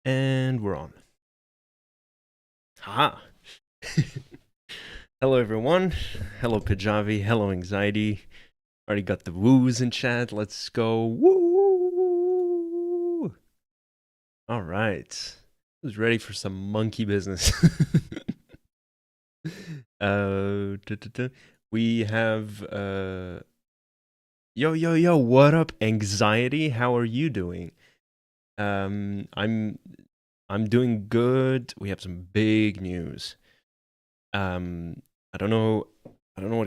And we're on. Ha! Hello, everyone. Hello, Kajavi. Hello, Anxiety. Already got the woos in chat. Let's go. Woo! All right. Who's ready for some monkey business? We have yo, what up, Anxiety? How are you doing? I'm doing good. We have some big news. Um, I don't know. I don't know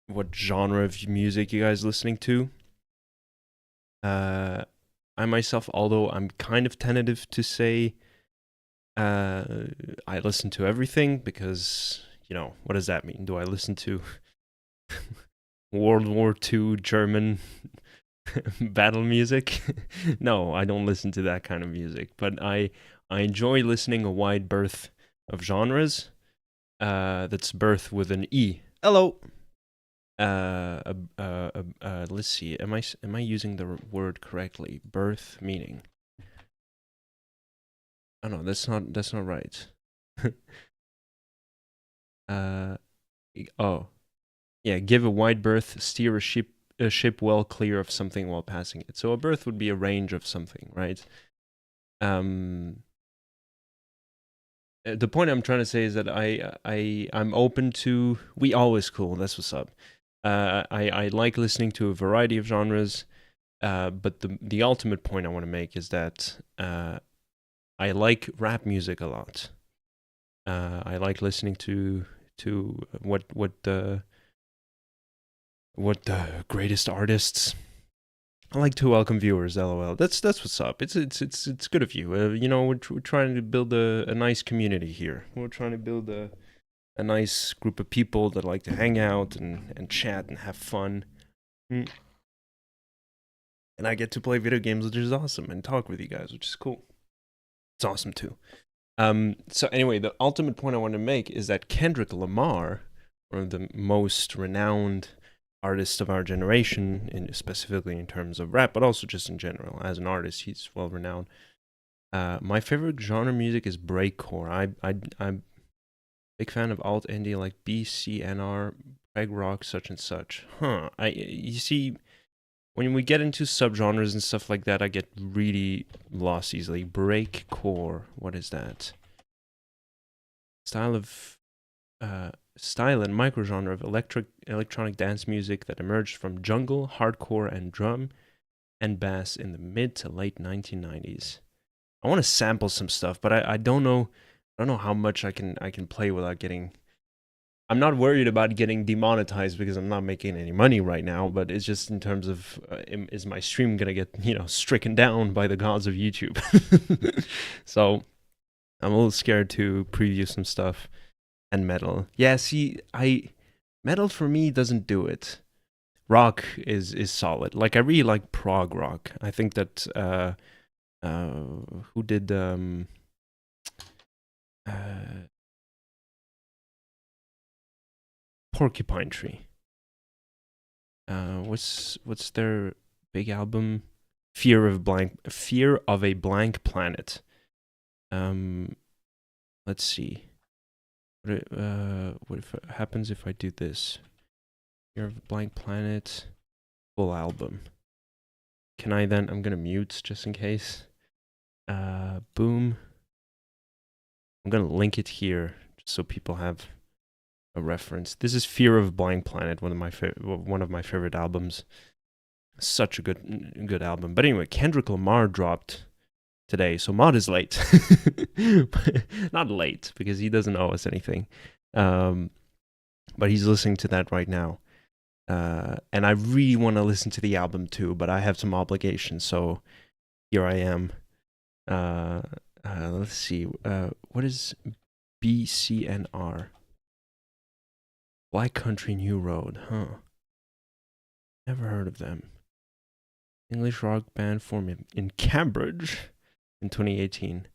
what genre of music you guys listening to. Uh, I myself, although I'm kind of tentative to say, uh, I listen to everything because what does that mean? Do I listen to World War II German battle music? No, I don't listen to that kind of music. But I enjoy listening a wide berth of genres. That's birth with an E. Hello. Let's see. Am I using the word correctly? Birth meaning. Oh no, that's not right. uh, oh yeah. Give a wide berth. Steer a ship well clear of something while passing it. So a berth would be a range of something, right? Um, the point I'm trying to say is that I'm open to. We always cool. That's what's up. I like listening to a variety of genres. But the ultimate point I want to make is that I like rap music a lot. I like listening to what the greatest artists. I like to welcome viewers. LOL. That's what's up. It's good of you. We're trying to build a nice community here. We're trying to build a nice group of people that like to hang out and chat and have fun. Mm. And I get to play video games, which is awesome, and talk with you guys, which is cool. It's awesome too. So anyway, the ultimate point I want to make is that Kendrick Lamar, one of the most renowned artists of our generation, specifically in terms of rap, but also just in general as an artist, he's well renowned. My favorite genre music is breakcore. I'm a big fan of alt indie like BCNR, preg rock, such and such. You see, when we get into subgenres and stuff like that, I get really lost easily. Breakcore, what is that? Style of style and microgenre of electronic dance music that emerged from jungle, hardcore, and drum and bass in the mid to late 1990s. I want to sample some stuff, but I don't know. I don't know how much I can play without getting. I'm not worried about getting demonetized because I'm not making any money right now. But it's just in terms of is my stream gonna get stricken down by the gods of YouTube? So I'm a little scared to preview some stuff. And metal. Yeah, see, I metal for me doesn't do it. Rock is solid. Like I really like prog rock. I think that who did uh Porcupine Tree. What's their big album? Fear of a Blank Planet. Um let's see. What if happens if I do this? Fear of a Blank Planet full album. Can I then I'm gonna mute just in case. Boom. I'm gonna link it here just so people have a reference. This is Fear of a Blank Planet, one of my favorite albums. Such a good album. But anyway, Kendrick Lamar dropped today, so Mod is late. Not late because he doesn't owe us anything, but he's listening to that right now. And I really want to listen to the album too, but I have some obligations, so here I am. Let's see. What is BCNR? Black Country New Road, huh? Never heard of them. English rock band formed in Cambridge in 2018.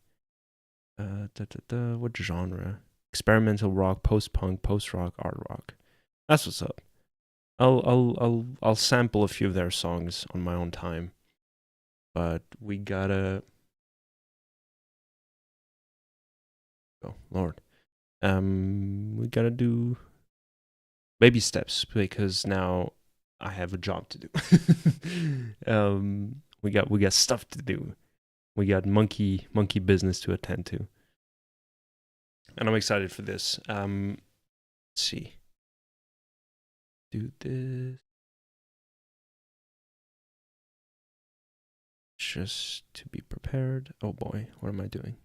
What genre? Experimental rock, post-punk, post-rock, art rock. That's what's up. I'll sample a few of their songs on my own time, but we gotta Oh, Lord. We gotta do baby steps because now I have a job to do. We got stuff to do. We got monkey business to attend to, and I'm excited for this. Let's see. Do this just to be prepared. Oh boy, what am I doing?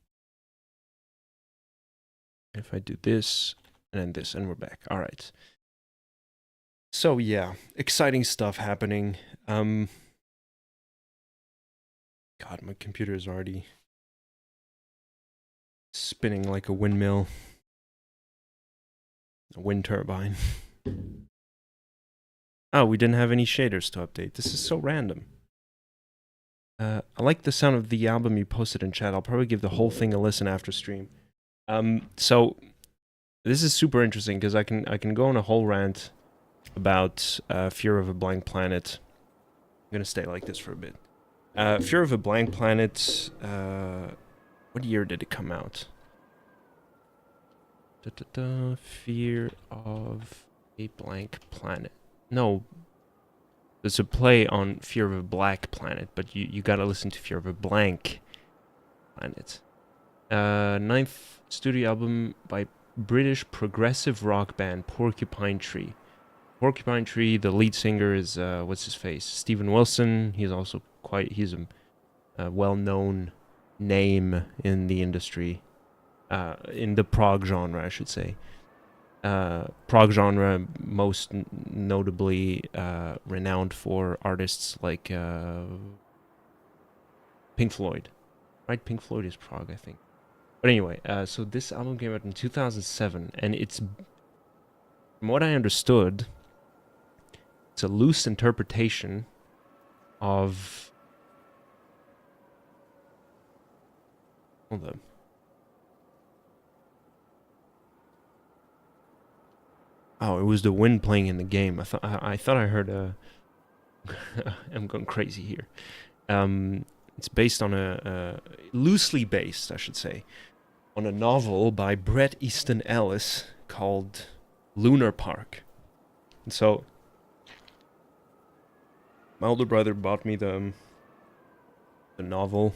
If I do this and then this, and we're back. All right. So yeah, exciting stuff happening. God, my computer is already spinning like a windmill, a wind turbine. Oh, we didn't have any shaders to update. This is so random. I like the sound of the album you posted in chat. I'll probably give the whole thing a listen after stream. So this is super interesting because I can go on a whole rant about Fear of a Blank Planet. I'm gonna stay like this for a bit. Fear of a Blank Planet. What year did it come out? Fear of a Blank Planet. No, there's a play on Fear of a Black Planet, but you gotta listen to Fear of a Blank Planet. Ninth studio album by British progressive rock band Porcupine Tree. Porcupine Tree, the lead singer is what's his face? Steven Wilson. He's also he's a well-known name in the industry, in the prog genre, I should say. Prog genre, most notably renowned for artists like Pink Floyd. Right? Pink Floyd is prog, I think. But anyway, so this album came out in 2007, and it's, from what I understood, it's a loose interpretation of... Hold up. Oh, it was the wind playing in the game. I thought I heard a... I'm going crazy here. It's based on loosely based, I should say, on a novel by Bret Easton Ellis called Lunar Park. And so, my older brother bought me the novel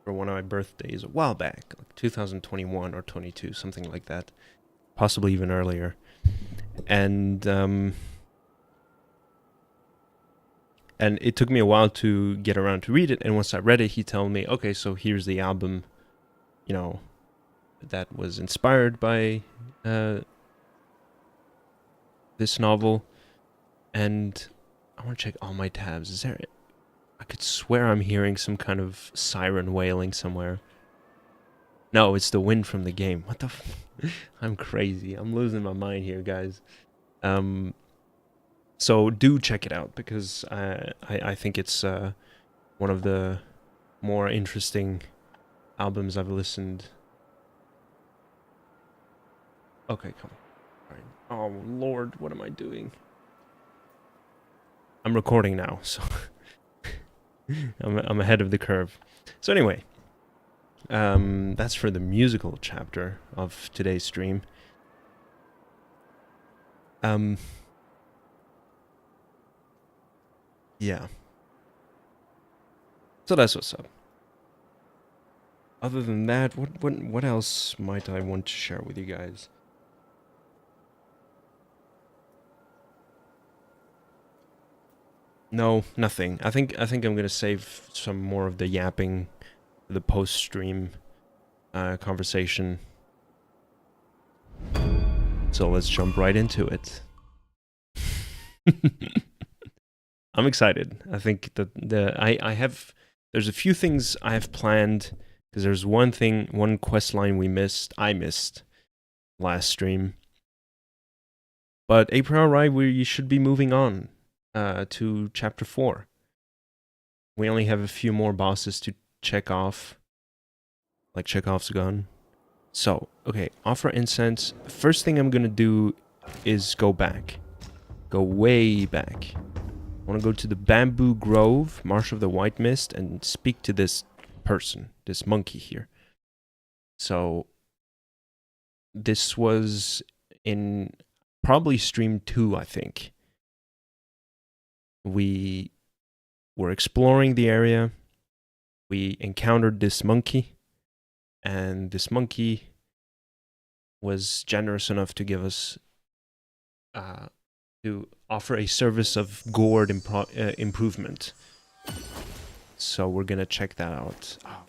for one of my birthdays a while back, like 2021 or 22, something like that, possibly even earlier. And it took me a while to get around to read it. And once I read it, he told me, okay, so here's the album, you know, that was inspired by this novel. And I want to check all my tabs. Is there... I could swear I'm hearing some kind of siren wailing somewhere. No, it's the wind from the game. What the I'm crazy. I'm losing my mind here, guys. So do check it out because I think it's one of the more interesting albums I've listened. Okay, come on. All right. Oh, Lord, what am I doing? I'm recording now, so I'm ahead of the curve. So anyway, that's for the musical chapter of today's stream. Yeah. So that's what's up. Other than that, what else might I want to share with you guys? No, nothing. I think I'm gonna save some more of the yapping, the post-stream conversation. So let's jump right into it. I'm excited. I think that there's a few things I have planned because there's one quest line I missed last stream. But April, right, we should be moving on to chapter 4. We only have a few more bosses to check off, like Chekhov's gun. So, okay, offer incense. First thing I'm gonna do is go way back. I want to go to the Bamboo Grove, Marsh of the White Mist, and speak to this person, this monkey here. So, this was in probably stream 2, I think. We were exploring the area. We encountered this monkey, and this monkey was generous enough to give us to offer a service of gourd improvement. So we're gonna check that out. Oh.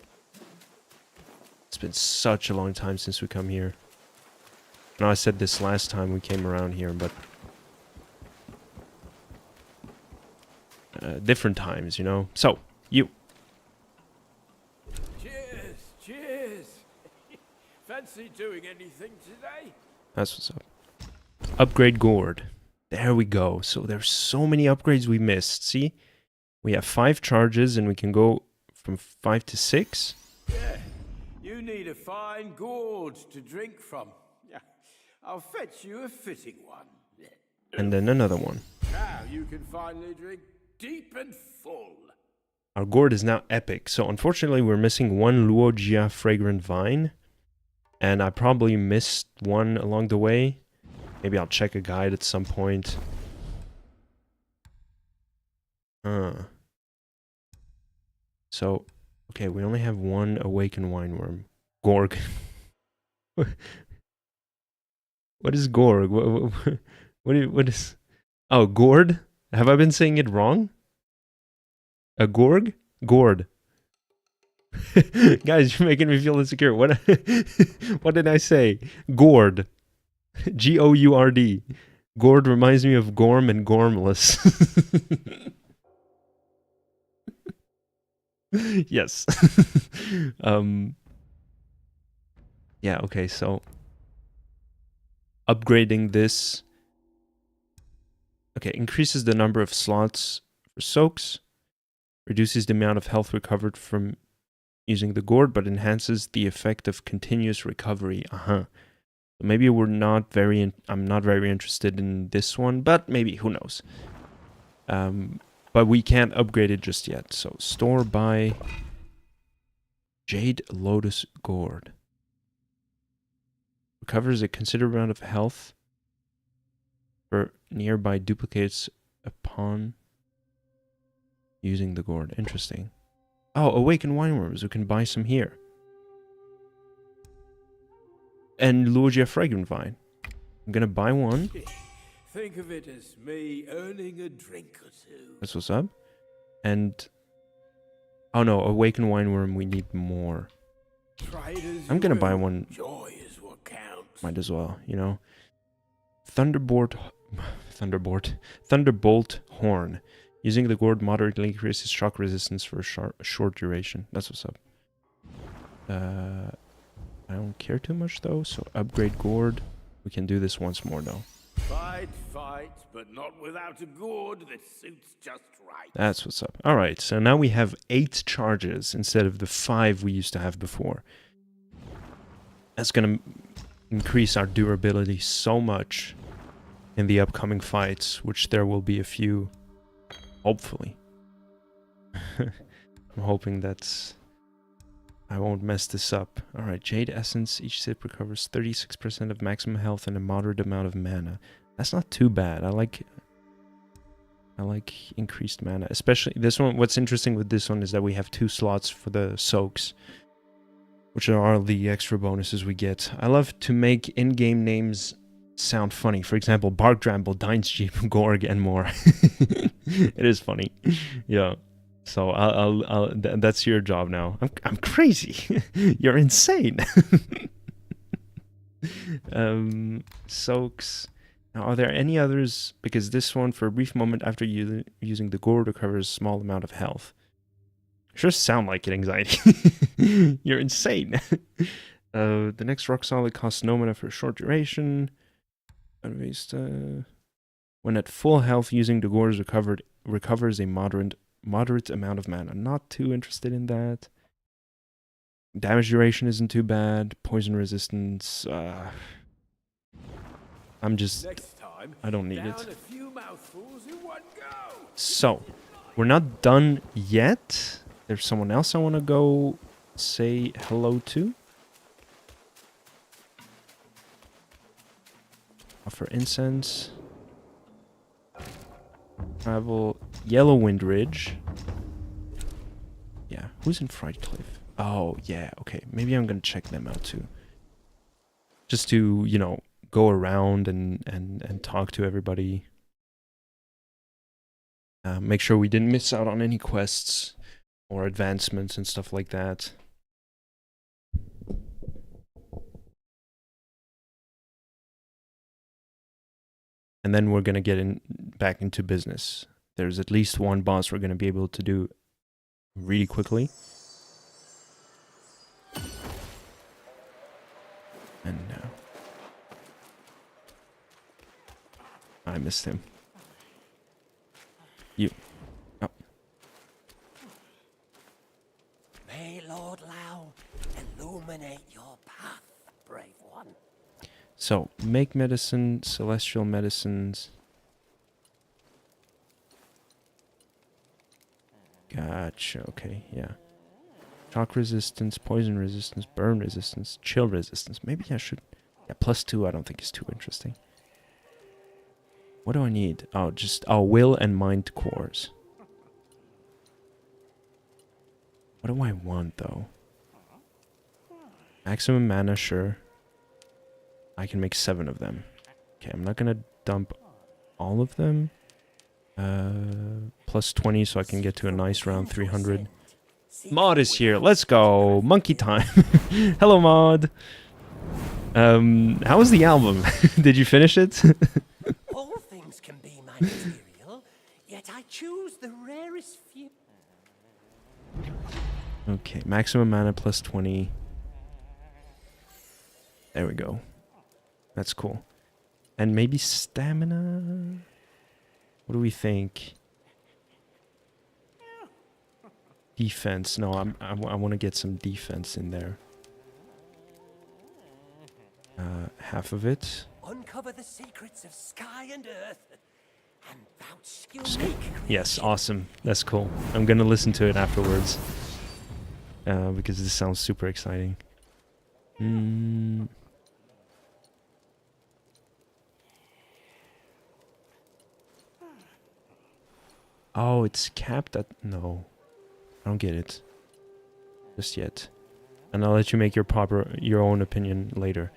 It's been such a long time since we come here. I know I said this last time we came around here, but different times, you know. So you. Cheers, cheers. Fancy doing anything today? That's what's up. Upgrade gourd. There we go. So there's so many upgrades we missed. See? We have 5 charges and we can go from 5 to 6. Yeah, you need a fine gourd to drink from. Yeah, I'll fetch you a fitting one. And then another one. Now you can finally drink deep and full. Our gourd is now epic. So unfortunately we're missing one Luogia fragrant vine. And I probably missed one along the way. Maybe I'll check a guide at some point. So, okay, we only have one awakened wineworm. Gorg. What is Gorg? What is... Oh, gourd? Have I been saying it wrong? A gorg? Gourd. Guys, you're making me feel insecure. What did I say? Gourd. Gourd. Gourd reminds me of Gorm and Gormless. Yes. Yeah, okay, so upgrading this. Okay, increases the number of slots for soaks, reduces the amount of health recovered from using the gourd, but enhances the effect of continuous recovery. Maybe I'm not very interested in this one, but maybe, who knows. But we can't upgrade it just yet. So store by Jade Lotus Gourd. Recovers a considerable amount of health for nearby duplicates upon using the gourd. Interesting. Oh, awakened wineworms. We can buy some here. And Luogia fragrant vine. I'm gonna buy one. Think of it as me earning a drink or two. That's what's up. And oh no, awakened wineworm. We need more. I'm gonna buy one. Joy is what counts. Might as well, you know. Thunderbolt horn. Using the gourd moderately increases shock resistance for a short duration. That's what's up. I don't care too much though, so upgrade gourd. We can do this once more though. Fight, but not without a gourd that suits just right. That's what's up. Alright, so now we have 8 charges instead of the 5 we used to have before. That's gonna increase our durability so much in the upcoming fights, which there will be a few. Hopefully. I'm hoping that's... I won't mess this up. Alright, Jade Essence. Each sip recovers 36% of maximum health and a moderate amount of mana. That's not too bad. I like increased mana. Especially this one. What's interesting with this one is that we have 2 slots for the soaks, which are the extra bonuses we get. I love to make in-game names sound funny. For example, Bark Dramble, Dines Jeep, Gorg, and more. It is funny. Yeah. So I'll that's your job now. I'm crazy. You're insane. Soaks. Now, are there any others? Because this one, for a brief moment after using the gourd, recovers a small amount of health. Sure sound like it, anxiety. You're insane. The next rock solid costs no mana for a short duration. When at full health, using the gourd recovers a moderate amount of mana. Not too interested in that. Damage duration isn't too bad. Poison resistance. I'm just... I don't need it. So, we're not done yet. There's someone else I want to go say hello to. Offer incense. Travel Yellow Wind Ridge. Yeah, who's in Fright Cliff? Oh, yeah, okay. Maybe I'm gonna check them out too. Just to, you know, go around and talk to everybody. Make sure we didn't miss out on any quests or advancements and stuff like that. And then we're gonna get back into business. There's at least one boss we're gonna be able to do really quickly. And I missed him. You. Oh. May Lord Lao illuminate your path, brave one. So, make medicine, celestial medicines. Gotcha, okay, yeah. Shock resistance, poison resistance, burn resistance, chill resistance. Maybe I should... Yeah, +2 I don't think is too interesting. What do I need? Oh, just... Oh, will and mind cores. What do I want, though? Maximum mana, sure. I can make 7 of them. Okay, I'm not gonna dump all of them. +20 so I can get to a nice round 300. Mod is here. Let's go. Monkey time. Hello, Mod. How was the album? Did you finish it? All things can be my material, yet I choose the rarest few. Okay, maximum mana +20. There we go. That's cool. And maybe stamina? What do we think? Defense. No, I want to get some defense in there. Half of it. Uncover the secrets of sky and earth, and vouch unique. Yes, awesome. That's cool. I'm gonna listen to it afterwards. Because this sounds super exciting. Oh, it's capped at... No. I don't get it. Just yet. And I'll let you make your own opinion later.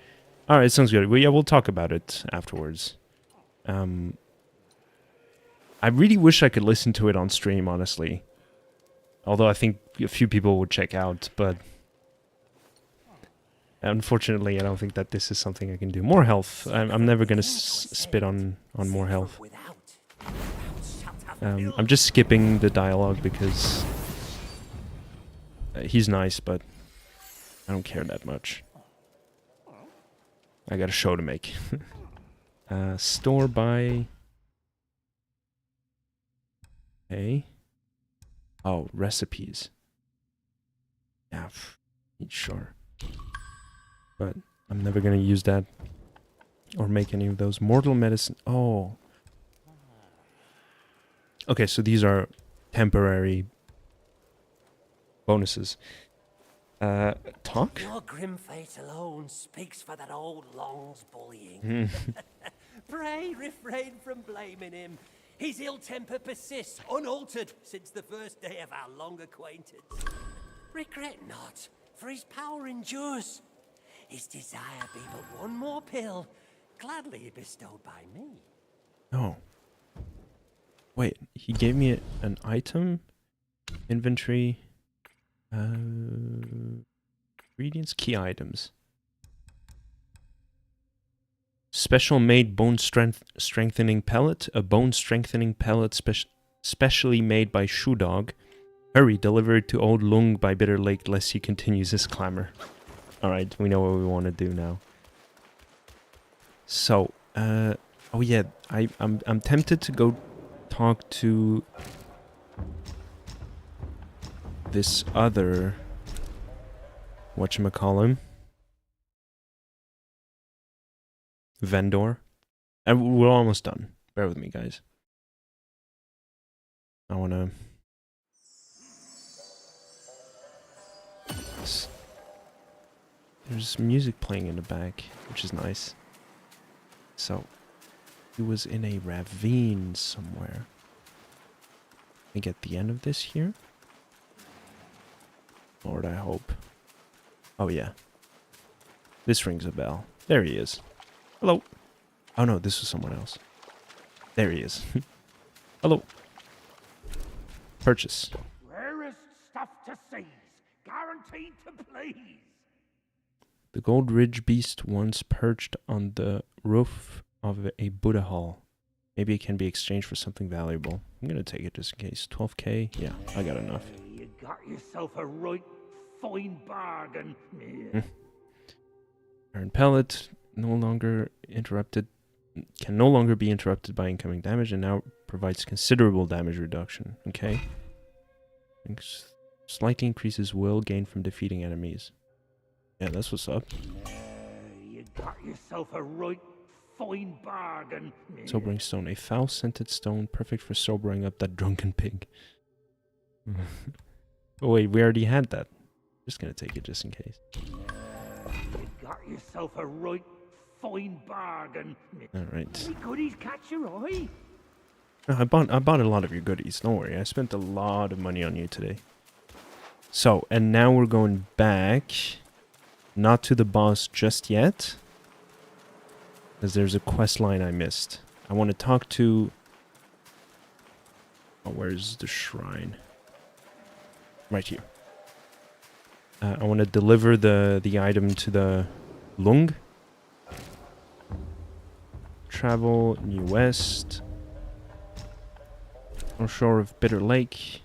Alright, sounds good. Well, yeah, we'll talk about it afterwards. I really wish I could listen to it on stream, honestly. Although I think a few people would check out, but... Unfortunately, I don't think that this is something I can do. More health. I'm never gonna spit on more health. I'm just skipping the dialogue because he's nice, but I don't care that much. I got a show to make. Store by... Hey. Oh, recipes. Yeah, sure. But I'm never gonna use that or make any of those. Mortal medicine. Oh. Okay, so these are temporary bonuses. Talk? Your grim fate alone speaks for that old Long's bullying. Pray refrain from blaming him. His ill temper persists unaltered since the first day of our long acquaintance. Regret not, for his power endures. His desire be but one more pill, gladly bestowed by me. Oh. Wait, he gave me an item? Inventory. Ingredients, key items. Special made bone strengthening pellet. A bone strengthening pellet specially made by Shoe Dog. Hurry, deliver it to Old Lung by Bitter Lake lest he continues his clamor. Alright, we know what we want to do now. So, oh yeah, I'm tempted to go talk to this other whatchamacallem vendor. And we're almost done. Bear with me, guys. I wanna... There's music playing in the back, which is nice. So, He was in a ravine somewhere. I think at the end of this here. Lord, I hope. Oh, yeah. This rings a bell. There he is. Hello. Oh, no, this was someone else. There he is. Hello. Purchase. Rarest stuff to seize, guaranteed to please. The gold ridge beast once perched on the roof of a Buddha hall. Maybe it can be exchanged for something valuable. I'm gonna take it just in case. 12k? Yeah, I got enough. You got yourself a right fine bargain. Iron pellet, no longer interrupted, can no longer be interrupted by incoming damage and now provides considerable damage reduction. Okay. Slightly increases will gain from defeating enemies. Yeah, that's what's up. You got yourself a right fine bargain. Sobering stone, a foul-scented stone, perfect for sobering up that drunken pig. Oh wait, we already had that. Just gonna take it just in case. You got yourself a right fine bargain. Alright. Any goodies catch your eye? I bought a lot of your goodies, don't worry. I spent a lot of money on you today. So, and now we're going back. Not to the boss just yet. Because there's a quest line I missed. I want to talk to... Oh, where's the shrine? Right here. I want to deliver the item to the Lung. Travel, New West. On shore of Bitter Lake.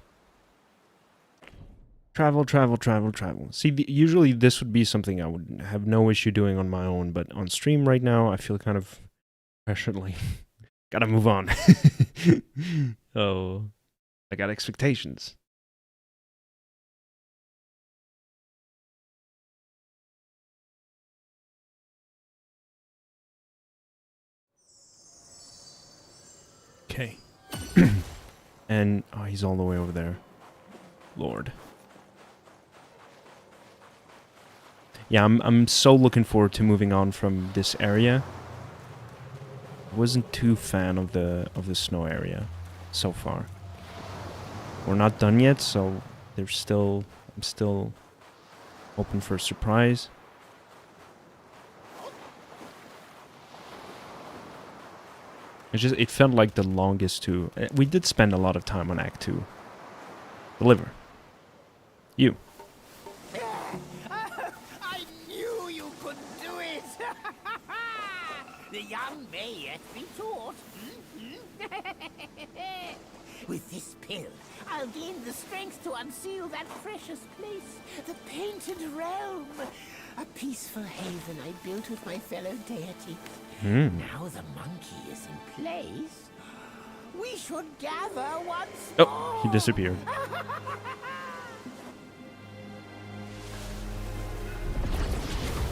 Travel, travel, travel, travel. See, usually this would be something I would have no issue doing on my own, but on stream right now, I feel kind of pressured, like, gotta move on. Oh, I got expectations. Okay. And, oh, he's all the way over there. Lord. Yeah, I'm so looking forward to moving on from this area. I wasn't too fan of the snow area so far. We're not done yet, so I'm still open for a surprise. It felt like the longest too. We did spend a lot of time on Act 2. Deliver. You. I knew you could do it! The young may yet be taught. With this pill, I'll gain the strength to unseal that precious place, the Painted Realm. A peaceful haven I built with my fellow deities. Now the monkey is in place. We should gather once more. Oh, he disappeared.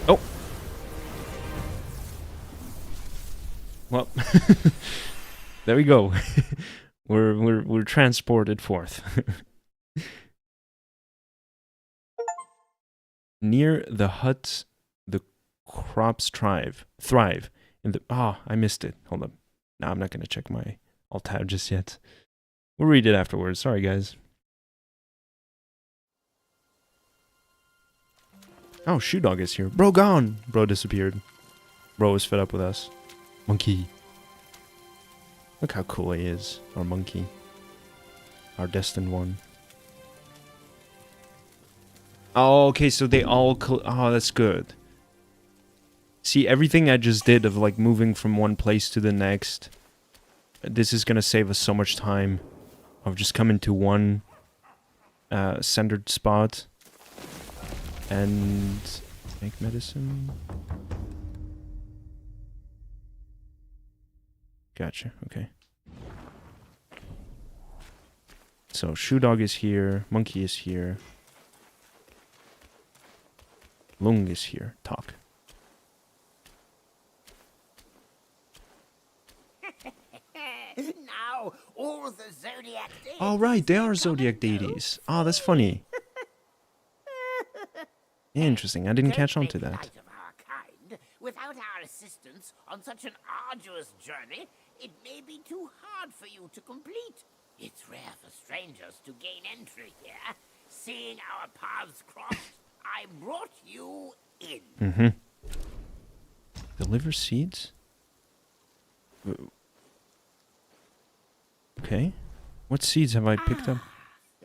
Oh. Well, there we go. We're transported forth. Near the hut, the crops thrive. In the I missed it. Hold up. No, I'm not gonna check my alt tab just yet. We'll read it afterwards. Sorry, guys. Oh, Shoe Dog is here. Bro gone. Bro disappeared. Bro was fed up with us. Monkey. Look how cool he is. Our monkey. Our destined one. Oh, okay, so they all... Oh, that's good. See, everything I just did of, like, moving from one place to the next, this is gonna save us so much time of just coming to one centered spot and make medicine. Gotcha, okay. So, Shoe Dog is here, Monkey is here. Lung is here. Talk. Now, all the zodiac deities. Oh, right, they are zodiac deities. Oh, that's funny. Interesting, I didn't catch on to that. Light of our kind, without our assistance on such an arduous journey, It may be too hard for you to complete. It's rare for strangers to gain entry here. Seeing our paths crossed, I brought you in. Mm-hmm. Deliver seeds? Okay. What seeds have I picked up?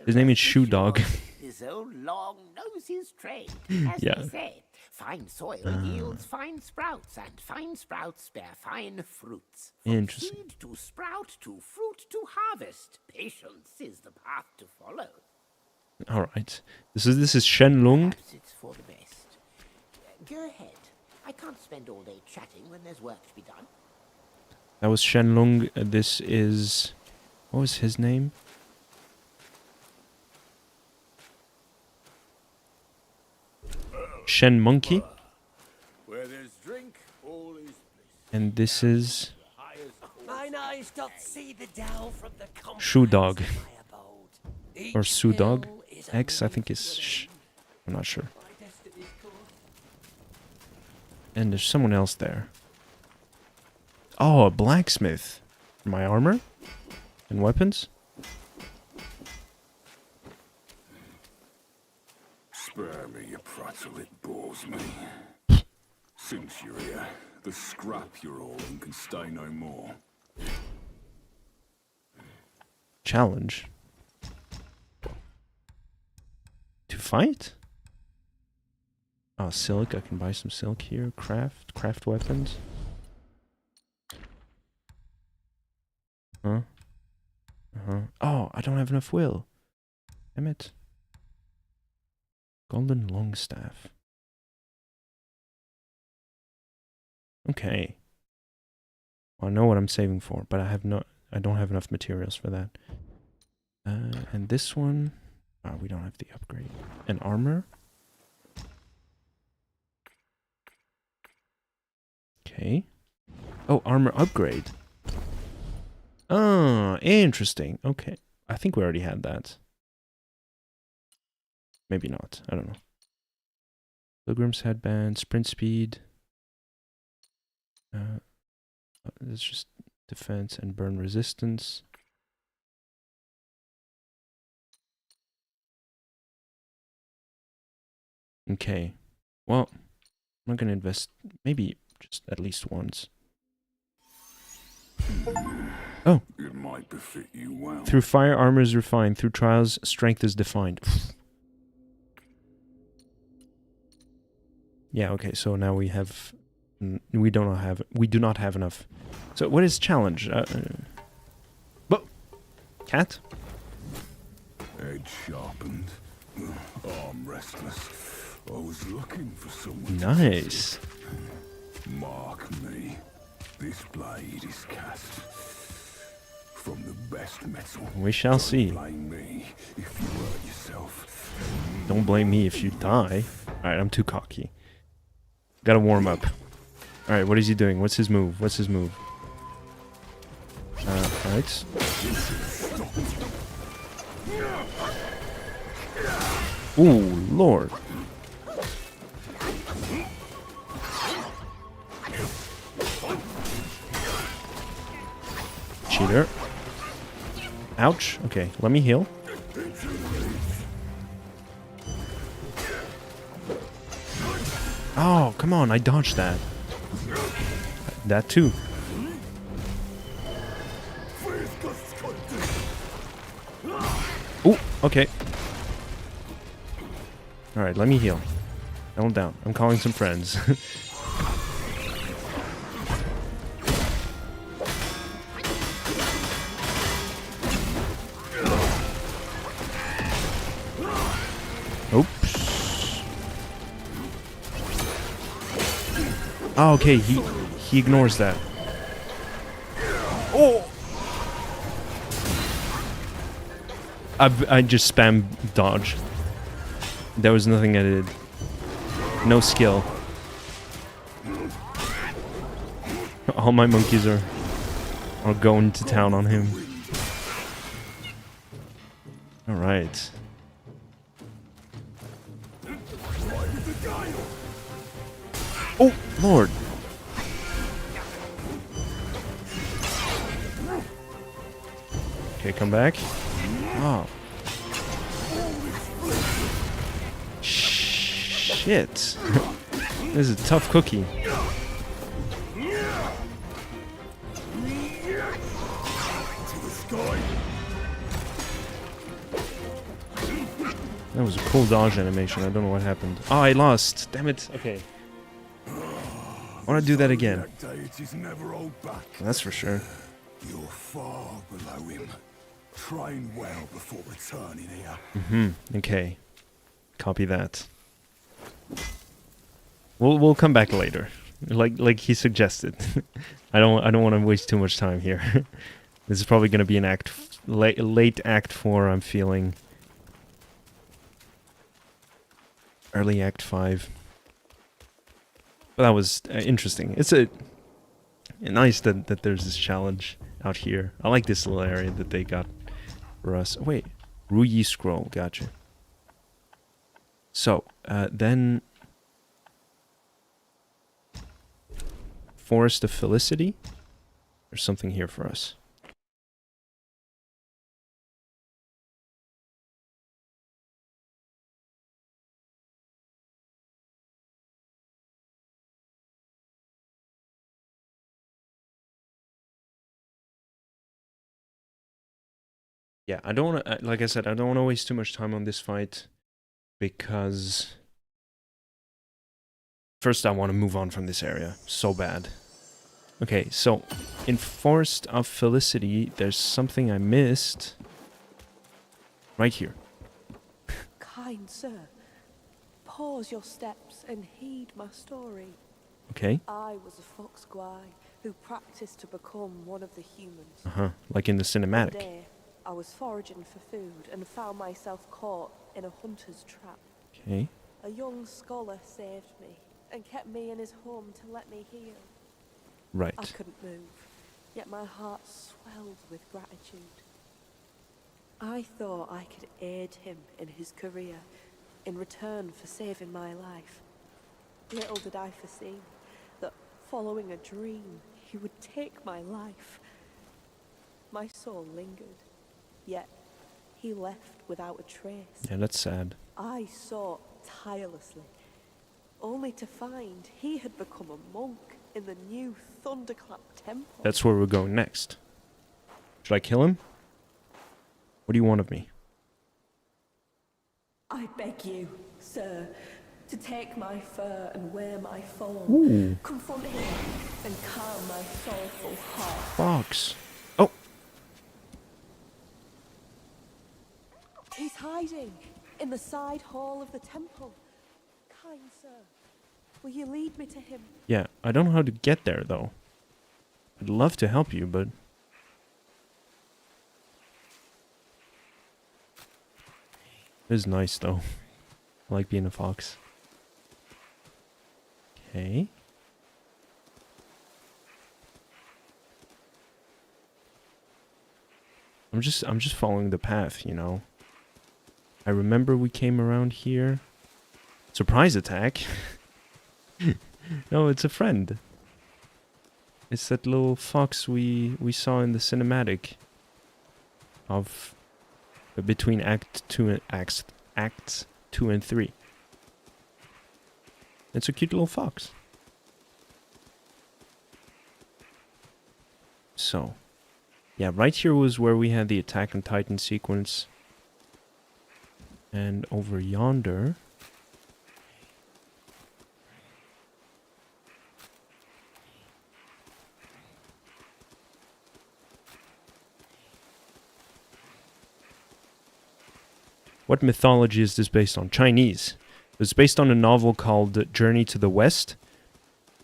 His name is Shoe Dog. His own long knows his trade, as Yeah. they say. Fine soil yields fine sprouts, and fine sprouts bear fine fruits. From Interesting. seed to sprout to fruit to harvest, patience is the path to follow. All right. This is Shenlong. Perhaps it's for the best. Go ahead. I can't spend all day chatting when there's work to be done. That was Shenlong. This is... What was his name? Shen Monkey. Where there's drink, all is bliss. And this is... Mine eyes doth see the Dow from the Shoe confines Dog. of my abode. Or Each Sue Dog. hill is a X, I means think to is... an Sh. end. I'm not sure. My destiny's course. And there's someone else there. Oh, a blacksmith. My armor? And weapons? Spare me, you prattle, it bores me. Since you're here, the scrap you're hauling can stay no more. Challenge. To fight? Oh, silk. I can buy some silk here. Craft weapons. Huh? Oh, I don't have enough will. Damn it. Golden longstaff. Okay. Well, I know what I'm saving for, but I don't have enough materials for that. And this one, we don't have the upgrade. And armor. Okay. Oh, armor upgrade. Oh, interesting. Okay. I think we already had that. Maybe not. I don't know. Pilgrim's headband, sprint speed. It's just defense and burn resistance. Okay. Well, I'm not going to invest maybe just at least once. Oh. It might befit you well. Through fire, armor is refined. Through trials, strength is defined. Yeah, okay, so now we have... We do not have enough. So what is challenge? Cat? Edge sharpened. Arm restless. I was looking for someone. Nice. Mark me. This blade is cast from the best metal. We shall see. Don't blame me if you hurt yourself. Don't blame me if you die. Alright, I'm too cocky. Gotta warm up. Alright, what is he doing? What's his move? Alright. Ooh, Lord. Cheater. Ouch. Okay, let me heal. Oh, come on, I dodged that. That too. Ooh, okay. Alright, let me heal. Calm down. I'm calling some friends. Oops. Oh, okay, he ignores that. Oh! I just spam dodge. There was nothing I did. No skill. All my monkeys are going to town on him. Alright. Oh, Lord. Okay, come back. Oh. Shit. This is a tough cookie. That was a cool dodge animation. I don't know what happened. Oh, I lost. Damn it. Okay. I want to do that again. Deities never hold back. That's for sure. You're far below him. Train well before returning here. Okay. Copy that. We'll come back later. Like he suggested. I don't want to waste too much time here. This is probably going to be an late act 4, I'm feeling. Early act 5. But that was interesting. It's nice that there's this challenge out here. I like this little area that they got for us. Oh, wait. Ruyi scroll. Gotcha. So, then... Forest of Felicity? There's something here for us. Yeah, I don't want to, like I said, I don't want to waste too much time on this fight because first I want to move on from this area so bad. Okay, so in Forest of Felicity, there's something I missed right here. Kind sir, pause your steps and heed my story. Okay. I was a fox guy who practiced to become one of the humans. Like in the One cinematic. day, I was foraging for food and found myself caught in a hunter's trap. Okay. A young scholar saved me and kept me in his home to let me heal. Right. I couldn't move, yet my heart swelled with gratitude. I thought I could aid him in his career in return for saving my life. Little did I foresee that following a dream, he would take my life. My soul lingered, yet he left without a trace. Yeah, that's sad. I sought tirelessly, only to find he had become a monk in the new Thunderclap Temple. That's where we're going next. Should I kill him? What do you want of me? I beg you, sir, to take my fur and wear my foal. Ooh. Confront him and calm my sorrowful heart. Fox. Oh. He's hiding in the side hall of the temple. Kind sir, will you lead me to him? Yeah, I don't know how to get there, though. I'd love to help you, but... It is nice, though. I like being a fox. Okay. I'm just following the path, you know. I remember we came around here. Surprise attack. No, it's a friend. It's that little fox we saw in the cinematic of between acts 2 and 3. It's a cute little fox. So, yeah, right here was where we had the Attack on Titan sequence. And over yonder... What mythology is this based on? Chinese. It's based on a novel called Journey to the West.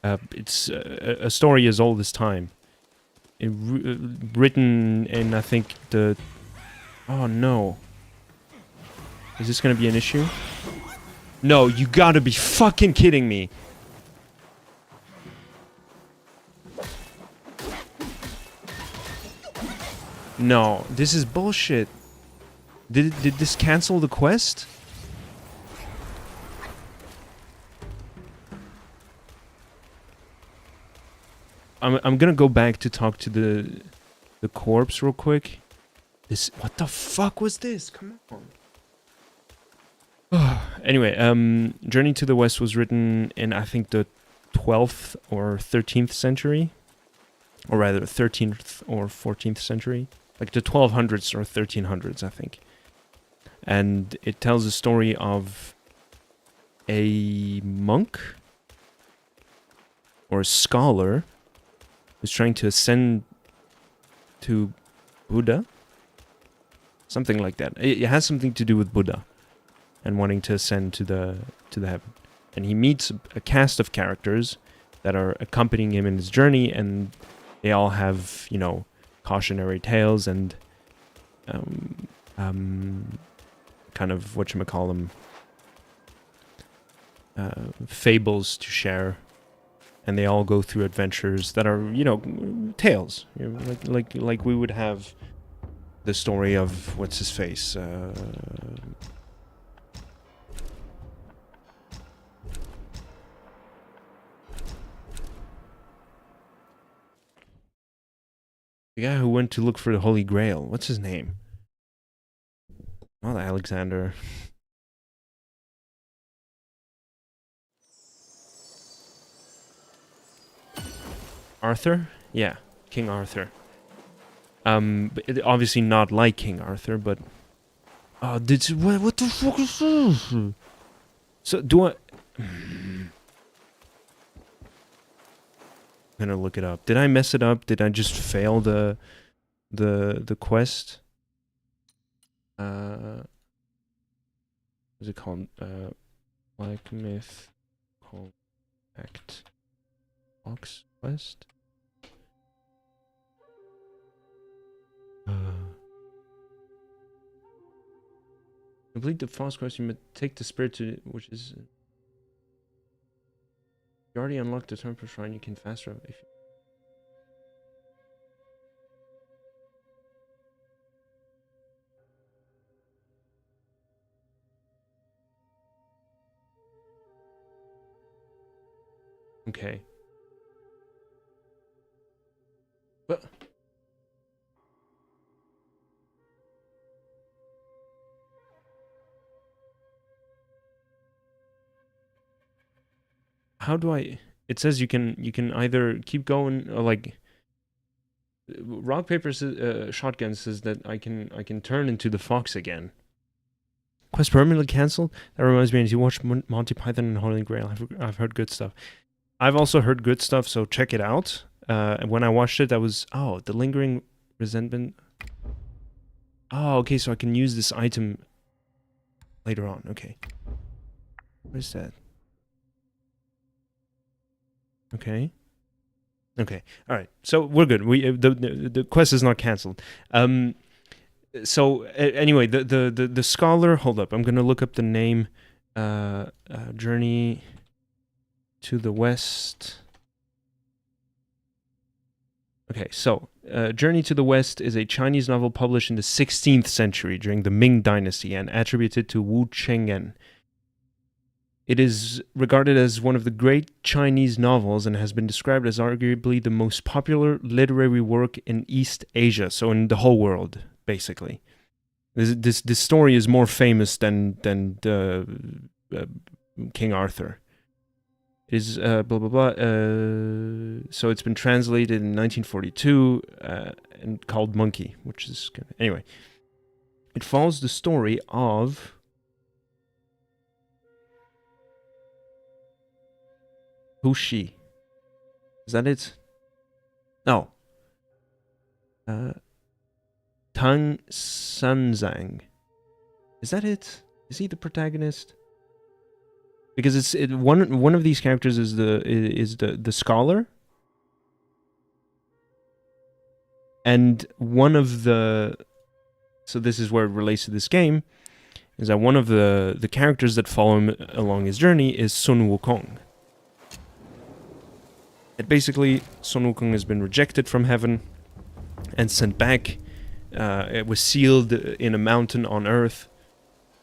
It's a story as old as time. Written in, I think, the... Oh, no. Is this going to be an issue? No, you gotta be fucking kidding me. No, this is bullshit. Did this cancel the quest? I'm gonna go back to talk to the corpse real quick. This, what the fuck was this? Come on. Anyway, Journey to the West was written in, I think, the 12th or 13th century. Or rather, 13th or 14th century. Like the 1200s or 1300s, I think. And it tells the story of a monk or a scholar who's trying to ascend to Buddha. Something like that. It has something to do with Buddha and wanting to ascend to the heaven. And he meets a cast of characters that are accompanying him in his journey, and they all have, you know, cautionary tales and kind of whatchamacallem, fables to share. And they all go through adventures that are, you know, tales. You know, like we would have the story of what's his face. The guy who went to look for the Holy Grail. What's his name? Not Alexander. Arthur? Yeah, King Arthur. Obviously not like King Arthur, but... Oh, what the fuck is this? So, do I... I'm gonna look it up. Did I mess it up? Did I just fail the quest? What's it called? Black Myth Compact Box Quest? Complete the Fox quest, you must take the spirit to... which is... You already unlocked the temple shrine, you can faster if you... Okay. But... How do I... It says you can either keep going or like... Rock, paper, shotgun says that I can turn into the fox again. Quest permanently cancelled? That reminds me, you watch Monty Python and Holy Grail. I've heard good stuff. I've also heard good stuff, so check it out. And when I watched it, that was... Oh, the lingering resentment... Oh, okay, so I can use this item later on. Okay. What is that? Okay. Okay. All right. So we're good. We the quest is not cancelled. So anyway, the scholar. Hold up. I'm gonna look up the name. Journey to the West. Okay. So Journey to the West is a Chinese novel published in the 16th century during the Ming Dynasty and attributed to Wu Cheng'en. It is regarded as one of the great Chinese novels and has been described as arguably the most popular literary work in East Asia, so in the whole world, basically. This story is more famous than King Arthur. It is blah blah blah. So it's been translated in 1942 and called Monkey, which is good. Anyway. It follows the story of... Who's she? Is that it? No. Tang Sanzang. Is that it? Is he the protagonist? Because one of these characters is the scholar, and one of the... So this is where it relates to this game, is that one of the characters that follow him along his journey is Sun Wukong. And basically, Sun Wukong has been rejected from heaven and sent back. It was sealed in a mountain on Earth,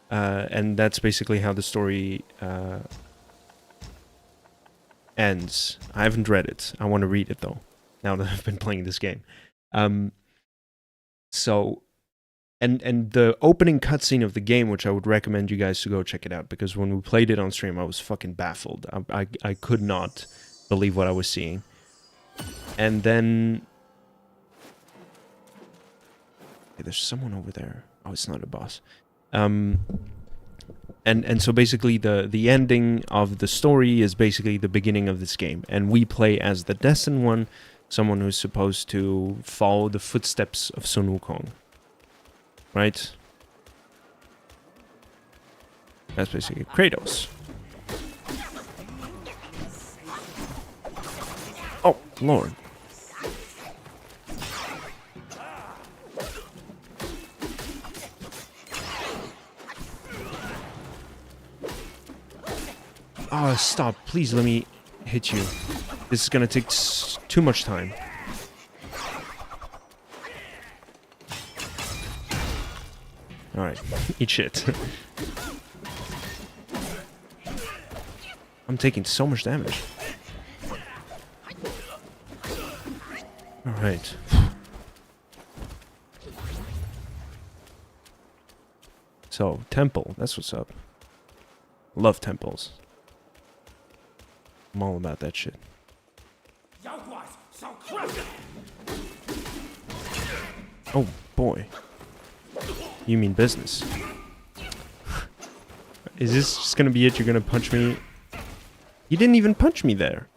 and that's basically how the story ends. I haven't read it. I want to read it though, now that I've been playing this game. So And the opening cutscene of the game, which I would recommend you guys to go check it out, because when we played it on stream, I was fucking baffled. I could not believe what I was seeing. And then... Okay, there's someone over there. Oh, it's not a boss. And so basically the ending of the story is basically the beginning of this game. And we play as the Destined One, someone who's supposed to follow the footsteps of Sun Wukong. Right? That's basically Kratos. Oh, Lord. Oh, stop. Please let me hit you. This is gonna take too much time. Alright, eat shit. I'm taking so much damage. Alright. So, temple, that's what's up. Love temples. I'm all about that shit. Oh, boy. You mean business. Is this just gonna be it? You're gonna punch me? You didn't even punch me there.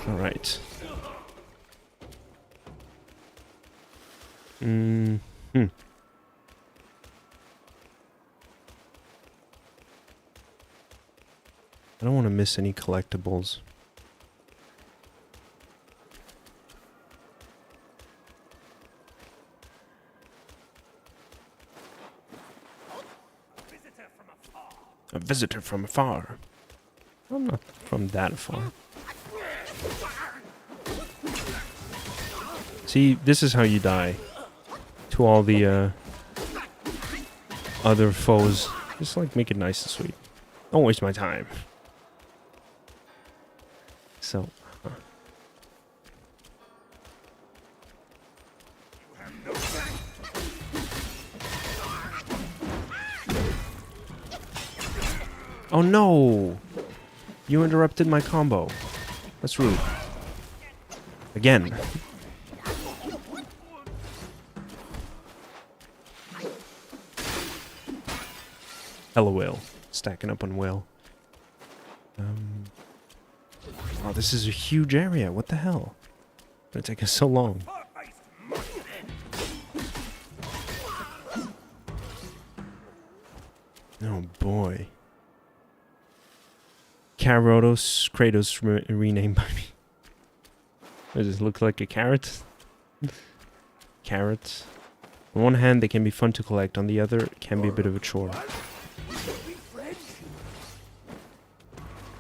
Alright. I don't want to miss any collectibles. A visitor from afar. I'm not from that far. See, this is how you die. To all the other foes. Just like make it nice and sweet. Don't waste my time. So, oh no! You interrupted my combo. That's rude. Again. Hella whale. Stacking up on whale. Oh, this is a huge area. What the hell? It's gonna take us so long. Oh boy. Kratos renamed by me. Does this look like a carrot? Carrots. On one hand, they can be fun to collect. On the other, it can be a bit of a chore.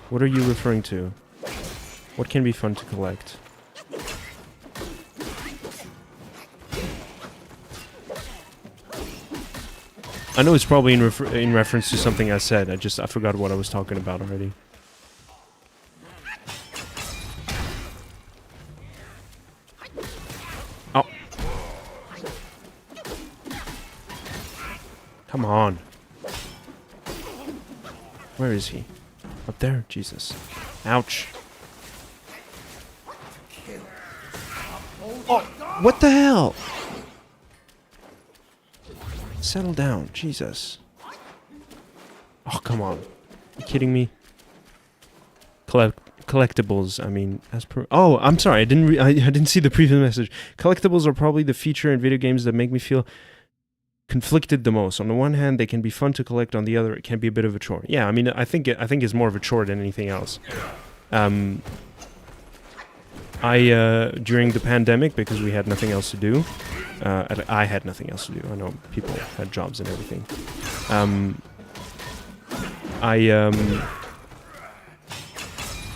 What are you referring to? What can be fun to collect? I know it's probably in reference to something I said. I forgot what I was talking about already. Oh. Come on. Where is he? Up there? Jesus. Ouch. Oh, what the hell? Settle down, Jesus. Oh, come on. Are you kidding me? Collectibles, I mean, as per... Oh, I'm sorry, I didn't see the previous message. Collectibles are probably the feature in video games that make me feel conflicted the most. On the one hand, they can be fun to collect. On the other, it can be a bit of a chore. Yeah, I mean, I think it's more of a chore than anything else. During the pandemic, because we had nothing else to do, I had nothing else to do. I know people had jobs and everything.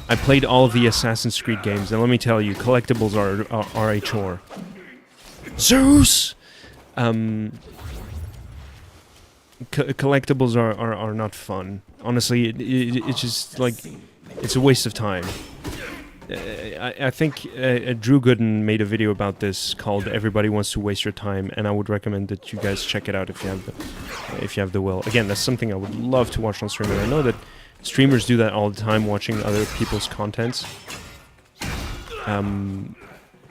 I played all of the Assassin's Creed games, and let me tell you, collectibles are a chore. Zeus! collectibles are not fun. Honestly, it's just like it's a waste of time. I think Drew Gooden made a video about this called "Everybody Wants to Waste Your Time," and I would recommend that you guys check it out if you have the will. Again, that's something I would love to watch on stream, and I know that streamers do that all the time, watching other people's contents.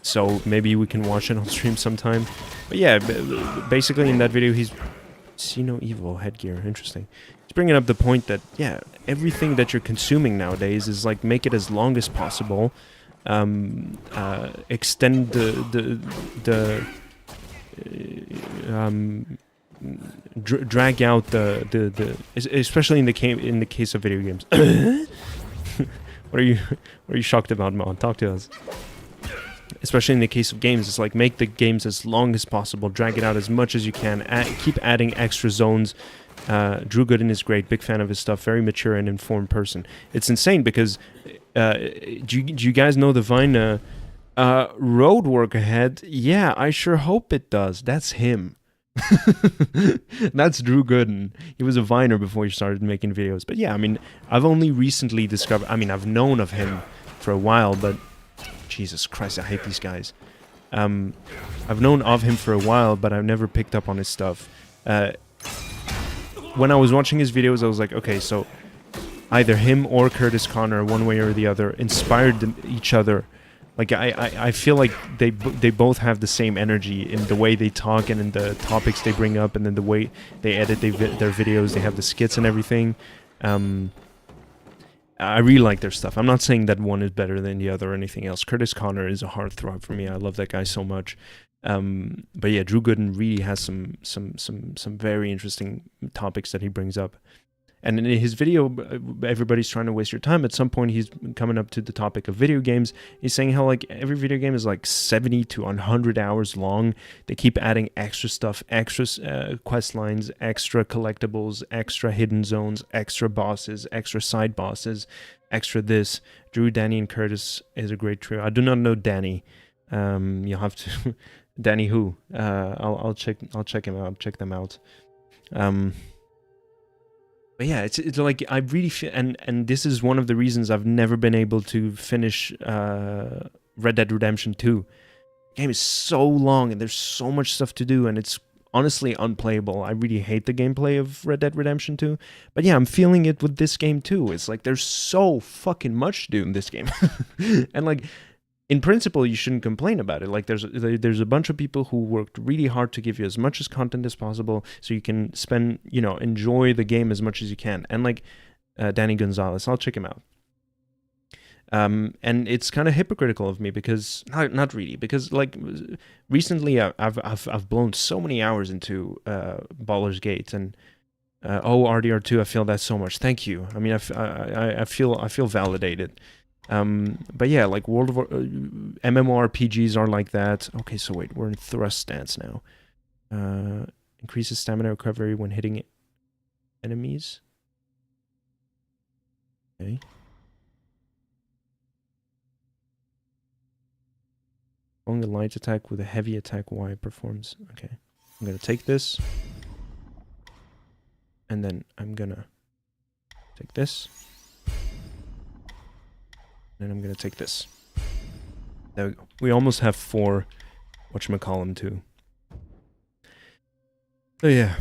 So maybe we can watch it on stream sometime. But yeah, basically in that video, he's see no evil headgear. Interesting. He's bringing up the point that yeah, everything that you're consuming nowadays is like make it as long as possible, extend drag out the especially in the case of video games. What are you shocked about, Mon? Talk to us. Especially in the case of games, it's like make the games as long as possible, drag it out as much as you can, keep adding extra zones. Drew Gooden is great, big fan of his stuff, very mature and informed person. It's insane because do you guys know the Vine road work ahead? Yeah, I sure hope it does. That's him. That's Drew Gooden. He was a Viner before he started making videos. But yeah, I mean, I've only recently discovered, I mean, I've known of him for a while, but Jesus Christ, I hate these guys. I've known of him for a while, but I've never picked up on his stuff. When I was watching his videos, I was like, okay, so either him or Curtis Connor, one way or the other, inspired each other. Like I feel like they both have the same energy in the way they talk and in the topics they bring up, and then the way they edit their videos. They have the skits and everything. I really like their stuff. I'm not saying that one is better than the other or anything else. Curtis Connor is a heartthrob for me. I love that guy so much. But yeah, Drew Gooden really has some very interesting topics that he brings up. And in his video, everybody's trying to waste your time. At some point, he's coming up to the topic of video games. He's saying how like every video game is like 70 to 100 hours long. They keep adding extra stuff, extra quest lines, extra collectibles, extra hidden zones, extra bosses, extra side bosses, extra this. Drew, Danny, and Curtis is a great trio. I do not know Danny. You'll have to Danny who? I'll check him out. Check them out. But yeah, it's like I really feel, and this is one of the reasons I've never been able to finish Red Dead Redemption 2. The game is so long and there's so much stuff to do, and it's honestly unplayable. I really hate the gameplay of Red Dead Redemption 2. But yeah, I'm feeling it with this game too. It's like there's so fucking much to do in this game. And like, in principle, you shouldn't complain about it. Like, there's a bunch of people who worked really hard to give you as much as content as possible, so you can spend, enjoy the game as much as you can. And like Danny Gonzalez, I'll check him out. And it's kind of hypocritical of me because not really, because like recently I've blown so many hours into Baldur's Gate, and RDR2, I feel that so much. Thank you. I mean, I feel validated. But yeah, like World of MMORPGs are like that. Okay, so wait, we're in thrust stance now. Increases stamina recovery when hitting enemies. Okay. Following a light attack with a heavy attack Y performs. Okay. I'm gonna take this. And then I'm gonna take this. And I'm going to take this. There we go. We almost have 4 whatchamacallem too. So yeah.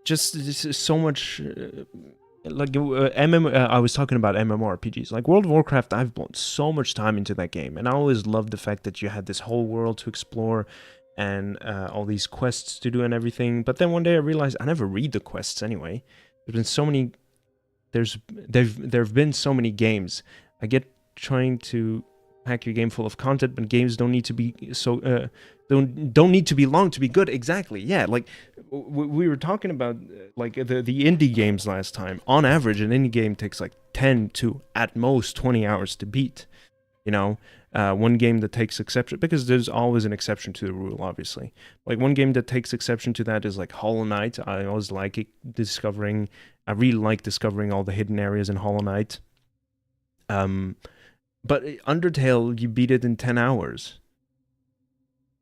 Just so much... I was talking about MMORPGs. Like World of Warcraft, I've blown so much time into that game. And I always loved the fact that you had this whole world to explore and all these quests to do and everything. But then one day I realized I never read the quests anyway. There's been so many... There have been so many games. I get trying to pack your game full of content, but games don't need to be so don't need to be long to be good. Exactly. Yeah. Like we were talking about like the indie games last time. On average, an indie game takes like 10 to at most 20 hours to beat. One game that takes exception, because there's always an exception to the rule, obviously. Like one game that takes exception to that is like Hollow Knight. I always like I really like discovering all the hidden areas in Hollow Knight. But Undertale, you beat it in 10 hours.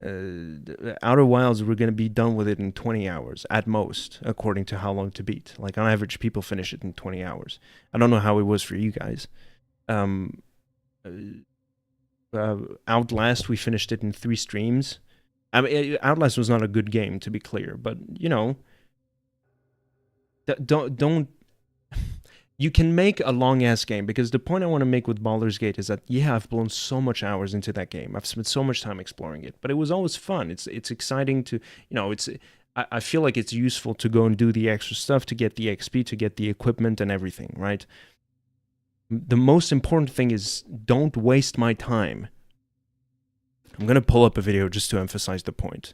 Outer Wilds, we're going to be done with it in 20 hours at most, according to how long to beat. Like on average, people finish it in 20 hours. I don't know how it was for you guys. Um, Outlast, we finished it in 3 streams. I mean, Outlast was not a good game, to be clear, but you know, don't. You can make a long ass game, because the point I want to make with Baldur's Gate is that yeah, I've blown so much hours into that game. I've spent so much time exploring it, but it was always fun. It's exciting to, you know, I feel like it's useful to go and do the extra stuff to get the XP, to get the equipment and everything, right? The most important thing is don't waste my time. I'm gonna pull up a video just to emphasize the point.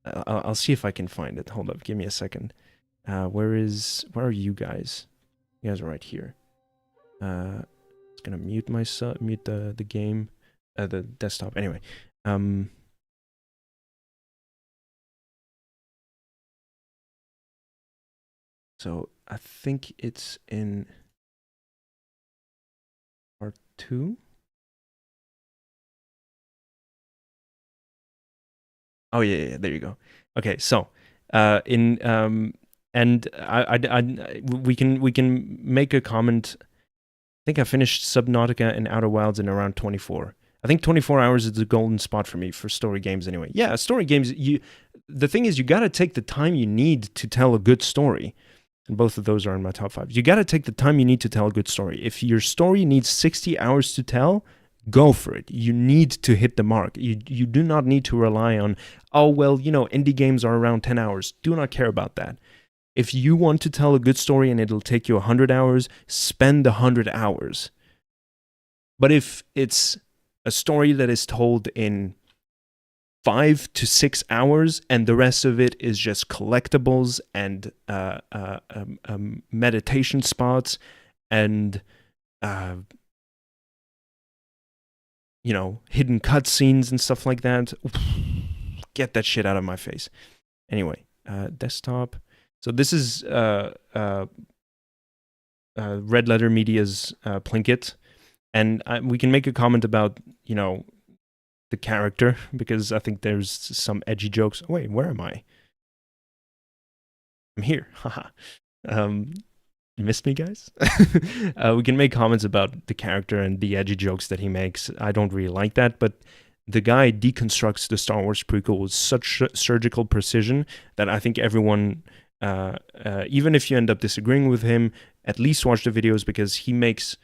I'll see if I can find it. Hold up, give me a second. Where are you guys? You guys are right here. It's gonna mute the game, the desktop. Anyway, so I think it's in part 2. Oh yeah, there you go. Okay, so we can make a comment. I think I finished Subnautica and Outer Wilds in around 24. I think 24 hours is the golden spot for me for story games anyway. Yeah, story games, the thing is you got to take the time you need to tell a good story. And both of those are in my top 5. You got to take the time you need to tell a good story. If your story needs 60 hours to tell, go for it. You need to hit the mark. You do not need to rely on, oh, well, you know, indie games are around 10 hours. Do not care about that. If you want to tell a good story and it'll take you 100 hours, spend 100 hours. But if it's a story that is told in 5 to 6 hours and the rest of it is just collectibles and meditation spots and you know, hidden cutscenes and stuff like that, get that shit out of my face. Anyway, desktop. So this is Red Letter Media's Plinkett, and we can make a comment about, you know, the character, because I think there's some edgy jokes. Wait, where am I? I'm here. Haha. You missed me, guys? We can make comments about the character and the edgy jokes that he makes. I don't really like that, but the guy deconstructs the Star Wars prequel with such surgical precision that I think everyone, even if you end up disagreeing with him, at least watch the videos, because he makes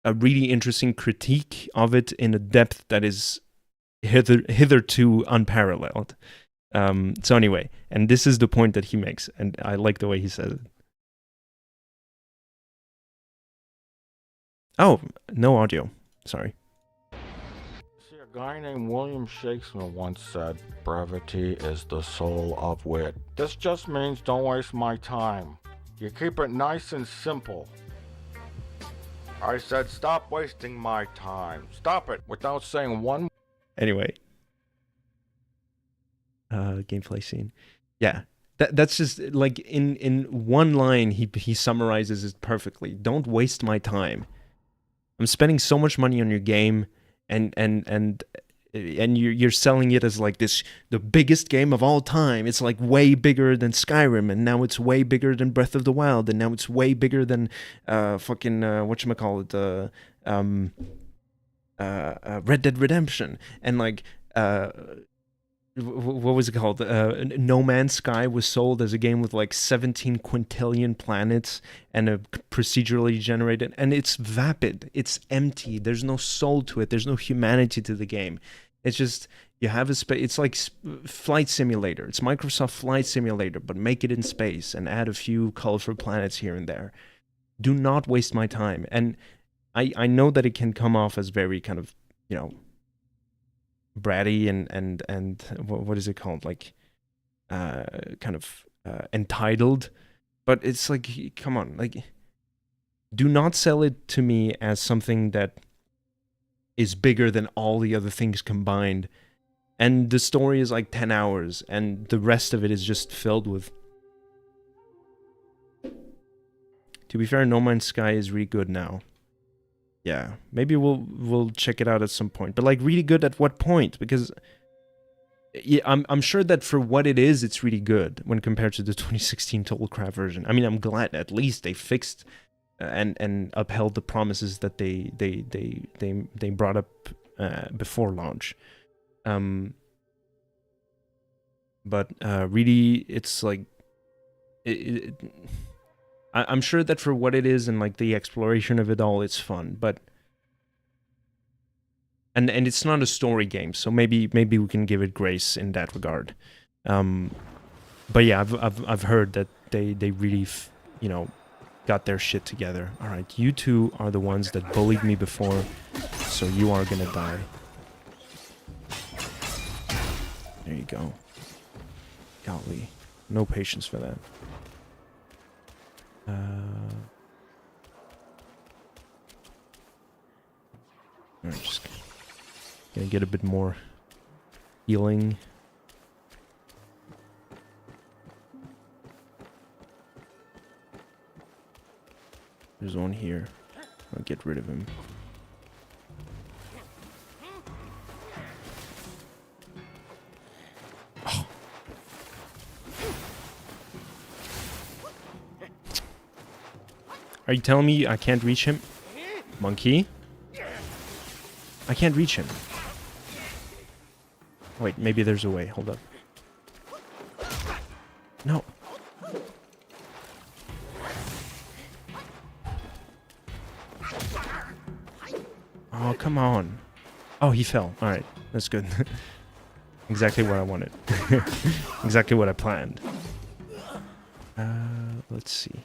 a really interesting critique of it in a depth that is hitherto unparalleled. So anyway, and this is the point that he makes, and I like the way he says it. Oh, no audio. Sorry. See, a guy named William Shakespeare once said, "Brevity is the soul of wit." This just means don't waste my time. You keep it nice and simple. I said stop wasting my time. Stop it without saying one. Anyway. Gameplay scene. Yeah. That's just like in one line he summarizes it perfectly. Don't waste my time. I'm spending so much money on your game, and you're selling it as like the biggest game of all time. It's like way bigger than Skyrim, and now it's way bigger than Breath of the Wild, and now it's way bigger than whatchamacallit, Red Dead Redemption, and like what was it called? No Man's Sky was sold as a game with like 17 quintillion planets and a procedurally generated, and it's vapid. It's empty. There's no soul to it. There's no humanity to the game. It's just, you have a space. It's like Flight Simulator. It's Microsoft Flight Simulator, but make it in space and add a few colorful planets here and there. Do not waste my time. And I know that it can come off as very kind of, you know, bratty and what is it called, like kind of entitled, but it's like, come on, like, do not sell it to me as something that is bigger than all the other things combined, and the story is like 10 hours and the rest of it is just filled with, to be fair, No Man's Sky is really good now. yeah, maybe we'll check it out at some point. But like, really good at what point? Because yeah, I'm sure that for what it is, it's really good when compared to the 2016 Totalcraft version. I mean, I'm glad at least they fixed and upheld the promises that they brought up before launch. But really, it's like I'm sure that for what it is and like the exploration of it all, it's fun. But and it's not a story game, so maybe we can give it grace in that regard. But yeah, I've heard that they really got their shit together. All right, you two are the ones that bullied me before, so you are gonna die. There you go. Golly, no patience for that. Alright, just gonna get a bit more healing. There's one here. I'll get rid of him. Oh. Are you telling me I can't reach him? Monkey? I can't reach him. Wait, maybe there's a way. Hold up. No. Oh, come on. Oh, he fell. Alright, that's good. Exactly what I wanted. Exactly what I planned. Let's see.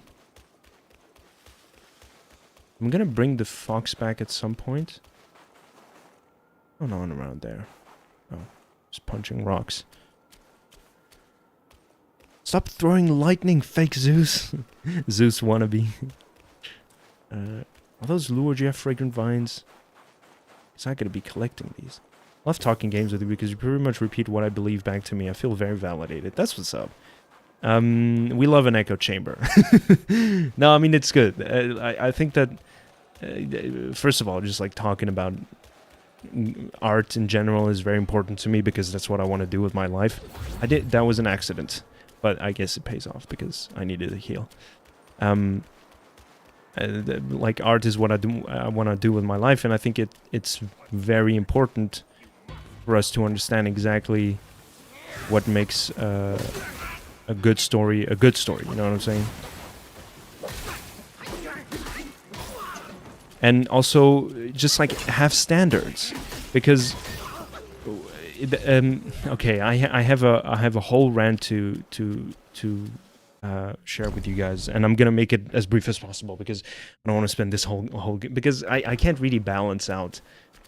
I'm gonna bring the fox back at some point. Oh, no one around there. Oh, just punching rocks. Stop throwing lightning, fake Zeus. Zeus wannabe. Are those Lure GF fragrant vines? It's not gonna be collecting these. I love talking games with you because you pretty much repeat what I believe back to me. I feel very validated. That's what's up. We love an echo chamber. No, I mean, it's good. I think that, first of all, just like talking about art in general is very important to me because that's what I want to do with my life. That was an accident, but I guess it pays off because I needed to heal. Like, art is what I want to do with my life, and I think it's very important for us to understand exactly what makes a good story a good story. You know what I'm saying? And also, just like have standards, because okay, I have a whole rant to share with you guys, and I'm gonna make it as brief as possible because I don't want to spend this whole because I can't really balance out.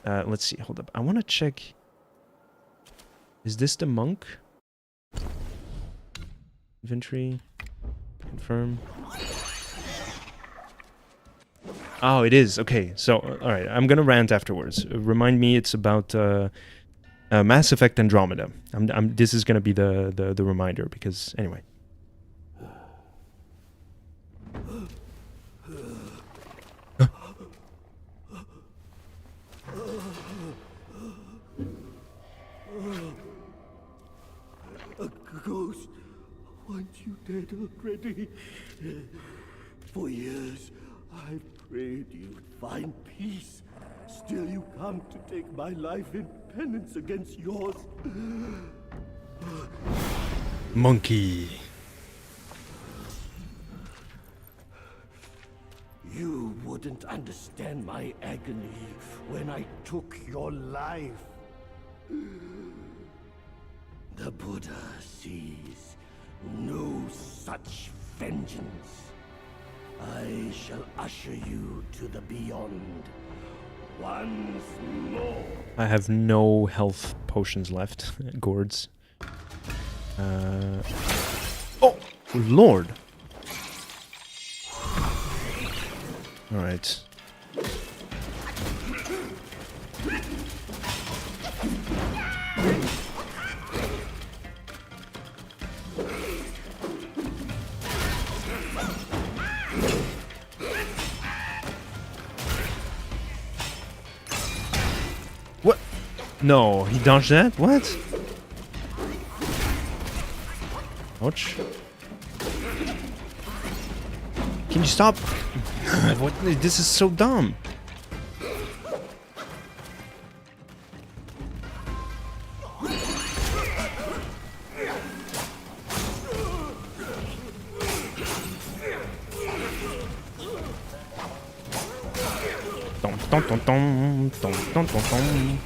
Let's see, hold up, I want to check. Is this the monk? Inventory, confirm. Oh, it is. Okay, so, alright, I'm gonna rant afterwards. Remind me it's about Mass Effect Andromeda. This is gonna be the reminder, because, anyway. A ghost wants you dead already. For years, I've prayed you'd find peace. Still you come to take my life in penance against yours. Monkey. You wouldn't understand my agony when I took your life. The Buddha sees no such vengeance. I shall usher you to the beyond once more. I have no health potions left. Gourds. Oh, Lord. All right. No, he dodged that? What? Ouch. Can you stop? What? This is so dumb. Dum, dum, dum, dum, dum, dum, dum.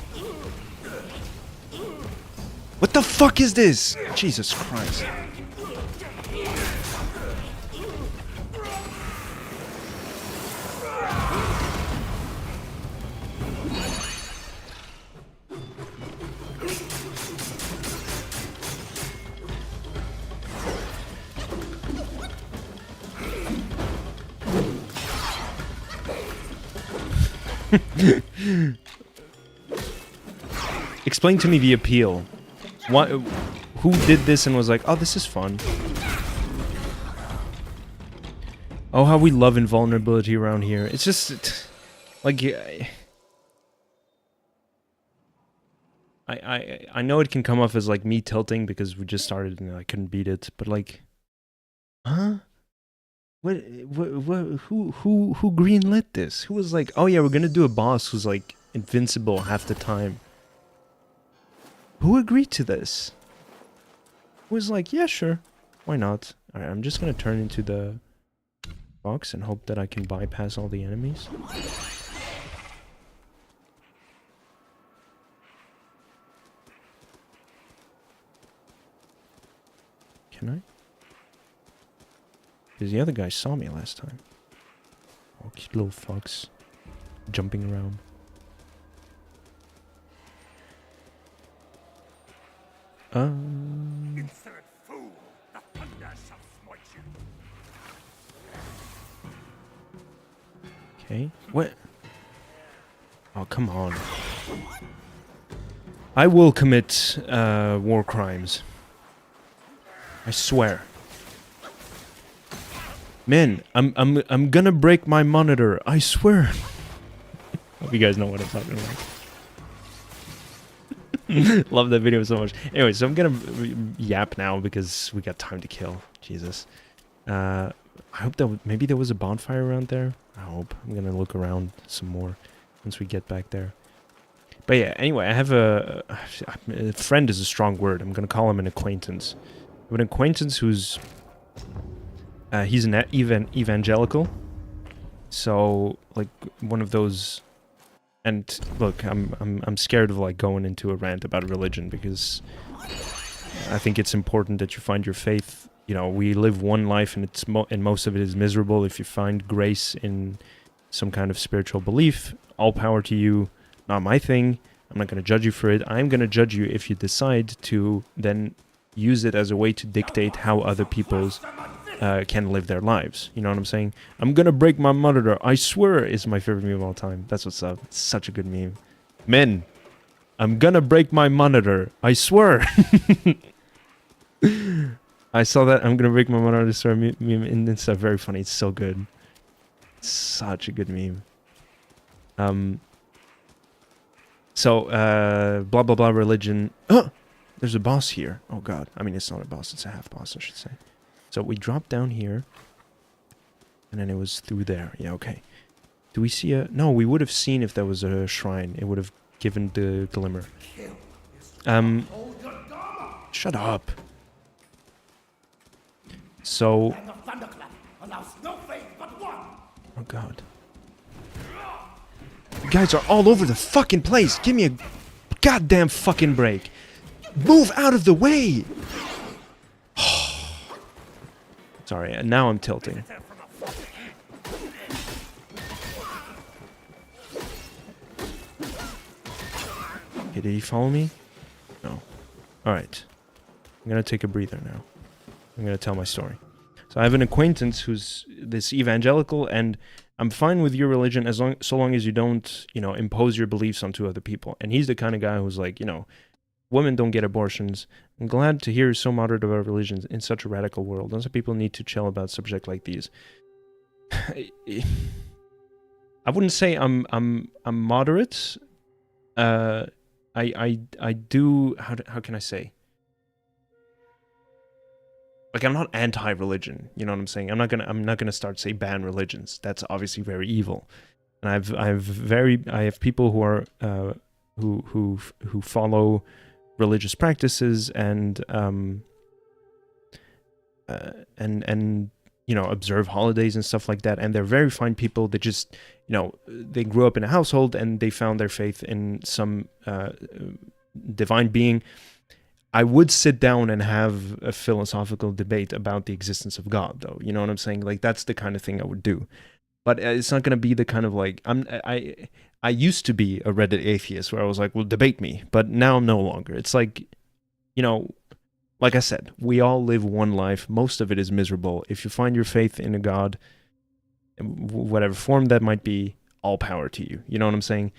What the fuck is this? Jesus Christ. Explain to me the appeal. What? Who did this and was like, oh, this is fun? Oh, how we love invulnerability around here. It's just like I know it can come off as like me tilting because we just started and I couldn't beat it, but like, huh? What who greenlit this? Who was like, oh yeah, we're gonna do a boss who's like invincible half the time? Who agreed to this? Who was like, yeah, sure, why not? Alright, I'm just gonna turn into the box and hope that I can bypass all the enemies. Can I? Because the other guy saw me last time. Oh, cute little fox. Jumping around. Insolent fool! The thunder shall smite you! Okay. What? Oh, come on. I will commit war crimes. I swear. Man, I'm gonna break my monitor. I swear. Hope you guys know what I'm talking about. Love that video so much. Anyway, so I'm gonna yap now because we got time to kill. Jesus. I hope that maybe there was a bonfire around there. I hope. I'm gonna look around some more once we get back there. But yeah, anyway, I have a friend is a strong word. I'm gonna call him an acquaintance. I have an acquaintance who's he's an evangelical, so like one of those. And look, I'm scared of like going into a rant about religion because I think it's important that you find your faith. You know, we live one life, and it's and most of it is miserable. If you find grace in some kind of spiritual belief, all power to you. Not my thing. I'm not going to judge you for it. I'm going to judge you if you decide to then use it as a way to dictate how other people's can live their lives. You know what I'm saying? I'm gonna break my monitor. I swear is my favorite meme of all time. That's what's up. It's such a good meme. Men, I'm gonna break my monitor. I swear. I saw that. I'm gonna break my monitor. I swear meme, and it's very funny. It's so good. It's such a good meme. So blah blah blah religion. There's a boss here. Oh god. I mean, it's not a boss. It's a half boss, I should say. So we dropped down here, and then it was through there. Yeah, okay. Do we see a... No, we would have seen if there was a shrine. It would have given the glimmer. Shut up. So... Oh, God. You guys are all over the fucking place. Give me a goddamn fucking break. Move out of the way. Sorry, now I'm tilting. Okay, did he follow me? No. Alright. I'm gonna take a breather now. I'm gonna tell my story. So I have an acquaintance who's this evangelical, and I'm fine with your religion so long as you don't, you know, impose your beliefs onto other people. And he's the kind of guy who's like, you know, women don't get abortions. I'm glad to hear you're so moderate about religions in such a radical world. Lots of people need to chill about subjects like these. I wouldn't say I'm moderate. I do, how can I say? Like, I'm not anti-religion, you know what I'm saying? I'm not gonna start say ban religions. That's obviously very evil. And I have people who are who follow religious practices and you know, observe holidays and stuff like that, and they're very fine people that just, you know, they grew up in a household and they found their faith in some divine being. I would sit down and have a philosophical debate about the existence of God, though. You know what I'm saying? Like, that's the kind of thing I would do. But it's not going to be the kind of like, I used to be a Reddit atheist where I was like, well, debate me. But now I'm no longer. It's like, you know, like I said, we all live one life. Most of it is miserable. If you find your faith in a God, whatever form that might be, all power to you. You know what I'm saying?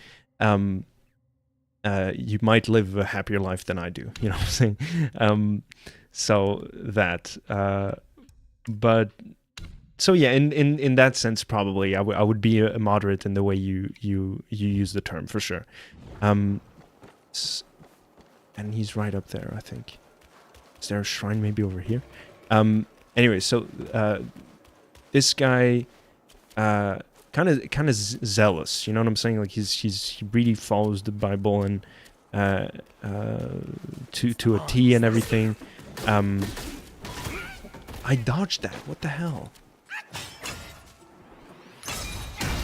You might live a happier life than I do. You know what I'm saying? So that, but so yeah, in that sense, probably I would be a moderate in the way you use the term, for sure. And he's right up there, I think. Is there a shrine maybe over here? Anyway, so this guy kind of zealous, you know what I'm saying? Like, he really follows the Bible and to a T and everything. I dodged that. What the hell?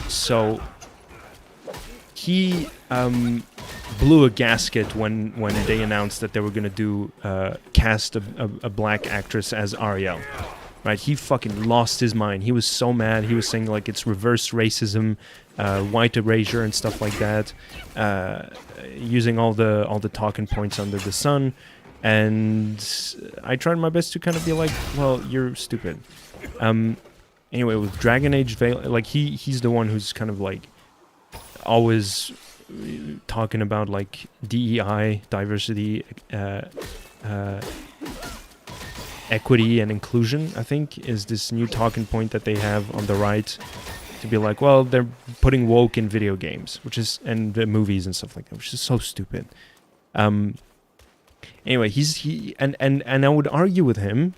So he blew a gasket when they announced that they were gonna do cast a black actress as Ariel. Right, he fucking lost his mind. He was so mad. He was saying like it's reverse racism, white erasure, and stuff like that, using all the talking points under the sun. And I tried my best to kind of be like, well, you're stupid. Anyway, with Dragon Age Veil, like he's the one who's kind of like always talking about like DEI, diversity, equity and inclusion, I think, is this new talking point that they have on the right, to be like, well, they're putting woke in video games, which is, and the movies and stuff like that, which is so stupid. Anyway, and I would argue with him.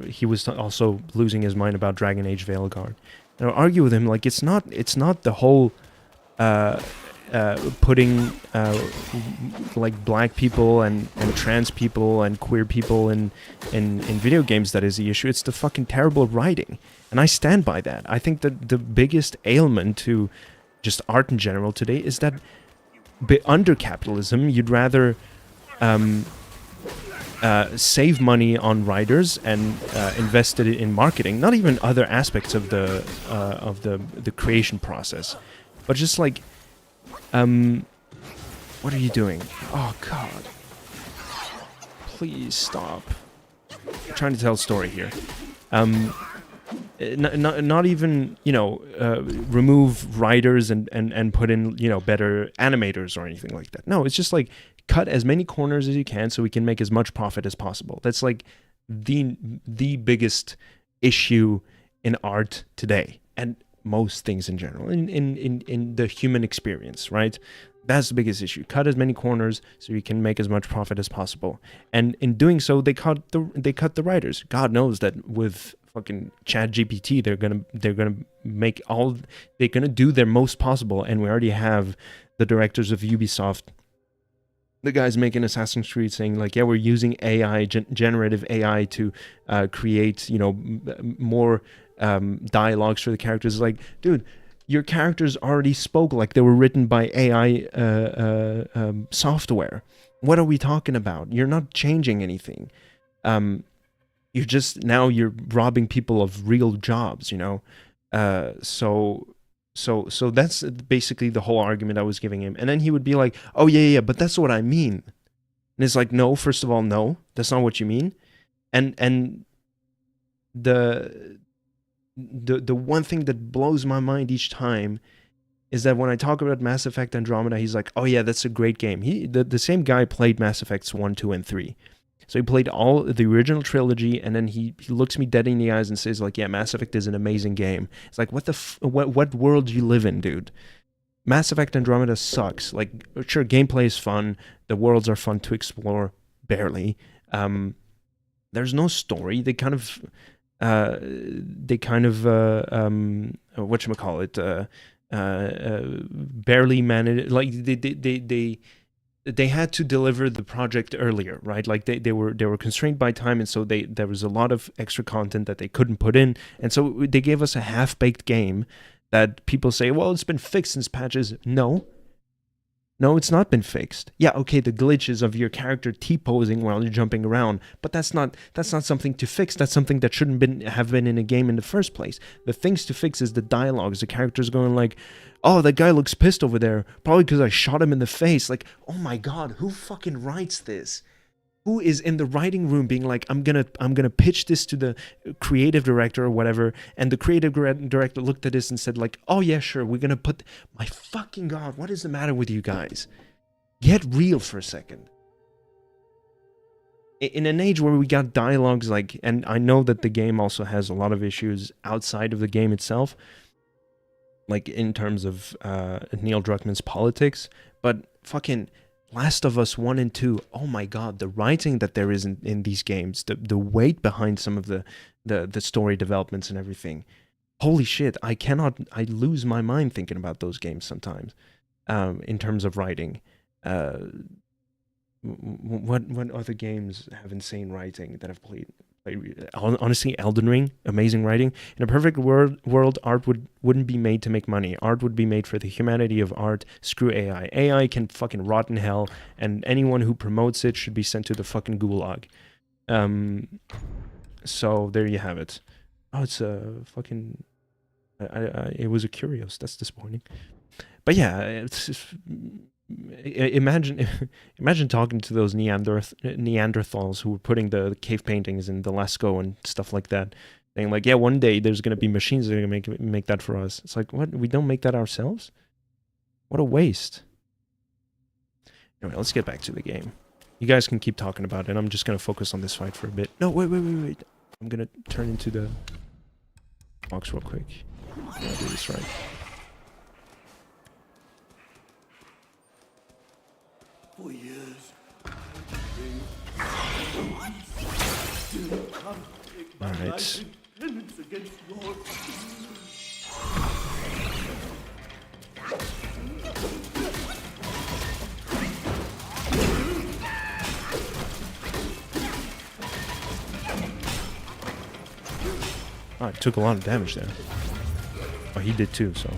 He was also losing his mind about Dragon Age Veilguard. And I would argue with him like it's not the whole putting like black people and trans people and queer people in video games that is the issue. It's the fucking terrible writing, and I stand by that. I think that the biggest ailment to just art in general today is that under capitalism you'd rather save money on writers and invest it in marketing, not even other aspects of the creation process, but just like what are you doing? Oh God, please stop. I'm trying to tell a story here. Not even, you know, remove writers and put in, you know, better animators or anything like that. No, it's just like cut as many corners as you can so we can make as much profit as possible. That's like the biggest issue in art today, and most things in general, in the human experience, right? That's the biggest issue. Cut as many corners so you can make as much profit as possible. And in doing so, they cut the writers. God knows that with fucking ChatGPT, they're gonna do their most possible. And we already have the directors of Ubisoft, the guys making Assassin's Creed, saying like, yeah, we're using AI, generative AI to create, you know, more dialogues for the characters. Like, dude, your characters already spoke like they were written by AI software. What are we talking about? You're not changing anything. You're robbing people of real jobs, you know? So that's basically the whole argument I was giving him. And then he would be like, oh yeah, but that's what I mean. And it's like, no, first of all, no, that's not what you mean. And the one thing that blows my mind each time is that when I talk about Mass Effect Andromeda, he's like, oh yeah, that's a great game. The same guy played Mass Effects 1, 2, and 3. So he played all the original trilogy, and then he looks me dead in the eyes and says like, yeah, Mass Effect is an amazing game. It's like, what world do you live in, dude? Mass Effect Andromeda sucks. Like, sure, gameplay is fun, the worlds are fun to explore, barely. There's no story. They kind of whatchamacallit, barely managed. Like they had to deliver the project earlier, right? Like they were constrained by time, and so there was a lot of extra content that they couldn't put in, and so they gave us a half-baked game that people say, well, it's been fixed since patches. No, it's not been fixed. Yeah, okay, the glitches of your character T-posing while you're jumping around, but that's not something to fix. That's something that shouldn't have been in a game in the first place. The things to fix is the dialogues. The characters going like, oh, that guy looks pissed over there, probably because I shot him in the face. Like, oh my god, who fucking writes this? Who is in the writing room being like, I'm gonna pitch this to the creative director or whatever, and the creative director looked at this and said like, oh yeah, sure, we're gonna put. My fucking god, what is the matter with you guys? Get real for a second. In an age where we got dialogues like, and I know that the game also has a lot of issues outside of the game itself, like in terms of Neil Druckmann's politics, but fucking Last of Us 1 and 2, oh my god, the writing that there is in these games, the weight behind some of the story developments and everything. Holy shit, I lose my mind thinking about those games sometimes, in terms of writing. What other games have insane writing that I've played? Honestly, Elden Ring, amazing writing. In a perfect world, art wouldn't be made to make money. Art would be made for the humanity of art. Screw AI. AI can fucking rot in hell, and anyone who promotes it should be sent to the fucking gulag. So there you have it. Oh, it's a fucking. It was a Curios. That's disappointing. But yeah, it's imagine talking to those Neanderthals who were putting the cave paintings in the Lascaux and stuff like that, saying like, yeah, one day there's going to be machines that are going to make that for us. It's like, what? We don't make that ourselves? What a waste. Anyway, let's get back to the game. You guys can keep talking about it. I'm just going to focus on this fight for a bit. No, wait. I'm going to turn into the box real quick. I'll do this right. For years, all right. against Lord. Oh, it took a lot of damage there. Oh, he did too, so.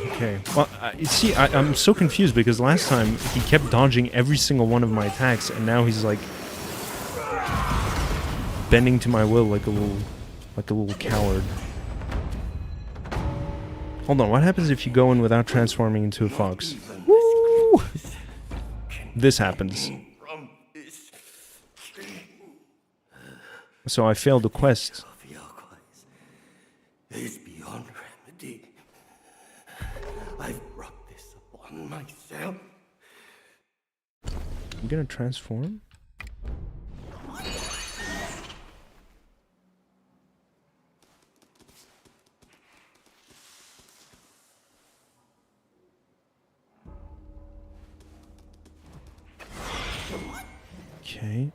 Okay. Well, see, I'm so confused because last time he kept dodging every single one of my attacks, and now he's like bending to my will like a little coward. Hold on. What happens if you go in without transforming into a fox? Woo! This happens. So I failed the quest. Is beyond remedy. I've brought this upon myself. I'm gonna transform.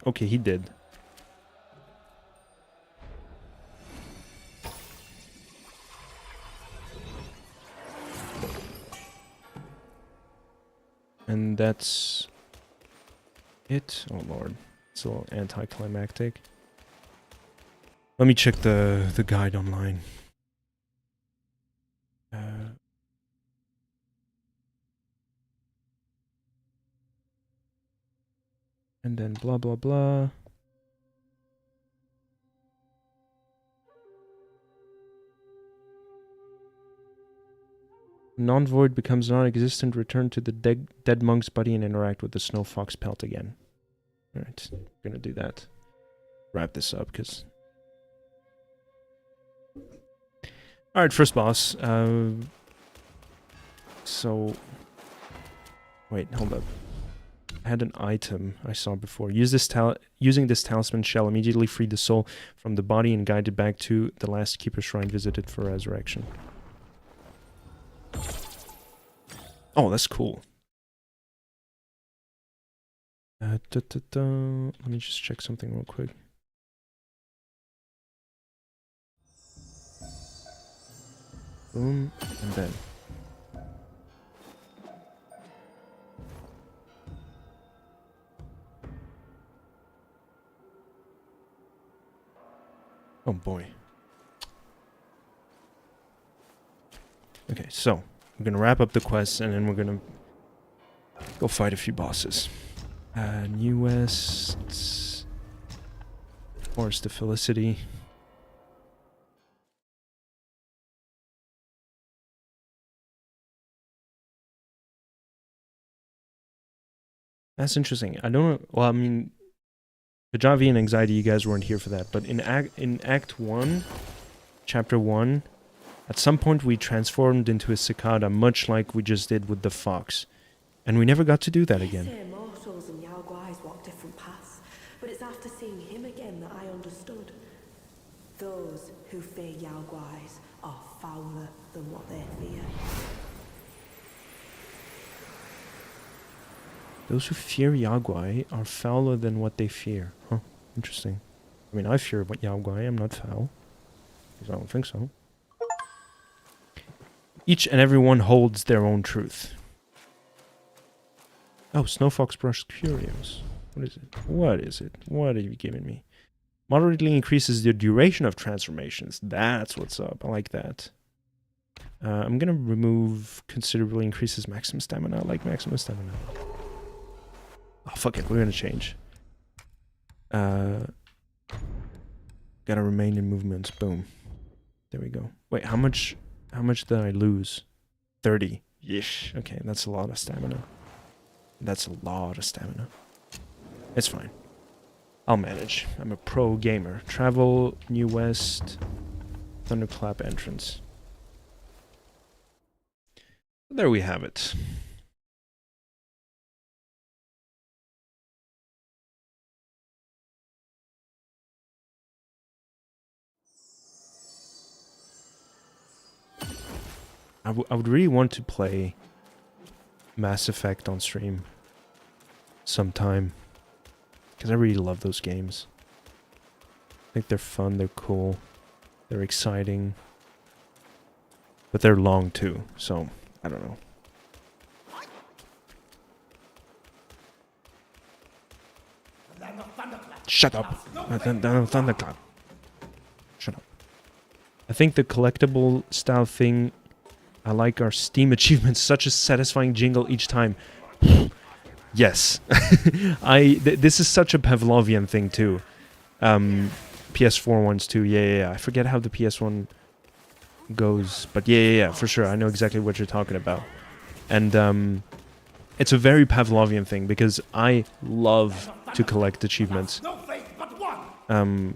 Okay, he did. And that's it. Oh lord, it's a little anticlimactic. Let me check the guide online. And then blah blah blah. Non-void becomes non-existent. Return to the dead monk's body and interact with the snow fox pelt again. Alright, we're gonna do that. Wrap this up, because... Alright, first boss. So... Wait, hold up. I had an item I saw before. Using this talisman shall immediately free the soul from the body and guide it back to the last keeper shrine visited for resurrection. Oh, that's cool. Let me just check something real quick. Boom, and then. Oh boy. Okay, so we're gonna wrap up the quest and then we're gonna go fight a few bosses. New West, Forest of Felicity. That's interesting. I don't know. Well, I mean, Kajavi and Anxiety, you guys weren't here for that. But in Act 1, Chapter 1, at some point we transformed into a cicada, much like we just did with the fox. And we never got to do that again. They say mortals and Yao Guais walk different paths, but it's after seeing him again that I understood. Those who fear Yao Guais are fouler than what they fear. Those who fear Yaguai are fouler than what they fear. Huh, interesting. I mean, I fear Yaguai, I'm not foul. Because I don't think so. Each and every one holds their own truth. Oh, Snowfox Brush Curios. What is it? What is it? What are you giving me? Moderately increases the duration of transformations. That's what's up. I like that. I'm gonna remove considerably increases maximum stamina. I like maximum stamina. Oh, fuck it. We're gonna change. Gotta remain in movements. Boom. There we go. Wait, how much did I lose? 30. Yeesh. Okay, that's a lot of stamina. That's a lot of stamina. It's fine. I'll manage. I'm a pro gamer. Travel, New West, Thunderclap entrance. There we have it. I would really want to play Mass Effect on stream sometime. Because I really love those games. I think they're fun, they're cool, they're exciting. But they're long too, so I don't know. Shut up! Thunderclap. Shut up. I think the collectible style thing I like our Steam achievements, such a satisfying jingle each time. Yes. This is such a Pavlovian thing too. PS4 ones too, yeah. I forget how the PS1 goes, but yeah, for sure. I know exactly what you're talking about. And it's a very Pavlovian thing, because I love to collect achievements. I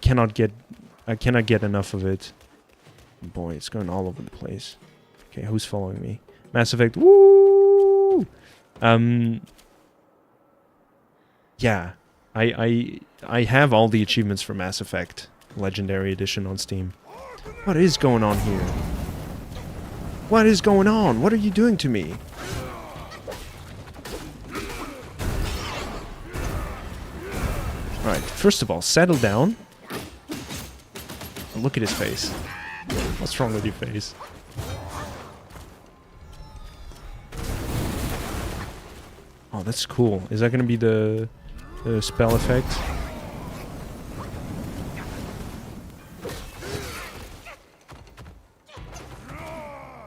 cannot get enough of it. Boy, it's going all over the place. Okay, who's following me? Mass Effect. Woo! Yeah. I have all the achievements for Mass Effect Legendary Edition on Steam. What is going on here? What is going on? What are you doing to me? Alright, first of all, settle down. Look at his face. What's wrong with your face? Oh, that's cool. Is that going to be the spell effect?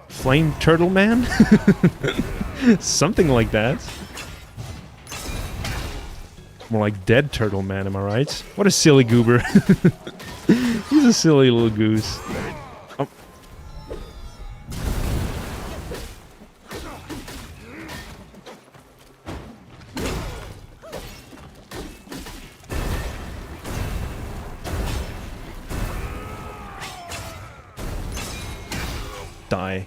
Flame Turtle Man? Something like that. More like Dead Turtle Man, am I right? What a silly goober. He's a silly little goose. Oh. Die.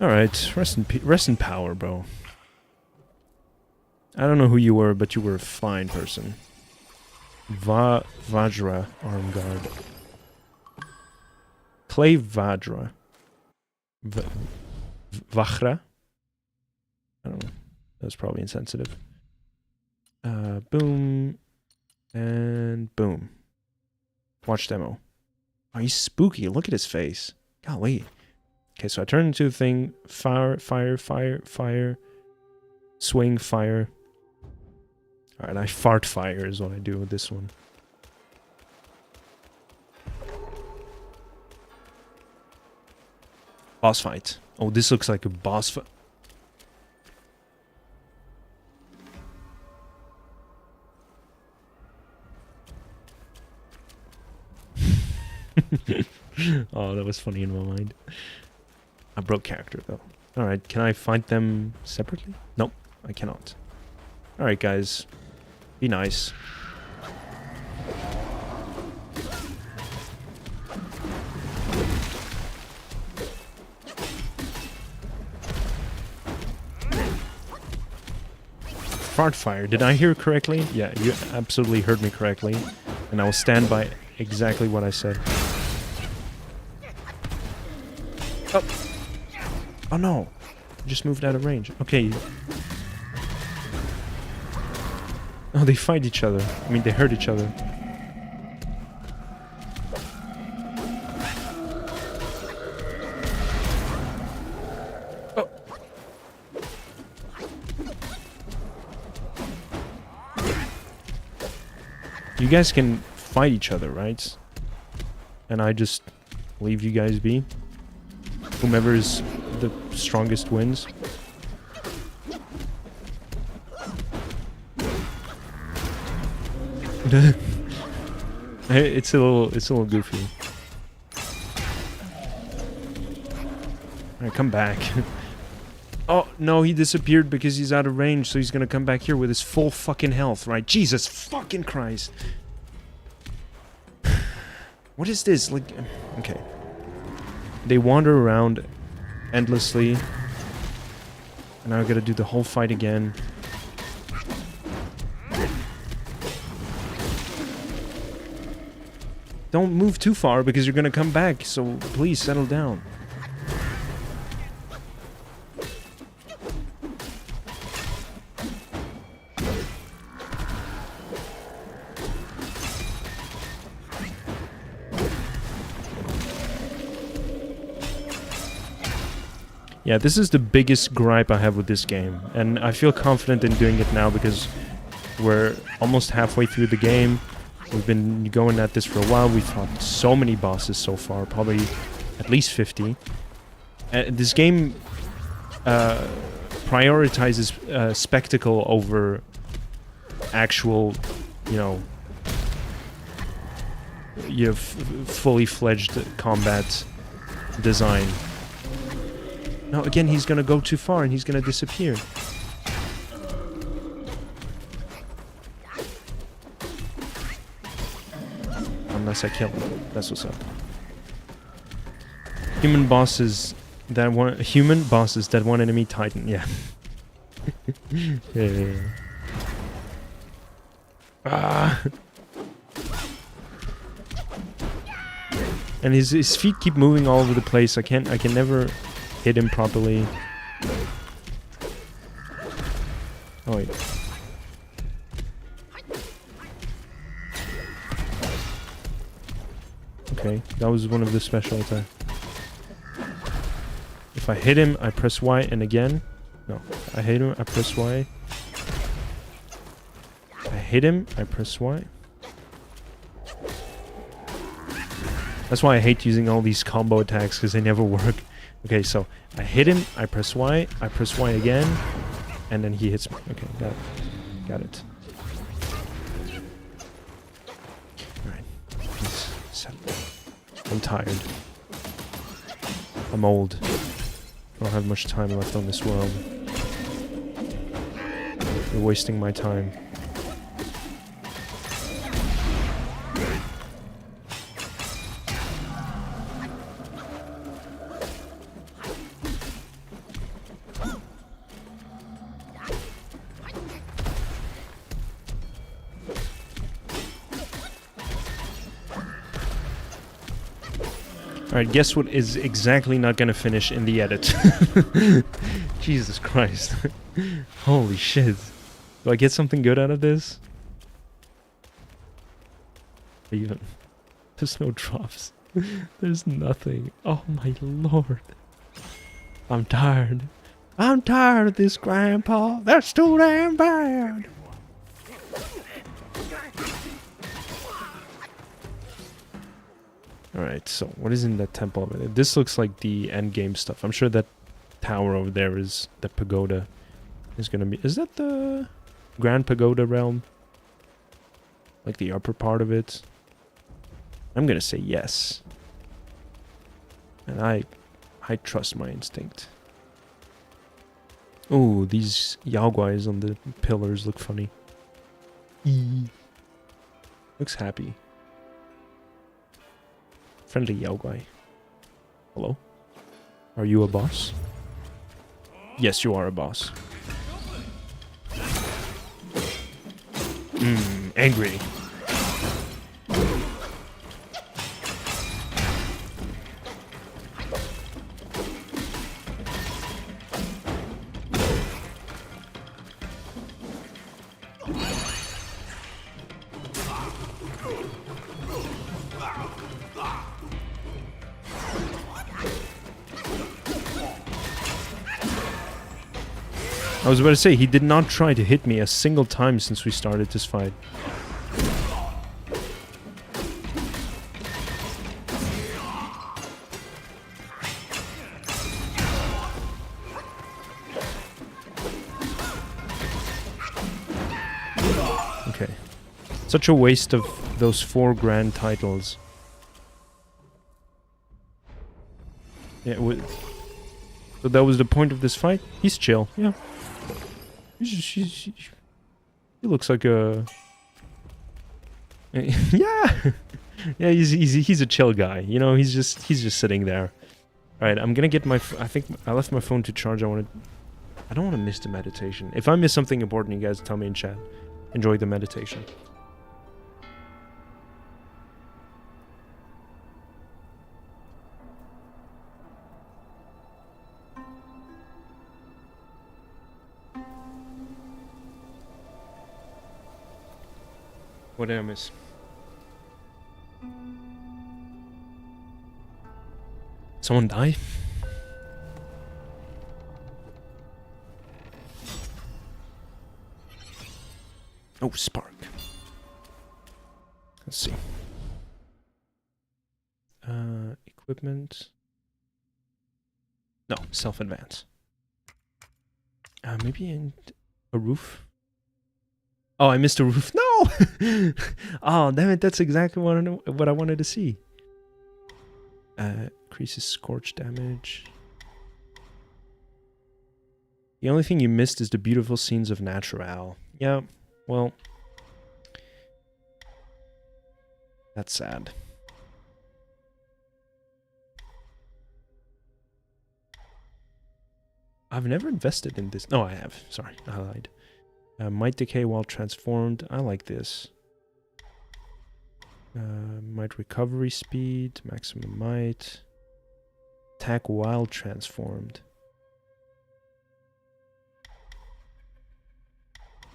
Alright, rest in power, bro. I don't know who you were, but you were a fine person. Vajra arm guard. Clay Vajra. Vajra? I don't know. That's probably insensitive. Boom. And boom. Watch demo. Oh, he's spooky. Look at his face. Golly. Okay, so I turn into a thing. Fire, fire, fire, fire. Swing, fire. Alright, I fart fire is what I do with this one. Boss fight. Oh, this looks like a boss fight. Oh, that was funny in my mind. I broke character though. Alright, can I fight them separately? Nope, I cannot. Alright guys, be nice. Fart fire, did I hear correctly? Yeah, you absolutely heard me correctly. And I will stand by exactly what I said. Oh. Oh no. I just moved out of range. Okay. Oh, they fight each other. I mean, they hurt each other. Oh. You guys can fight each other, right? And I just leave you guys be? Whomever is the strongest wins. It's a little goofy. Alright, come back. Oh no, he disappeared because he's out of range, so he's gonna come back here with his full fucking health, right? Jesus fucking Christ. What is this? Like, okay. They wander around endlessly. And now I gotta do the whole fight again. Don't move too far because you're gonna come back, so please settle down. Yeah, this is the biggest gripe I have with this game, and I feel confident in doing it now because we're almost halfway through the game. We've been going at this for a while. We've fought so many bosses so far, probably at least 50. This game prioritizes spectacle over actual, you know, fully fledged combat design. No, again, he's gonna go too far and he's gonna disappear. Unless I kill him. That's what's up. Human bosses that one enemy titan. Yeah. Yeah. Ah. And his feet keep moving all over the place. I can never hit him properly. Oh wait. Okay, that was one of the special attacks. If I hit him, I press Y and again. No, I hit him, I press Y. If I hit him, I press Y. That's why I hate using all these combo attacks, because they never work. Okay, so I hit him, I press Y again, and then he hits me. Okay, got it. Got it. Alright, please settle. I'm tired. I'm old. I don't have much time left on this world. You're wasting my time. Alright, guess what is exactly not gonna finish in the edit? Jesus Christ. Holy shit. Do I get something good out of this? Even. There's no drops. There's nothing. Oh my lord. I'm tired. I'm tired of this, Grandpa. That's too damn bad. Alright, so what is in that temple over there? This looks like the endgame stuff. I'm sure that tower over there is the pagoda. Is gonna be. Is that the Grand Pagoda realm? Like the upper part of it? I'm gonna say yes. And I trust my instinct. Oh, these Yao Guais on the pillars look funny. Looks happy. Friendly Yao Guai. Hello? Are you a boss? Yes, you are a boss. Angry. I was about to say, he did not try to hit me a single time since we started this fight. Okay. Such a waste of those 4 grand titles. Yeah, so that was the point of this fight? He's chill, yeah. He looks like a... yeah! Yeah, he's a chill guy, you know, he's just sitting there. Alright, I'm gonna get my... I think I left my phone to charge. I don't want to miss the meditation. If I miss something important, you guys tell me in chat. Enjoy the meditation. What did I miss? Someone die? Oh, spark. Let's see. Equipment. No, self-advance. Maybe in a roof? Oh, I missed a roof. No! Oh, damn it. That's exactly what I wanted to see. Increases scorch damage. The only thing you missed is the beautiful scenes of Natural. Yeah, well... That's sad. I've never invested in this. No, I have. Sorry, I lied. Might decay while transformed. I like this. Might recovery speed. Maximum might. Attack while transformed.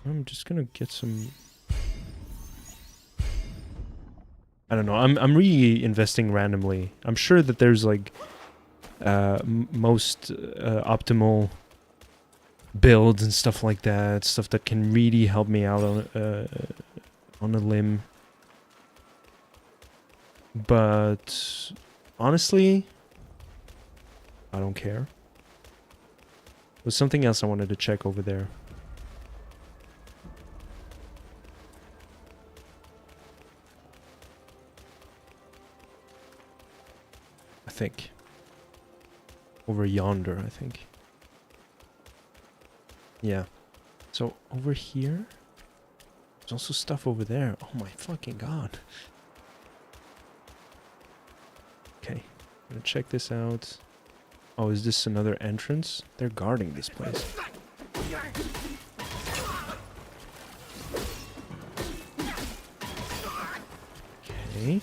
I'm just gonna get some... I don't know. I'm really investing randomly. I'm sure that there's like most optimal builds and stuff like that. Stuff that can really help me out on a limb. But honestly, I don't care. There's something else I wanted to check over there. I think. Over yonder, I think. Yeah. So, over here? There's also stuff over there. Oh my fucking god. Okay. I'm gonna check this out. Oh, is this another entrance? They're guarding this place. Okay.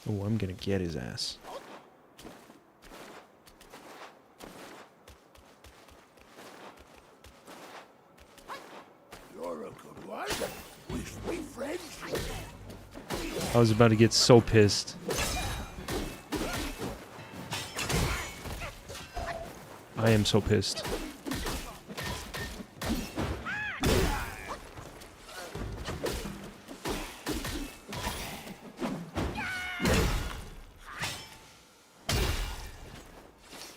Oh, I'm gonna get his ass. You're a good one. Wish we friends. I was about to get so pissed. I am so pissed.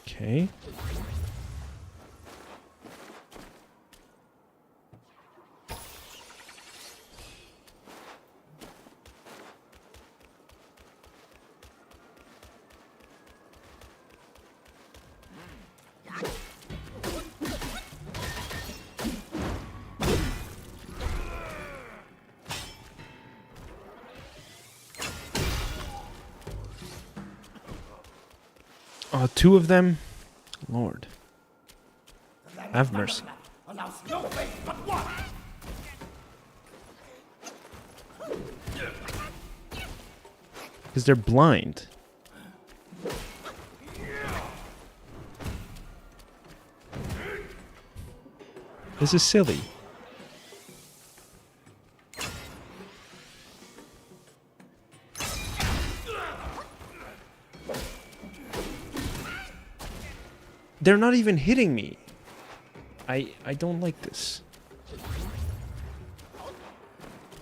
Okay. Two of them? Lord. Have mercy. Allows no way but one. Because they're blind. This is silly. They're not even hitting me. I don't like this.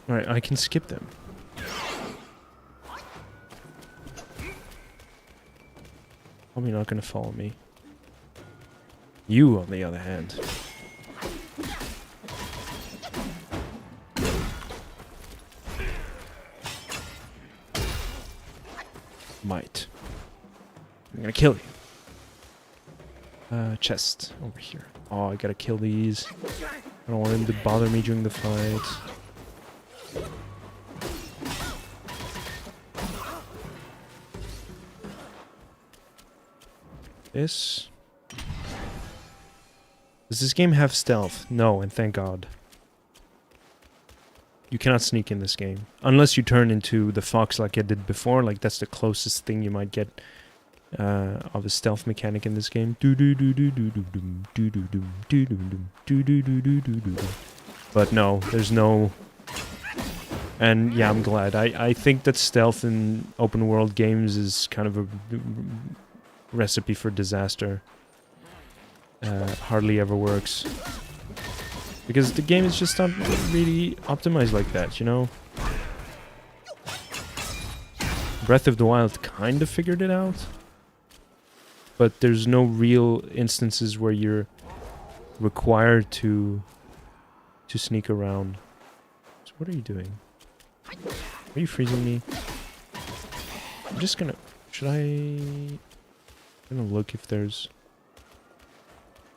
Alright, I can skip them. Probably not gonna follow me. You, on the other hand. Might. I'm gonna kill you. Chest over here. Oh, I gotta kill these. I don't want him to bother me during the fight. This. Does this game have stealth? No, and thank God. You cannot sneak in this game. Unless you turn into the fox like I did before. Like, that's the closest thing you might get of a stealth mechanic in this game. But no, there's no... And yeah, I'm glad. I think that stealth in open world games is kind of a recipe for disaster. Hardly ever works. Because the game is just not really optimized like that, you know? Breath of the Wild kind of figured it out. But there's no real instances where you're required to sneak around. So what are you doing? Are you freezing me? I'm just gonna... Should I... I'm gonna look if there's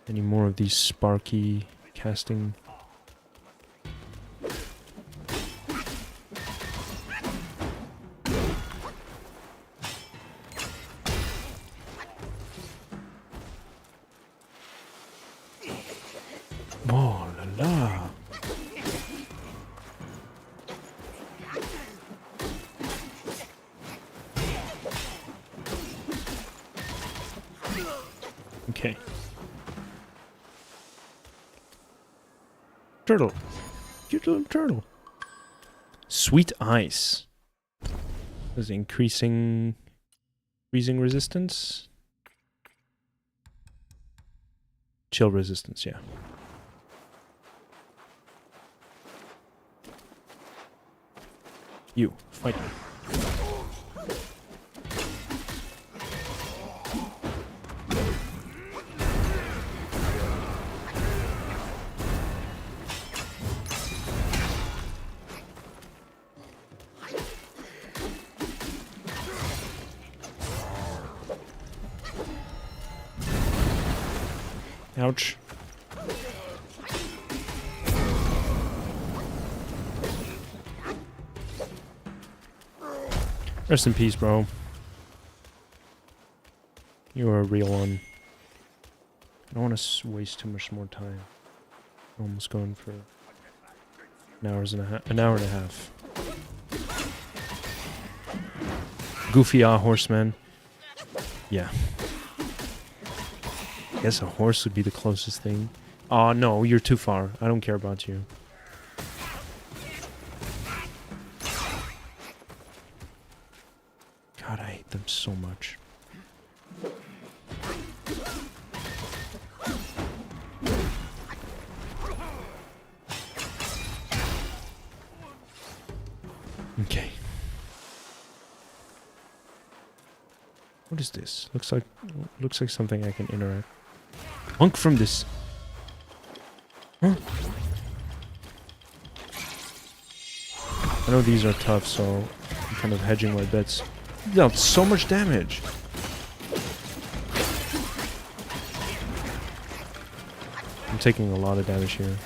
any more of these sparky casting... Oh la la. Okay. Turtle. Cute little turtle. Sweet ice. Is increasing freezing resistance? Chill resistance, yeah. You, fight me. Ouch. Rest in peace, bro. You are a real one. I don't want to waste too much more time. I'm almost going for an hour and a half. Goofy horseman. Yeah. I guess a horse would be the closest thing. Oh no, you're too far. I don't care about you. God, I hate them so much. Okay. What is this? Looks like something I can interact. Monk from this. Huh? I know these are tough, so I'm kind of hedging my bets. Dealt so much damage. I'm taking a lot of damage here.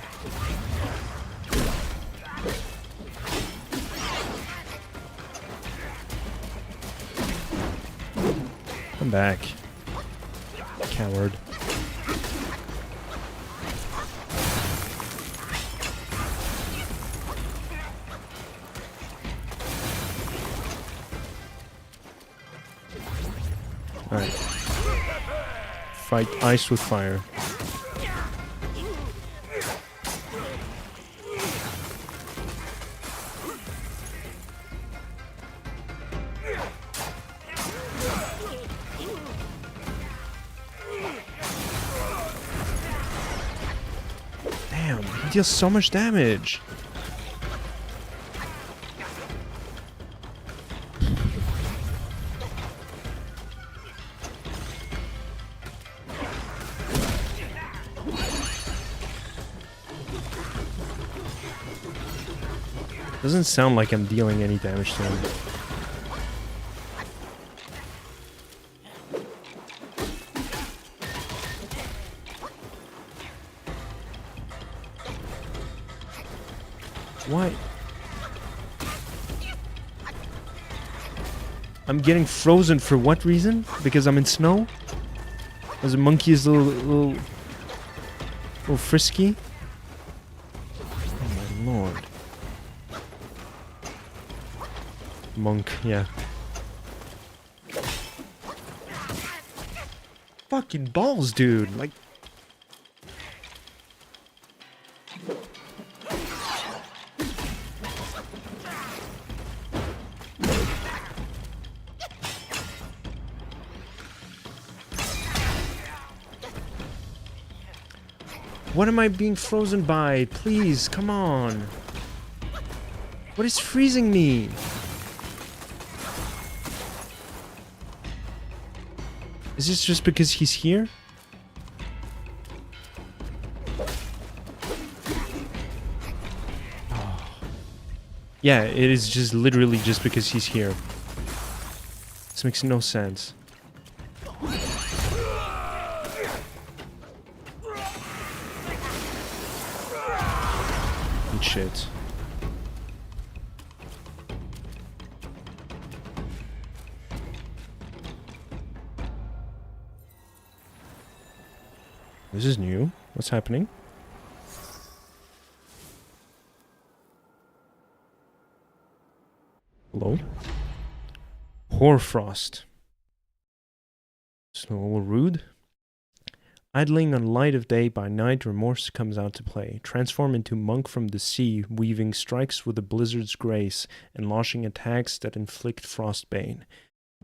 Come back. Coward. Alright. Fight ice with fire. Damn, he deals so much damage. Doesn't sound like I'm dealing any damage to him. Why? I'm getting frozen for what reason? Because I'm in snow? As a monkey is a little frisky? Oh my lord. Monk, yeah. Fucking balls, dude. Like... What am I being frozen by? Please, come on. What is freezing me? Is this just because he's here? Oh. Yeah, it is just literally just because he's here. This makes no sense. Eat shit. This is new. What's happening? Hello? Hoarfrost. Snow rude. Idling on light of day, by night remorse comes out to play. Transform into monk from the sea, weaving strikes with a blizzard's grace, and launching attacks that inflict frostbane.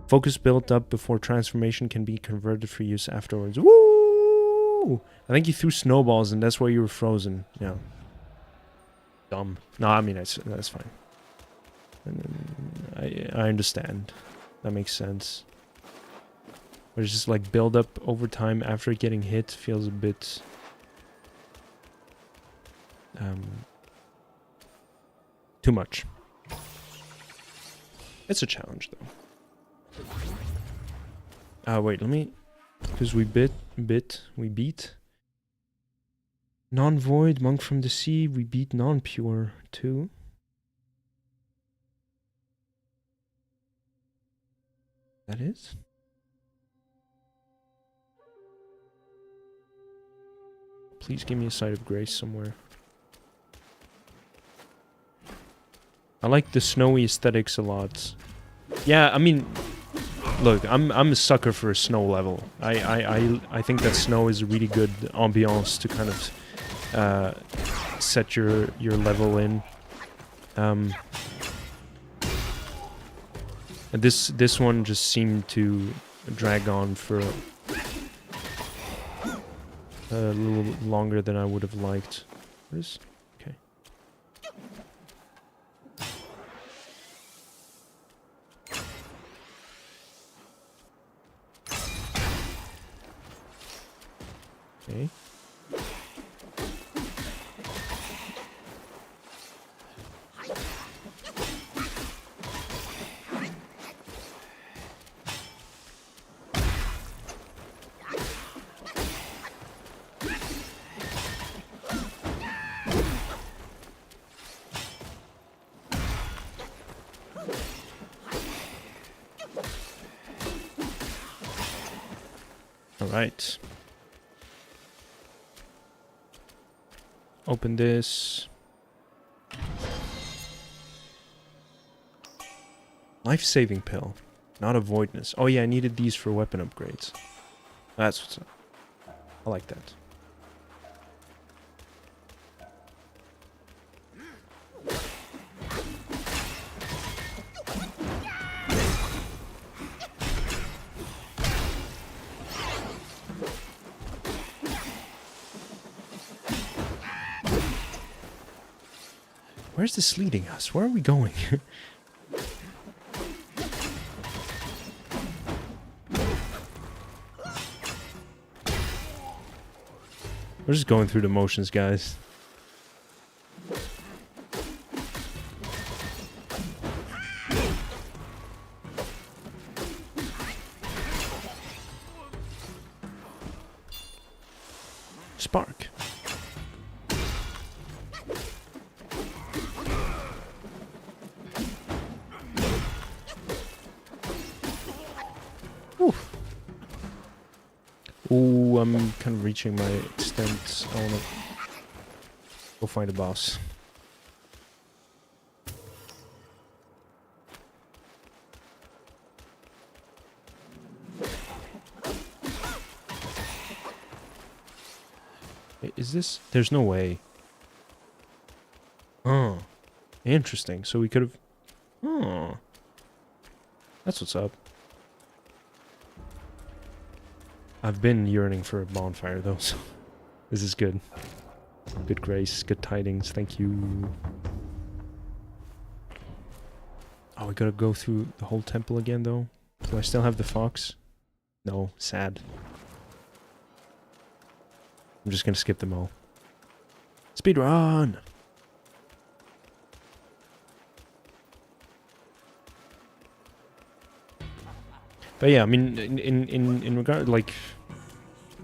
Focus built up before transformation can be converted for use afterwards. Woo! I think you threw snowballs and that's why you were frozen. Yeah. Dumb. No, I mean, that's fine. I understand. That makes sense. But it's just like build up over time after getting hit feels a bit... too much. It's a challenge though. Wait, let me... Because we beat. Non-void, monk from the sea, we beat non-pure too. That is? Please give me a sight of grace somewhere. I like the snowy aesthetics a lot. Yeah, I mean, Look, I'm a sucker for a snow level. I think that snow is a really good ambiance to kind of set your level in. And this one just seemed to drag on for a little longer than I would have liked. Okay. Okay. All right. Open this. Life-saving pill. Not avoidance. Oh yeah, I needed these for weapon upgrades. That's what's up. I like that. Where's this leading us? Where are we going? We're just going through the motions, guys. Spark. Ooh, I'm kind of reaching my extent. I wanna go find a boss. Wait, is this? There's no way. Oh, interesting. So we could have. Oh, that's what's up. I've been yearning for a bonfire though, so this is good. Good grace, good tidings, thank you. Oh, we gotta go through the whole temple again though. Do I still have the fox? No, sad. I'm just gonna skip them all. Speedrun! But yeah, I mean, in regard, like,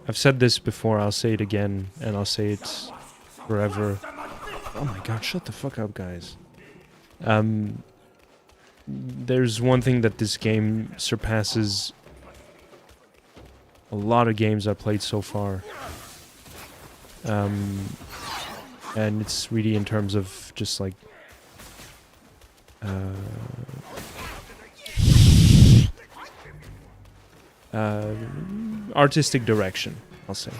I've said this before, I'll say it again, and I'll say it forever. Oh my god, shut the fuck up, guys. There's one thing that this game surpasses a lot of games I've played so far. And it's really in terms of just like... artistic direction, I'll say.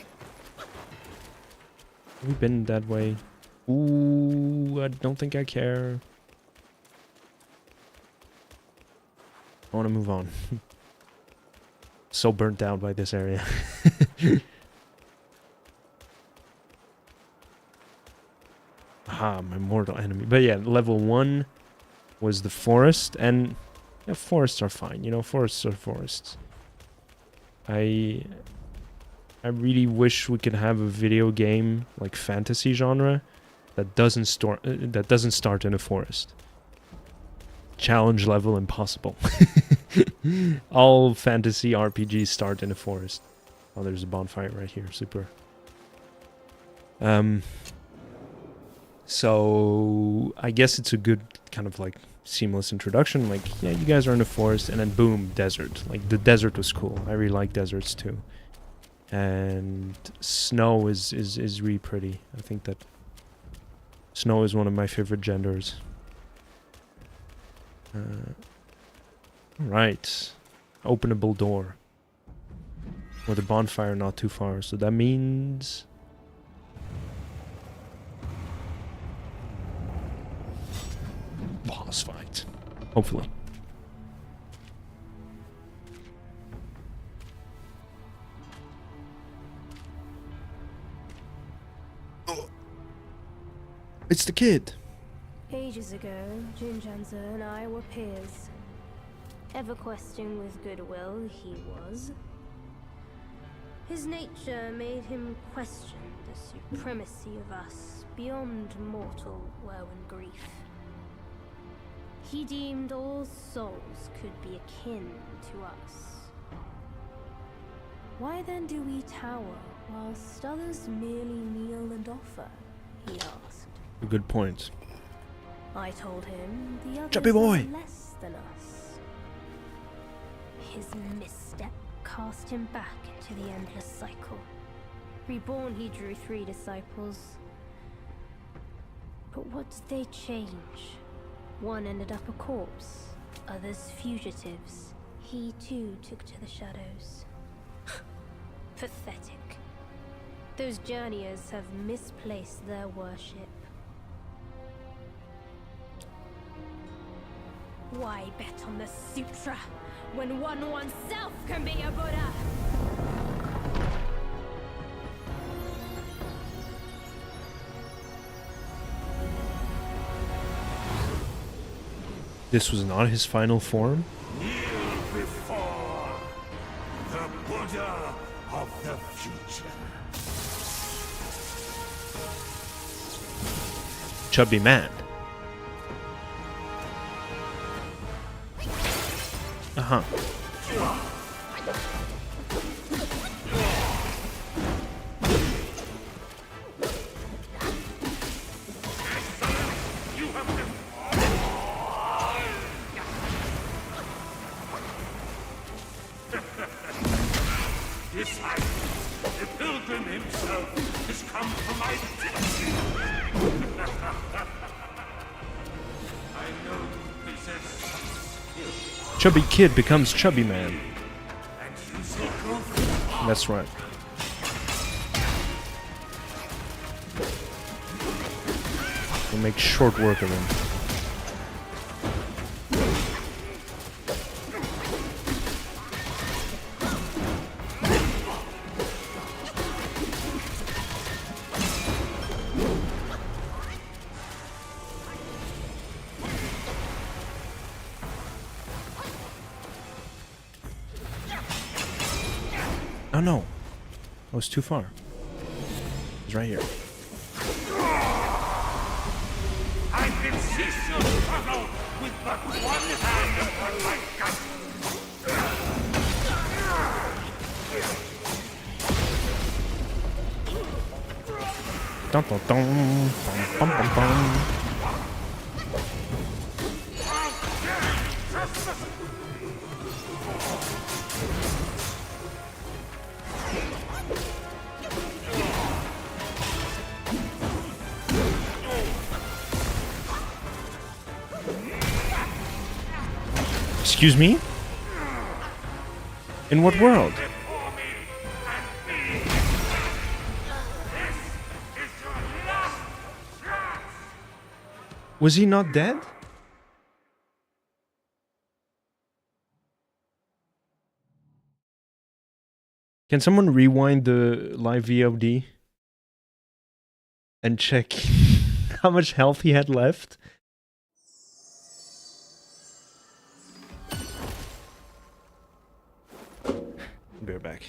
Have we been that way? Ooh, I don't think I care. I want to move on. So burnt out by this area. Aha, my mortal enemy. But yeah, level 1 was the forest, and yeah, forests are fine, you know, forests are forests. I really wish we could have a video game like fantasy genre that doesn't start in a forest. Challenge level impossible. All fantasy RPGs start in a forest. Oh, there's a bonfire right here. Super. So I guess it's a good kind of like seamless introduction. Like, yeah, you guys are in a forest, and then boom, desert. Like, the desert was cool. I really like deserts too. And snow is really pretty. I think that snow is one of my favorite genders. Right. Openable door. With a bonfire not too far, so that means... boss fight. Hopefully. It's the kid. Ages ago, Jinjanza and I were peers. Ever-questing with goodwill, he was. His nature made him question the supremacy of us beyond mortal woe and grief. He deemed all souls could be akin to us. Why then do we tower whilst others merely kneel and offer? He asked. A good point. I told him the others Chubby boy. are less than us. His misstep cast him back into the endless cycle. Reborn, he drew 3 disciples. But what did they change? One ended up a corpse, others fugitives. He too took to the shadows. Pathetic. Those journeyers have misplaced their worship. Why bet on the sutra when one oneself can be a Buddha? This was not his final form? Kneel before the Buddha of the future. Chubby man. Uh-huh. The pilgrim himself has come for my teaching. I know you possess some skill, Chubby kid becomes chubby man. and you shall go far. That's right. We'll make short work of him. Oh no, I was too far. He's right here. I can cease your struggle with but one hand upon my gut. Dun, dun, dun, bum, bum, bum, bum. Excuse me? In what world? Before me and me. This is your last chance. Was he not dead? Can someone rewind the live VOD and check how much health he had left? Be right back.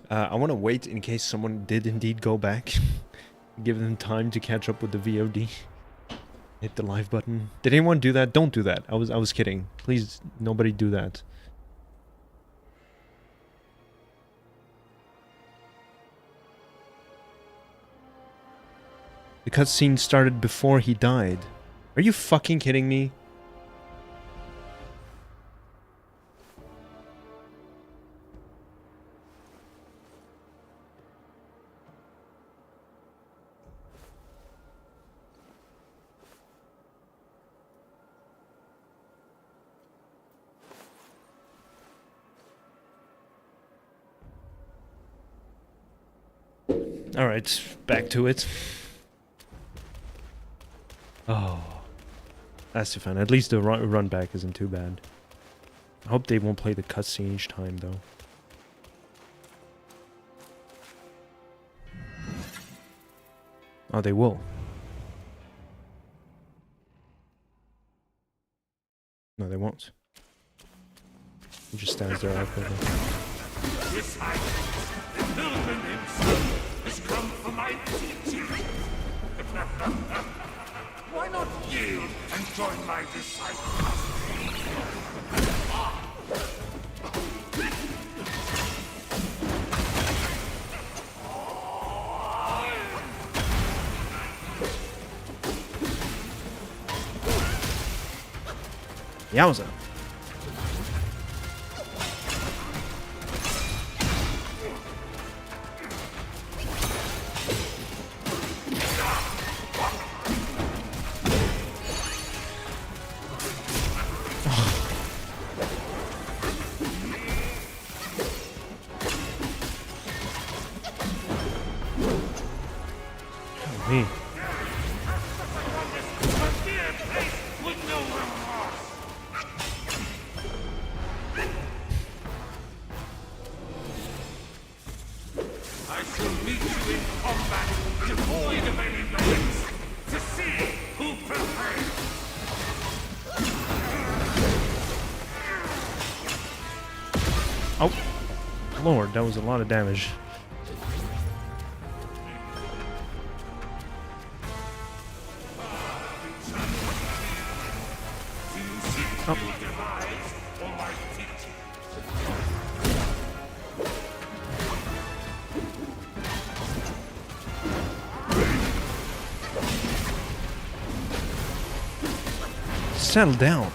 I want to wait in case someone did indeed go back. Give them time to catch up with the VOD. Hit the live button. Did anyone do that? Don't do that. I was kidding. Please, nobody do that. The cutscene started before he died. Are you fucking kidding me? Alright, back to it. Oh. That's too fun. At least the run back isn't too bad. I hope they won't play the cutscene each time, though. Oh, they will. No, they won't. He just stands there awkwardly. This Milman himself has come for my teaching. Why not yield and join my disciples? Yowza. Me. I shall meet you in combat, devoid of any noise, to see who prevails. Oh, Lord, that was a lot of damage. Oh. Settle down.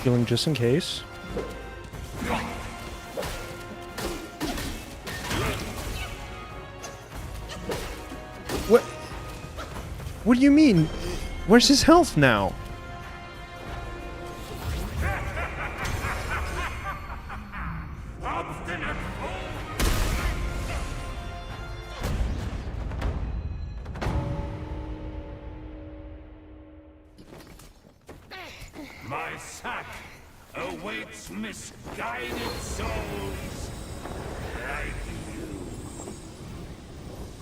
Healing just in case. What do you mean? Where's his health now? My sack awaits misguided souls like you.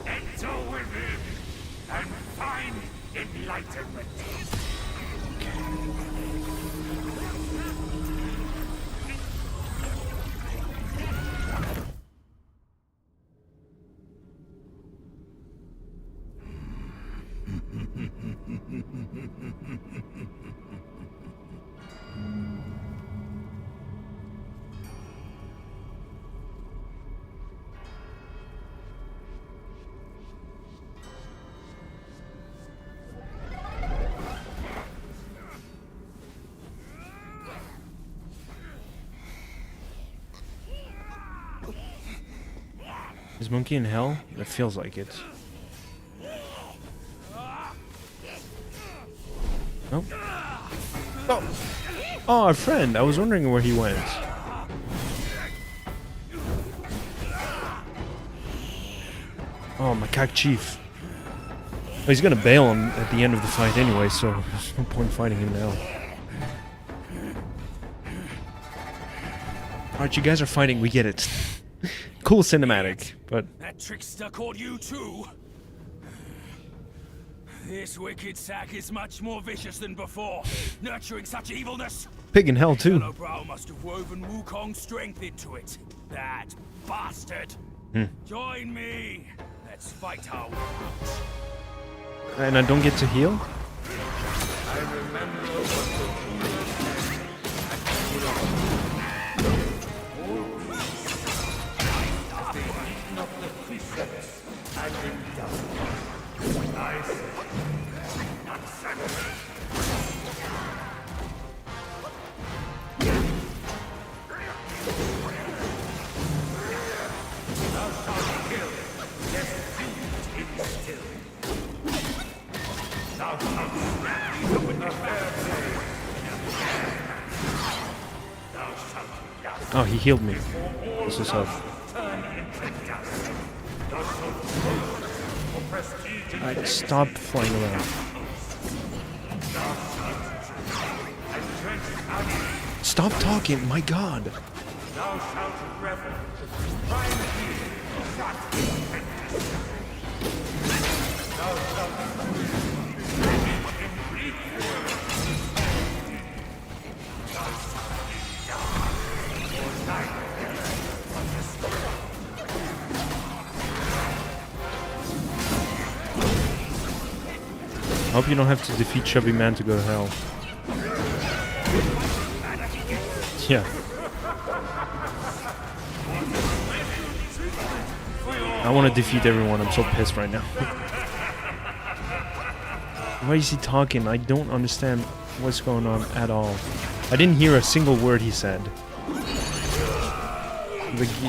Enter within and find enlightenment. Is Monkey in hell? It feels like it. Nope. Oh. Oh, our friend. I was wondering where he went. Oh, Macaque Chief. Oh, he's gonna bail him at the end of the fight anyway, so there's no point fighting him now. Alright, you guys are fighting. We get it. Cool cinematic, but... That trickster caught you too? This wicked sack is much more vicious than before, nurturing such evilness. Pig in hell too. Yellowbrow must have woven Wukong's strength into it. That bastard. Join me. Let's fight our way out. And I don't get to heal? I remember Oh, he healed me. This is health. Alright, stop flying around. Stop talking, my god. I hope you don't have to defeat Chubby Man to go to hell. Yeah. I want to defeat everyone. I'm so pissed right now. Why is he talking? I don't understand what's going on at all. I didn't hear a single word he said.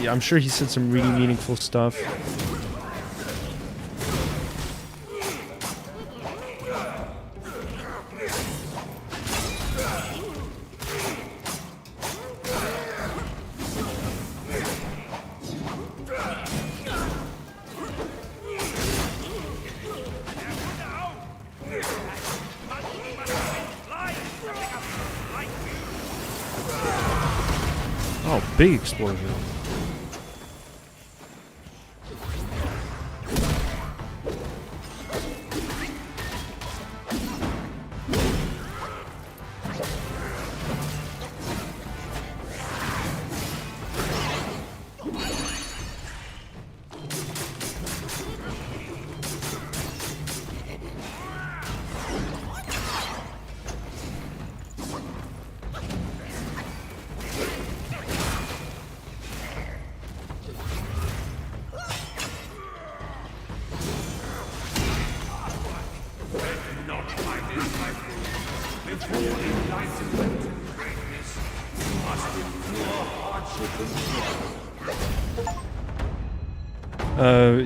I'm sure he said some really meaningful stuff. Oh, big explosion.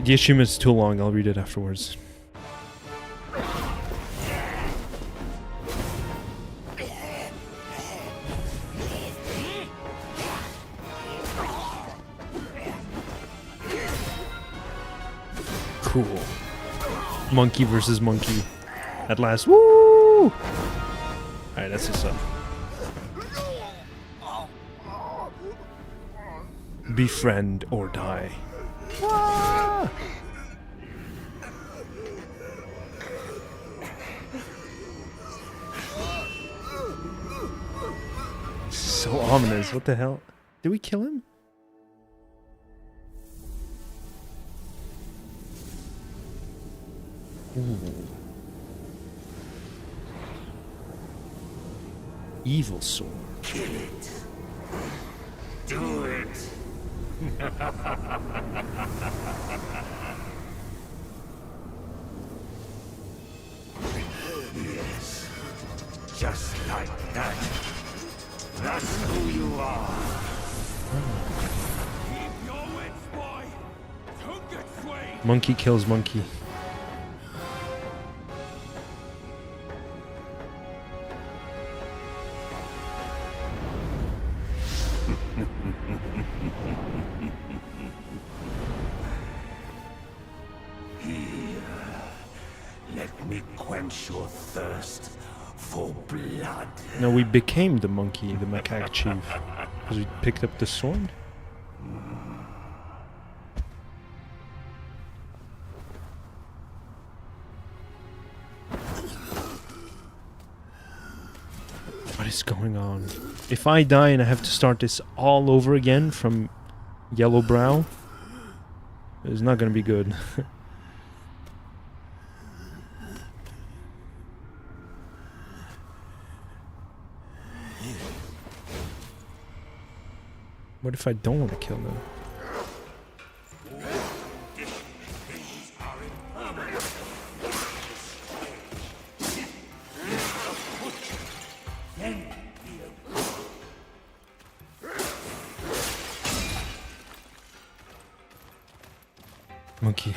The achievement's too long, I'll read it afterwards. Cool. Monkey versus monkey. At last. Woo! Alright, that's what's up. Befriend or die. Ah! So ominous. What the hell? Did we kill him? Ooh. Evil sword. Kill it. Do it. Yes. Just like that. That's who you are. Keep your wits, boy. Don't get swayed. Monkey kills monkey. Let me quench your thirst for blood. No, we became the monkey, the macaque chief. Because we picked up the sword? What is going on? If I die and I have to start this all over again from Yellow Brow, it's not gonna be good. What if I don't want to kill them? Monkey.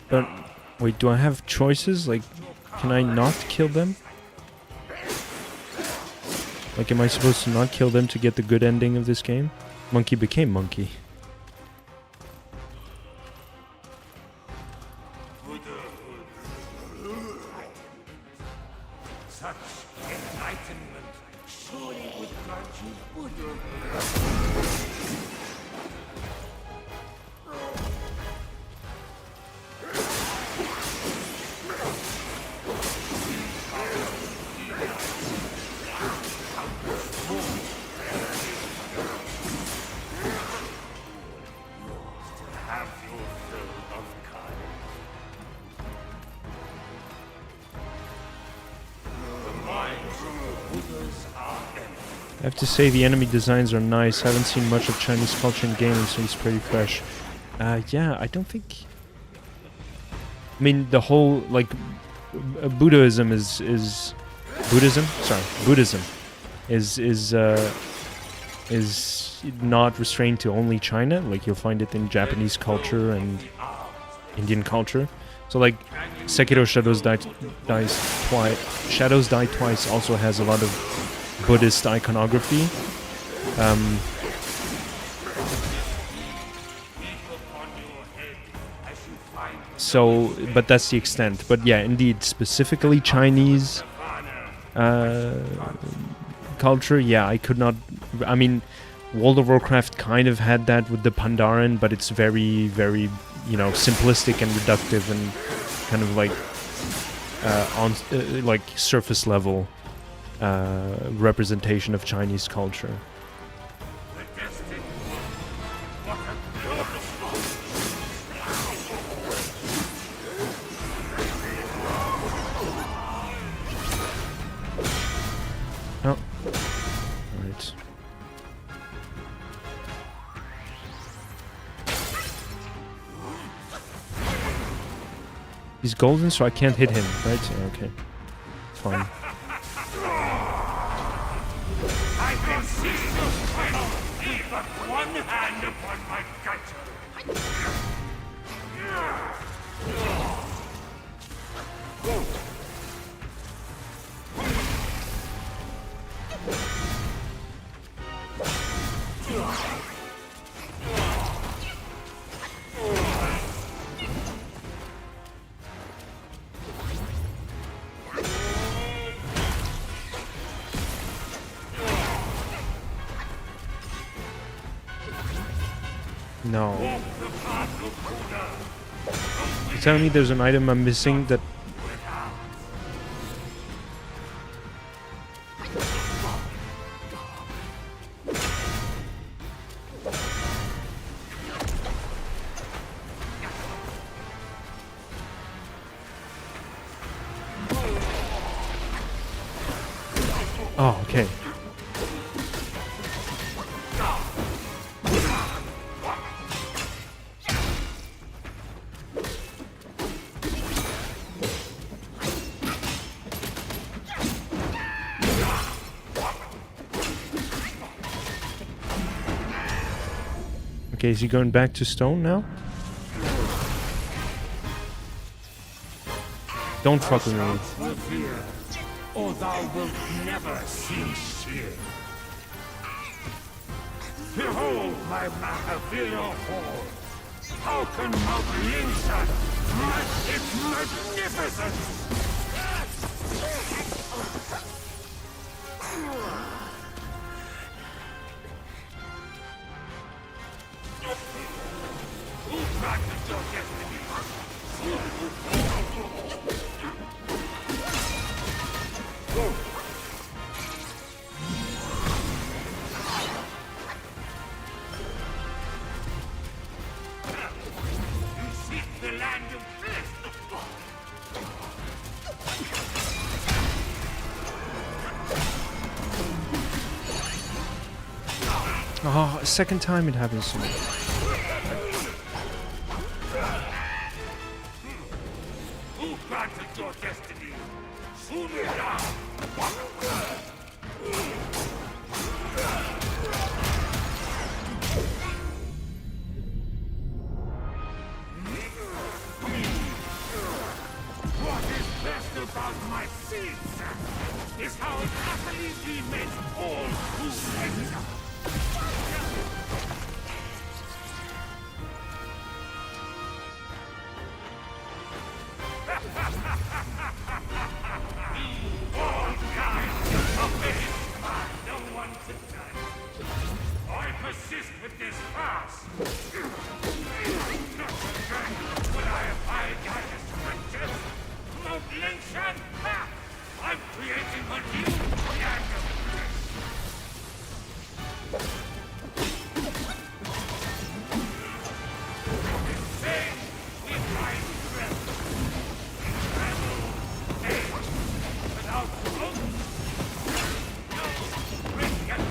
But wait, do I have choices? Like, can I not kill them? Like, am I supposed to not kill them to get the good ending of this game? Monkey became monkey. Such enlightenment surely would grant you Buddha. I have to say the enemy designs are nice. I haven't seen much of Chinese culture in gaming, so it's pretty fresh. Yeah, I don't think... I mean, the whole, like, Buddhism is... Buddhism? Sorry, Buddhism is not restrained to only China. Like, you'll find it in Japanese culture and Indian culture. So, like, Sekiro Shadows Die Twice also has a lot of Buddhist iconography. So, but that's the extent. But yeah, indeed, specifically Chinese culture, yeah, I could not... I mean, World of Warcraft kind of had that with the Pandaren, but it's very, very, you know, simplistic and reductive and kind of like like surface level representation of Chinese culture. Oh, right. He's golden, so I can't hit him, right? Okay, fine. I can see your final with but one hand upon my gut. No. You're telling me there's an item I'm missing that... Oh, okay. Okay, is he going back to stone now? Don't fuck with me. Or thou wilt never cease here. Behold my Mahavira hall. How can Mount Linshan match its magnificence? Who practices Oh, a second time it happens to me. Who granted your destiny? Soon enough. What is best about my seeds is how happily we make all who enter. All guys obey no one to touch. I persist with this farce. Not again will I abide by the scriptures. Mutilation! Ha! I'm creating a new land of bliss. Insane, we find thrill. Rebel, hate, without hope, no redemption.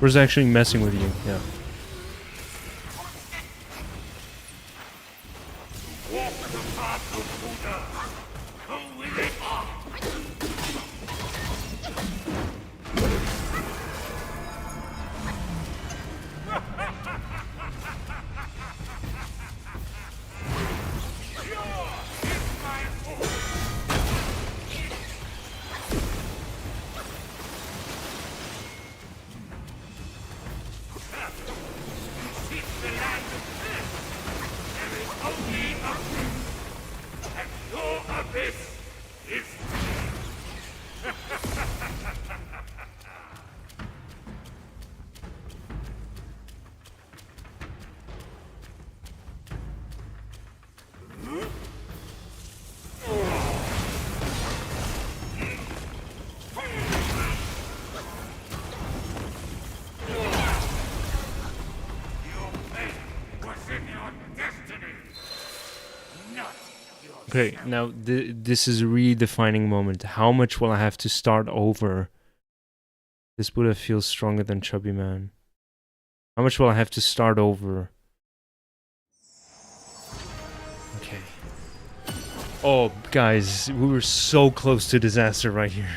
Where's actually messing with you? Yeah. Walk the path of Buddha. Go with it. Seek the land of bliss. There is only abyss. And your abyss is your fate was in your destiny. Not your Okay, now this is a redefining moment. How much will I have to start over? This Buddha feels stronger than Chubby Man. How much will I have to start over? Okay. Oh, guys, we were so close to disaster right here.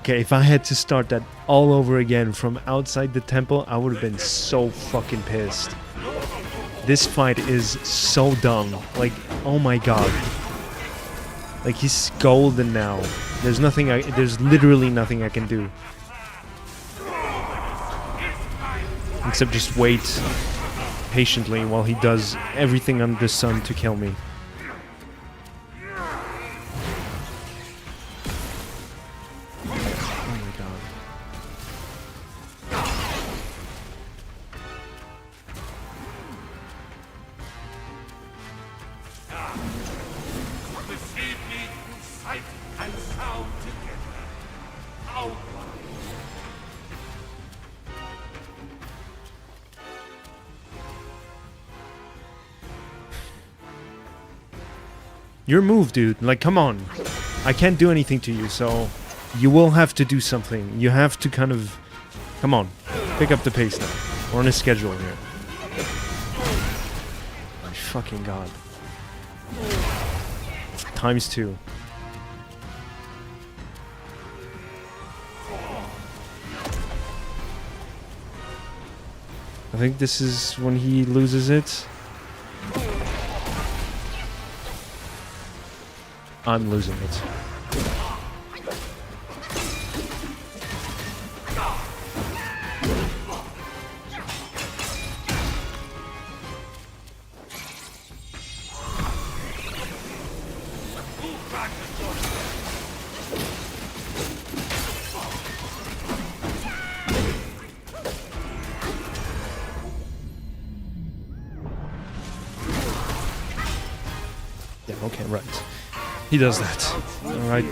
Okay, if I had to start that all over again from outside the temple, I would have been so fucking pissed. This fight is so dumb. Like, oh my god. Like, he's golden now. There's literally nothing I can do. Except just wait patiently while he does everything under the sun to kill me. Oh my god. Receive me through sight and sound together. Outline. Your move, dude. Like, come on. I can't do anything to you, so you will have to do something. You have to kind of... Come on. Pick up the pace now. We're on a schedule here. My fucking god. ×2. I think this is when he loses it. I'm losing it. Yeah, okay, right. He does that. Alright.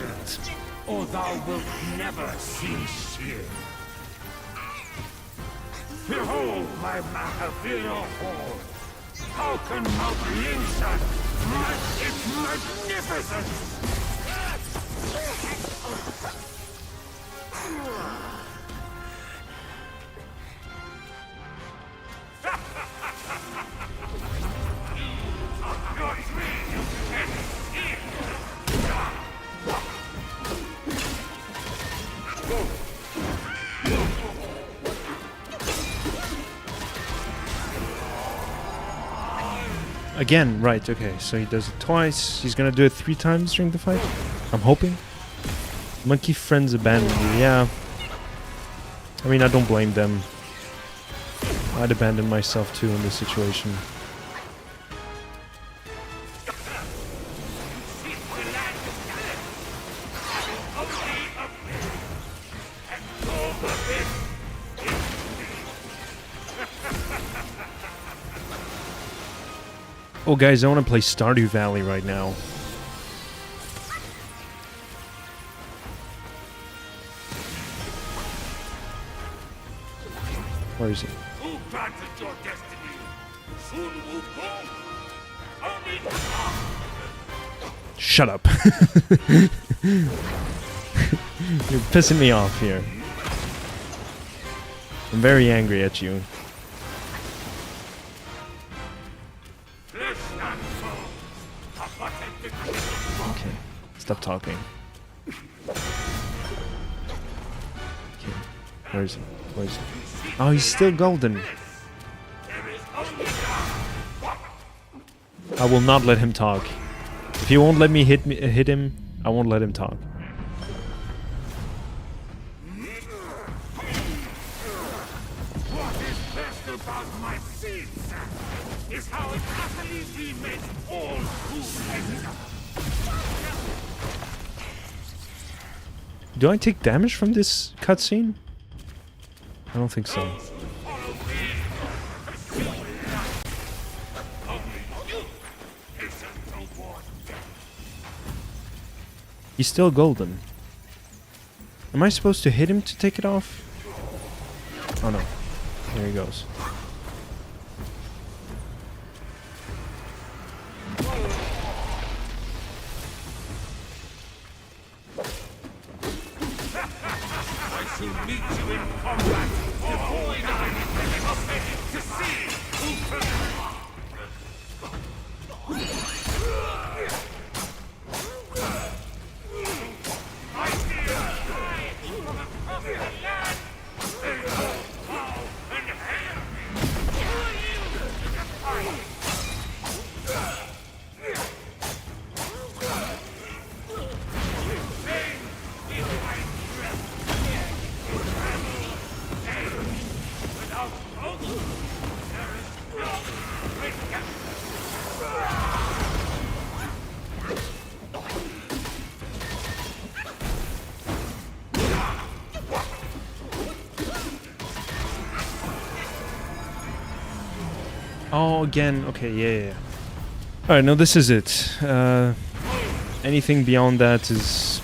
Or thou wilt never cease here. Behold my Mahavira hall. How can Mount Linshan match its magnificence? Again, right, okay, so he does it twice. He's gonna do it 3 times during the fight? I'm hoping. Monkey friends abandoned you, yeah. I mean, I don't blame them. I'd abandon myself too in this situation. Oh guys, I want to play Stardew Valley right now. Where is he? Who granted your destiny? Soon Wukong? Only Shut up. You're pissing me off here. I'm very angry at you. Okay, stop talking. Okay, where is he? Where is he? Oh, he's still golden. I will not let him talk. If he won't let me hit him, I won't let him talk. what is best about my sins is how it utterly remade all who hated us. Do I take damage from this cutscene? I don't think so. He's still golden. Am I supposed to hit him to take it off? Oh no. There he goes. I shall meet you in combat, devoid of anything to see who can. Oh, again. Okay, yeah. Alright, no, this is it. Anything beyond that is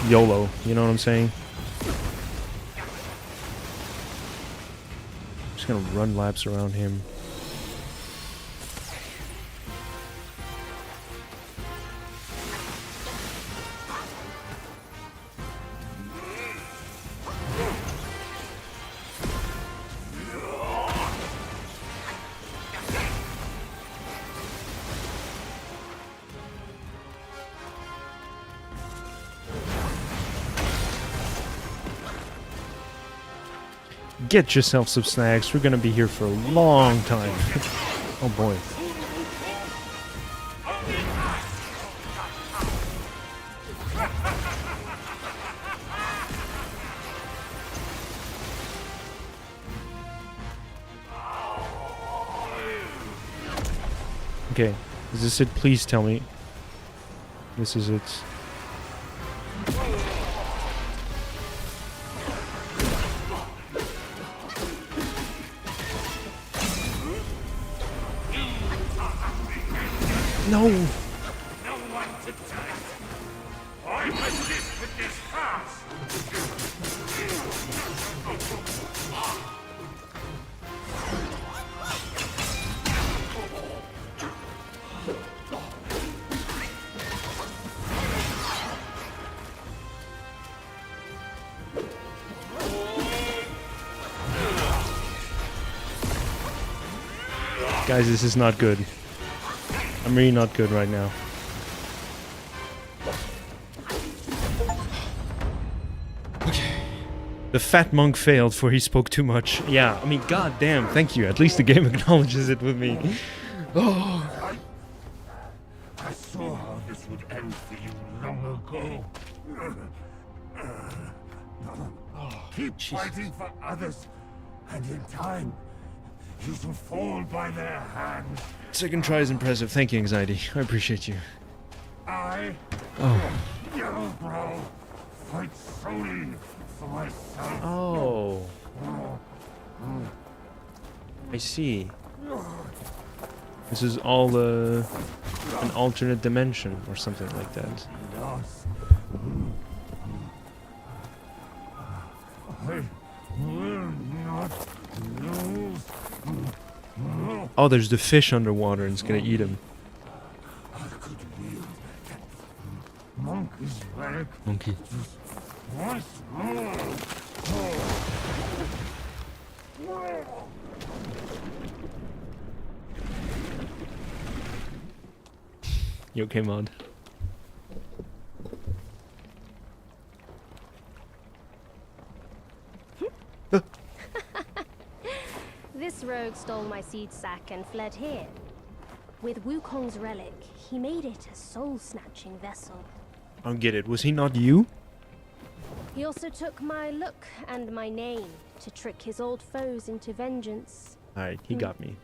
YOLO, you know what I'm saying? Just gonna run laps around him. Get yourself some snacks. We're gonna be here for a long time. Oh boy. Okay, is this it? Please tell me. This is it. No! No one to test. I assist with this task. Guys, this is not good. I'm really not good right now. Okay. The fat monk failed for he spoke too much. Yeah, I mean, goddamn, thank you. At least the game acknowledges it with me. Oh. I saw how this would end for you long ago. Keep fighting for others, and in time, you shall fall by their hand. Second try is impressive. Thank you, Anxiety. I appreciate you. Yellowbrow, fight solely for myself. Oh. I see. This is all an alternate dimension or something like that. Lost. I will not lose. Oh, there's the fish underwater and it's gonna eat him. I could wield that monkey's relic Monkey. just once more. You okay, Mod? This rogue stole my seed sack and fled here. With Wukong's relic, he made it a soul-snatching vessel. I don't get it. Was he not you? He also took my look and my name to trick his old foes into vengeance. Alright, he got me.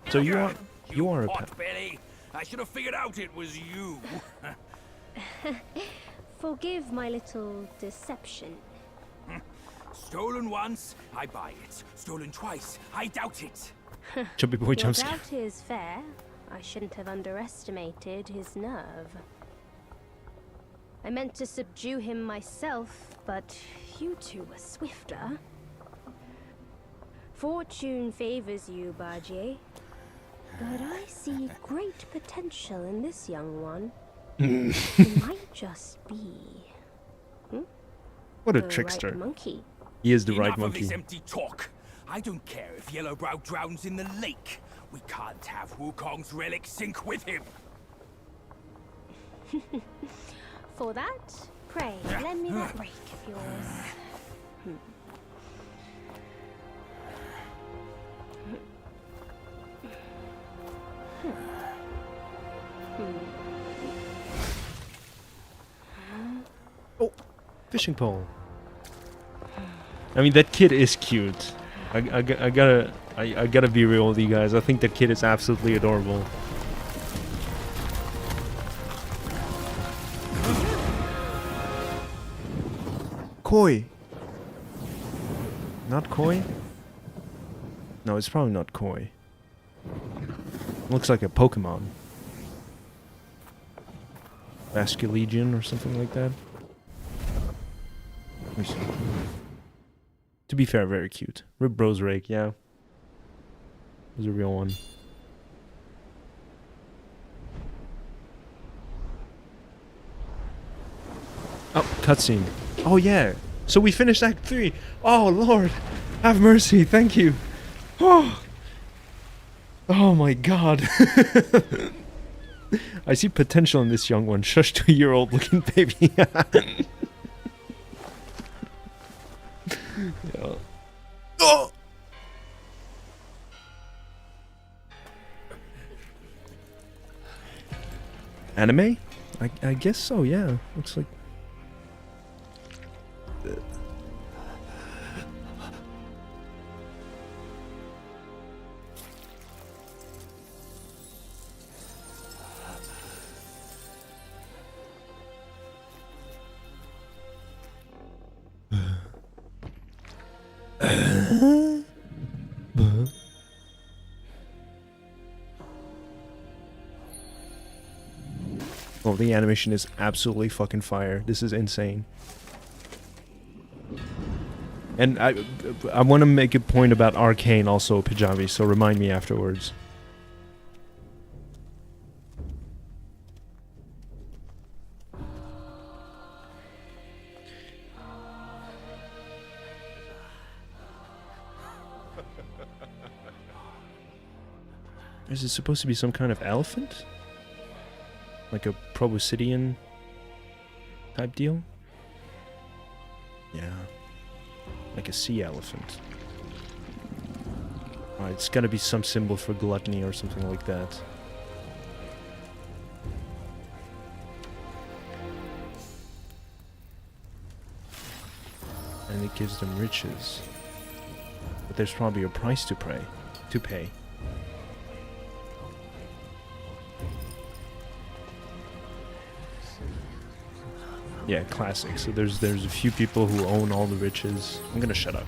So you are a potbelly. I should have figured out it was you. Forgive my little deception. Stolen once, I buy it. Stolen twice, I doubt it. Chubby boy Your jumps. doubt is fair. I shouldn't have underestimated his nerve. I meant to subdue him myself, but you two were swifter. Fortune favors you, Bajie. But I see great potential in this young one. He might just be... What a the trickster. Right monkey. He is the Enough right of monkey. this empty talk. I don't care if Yellowbrow drowns in the lake. We can't have Wukong's relic sink with him. For that, pray, lend me that rake of yours. Oh, fishing pole. I mean, that kid is cute. I gotta be real with you guys. I think that kid is absolutely adorable. Koi. Not Koi? No, it's probably not Koi. Looks like a Pokemon. Vasculegion or something like that. Let me see. To be fair, very cute. Rip Bros Rake, yeah. Was a real one. Oh, cutscene. Oh yeah. So we finished Act 3. Oh Lord, have mercy. Thank you. Oh. Oh my God. I see potential in this young one. Shush, 2-year-old looking baby. Yeah. Oh. Anime? I guess so, yeah. Looks like... Oh, the animation is absolutely fucking fire. This is insane. And I want to make a point about Arcane also, Pijavi, so remind me afterwards. Is it supposed to be some kind of elephant? Like a proboscidean type deal? Yeah. Like a sea elephant. Alright, it's gotta be some symbol for gluttony or something like that. And it gives them riches. But there's probably a price to pay. Yeah, classic. So there's a few people who own all the riches. I'm gonna shut up.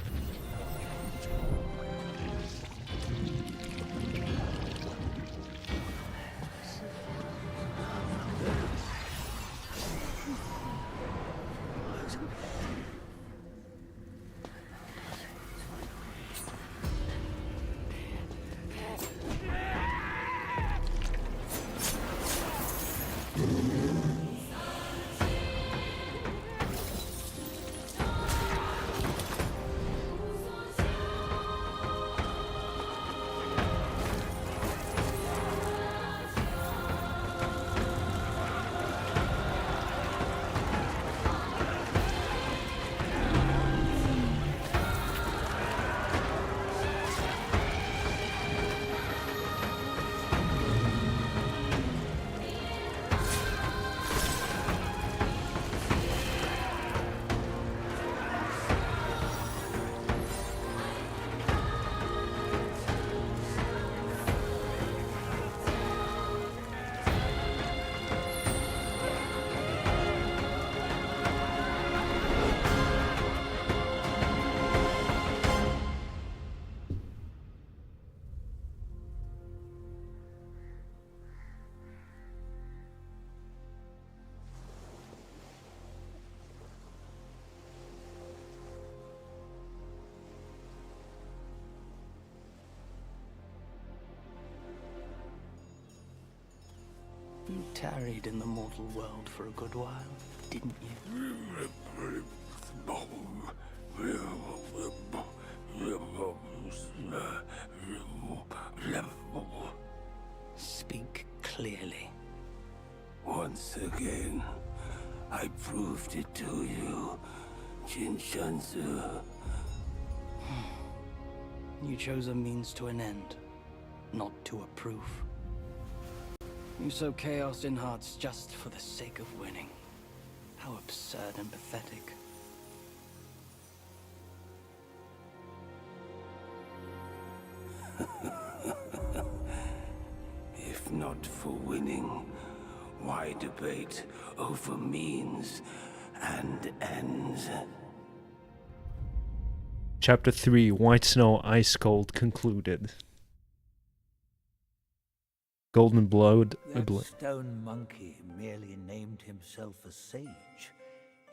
You tarried in the mortal world for a good while, didn't you? Speak clearly. Once again, I proved it to you, Jinshanzu. You chose a means to an end, not to a proof. You sow chaos in hearts just for the sake of winning. How absurd and pathetic. If not for winning, why debate over means and ends? Chapter 3, White Snow Ice Cold concluded. Golden Blood. That stone monkey merely named himself a sage,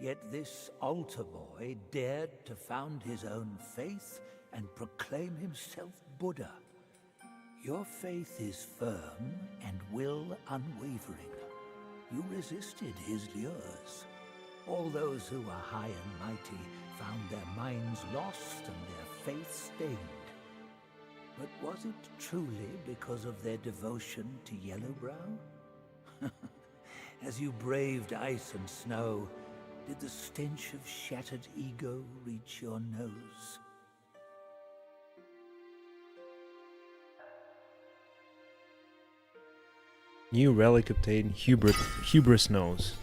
yet this altar boy dared to found his own faith and proclaim himself Buddha. Your faith is firm and will unwavering. You resisted his lures. All those who were high and mighty found their minds lost and their faith stained. But was it truly because of their devotion to Yellowbrow? As you braved ice and snow, did the stench of shattered ego reach your nose? New relic obtained, Hubris Nose.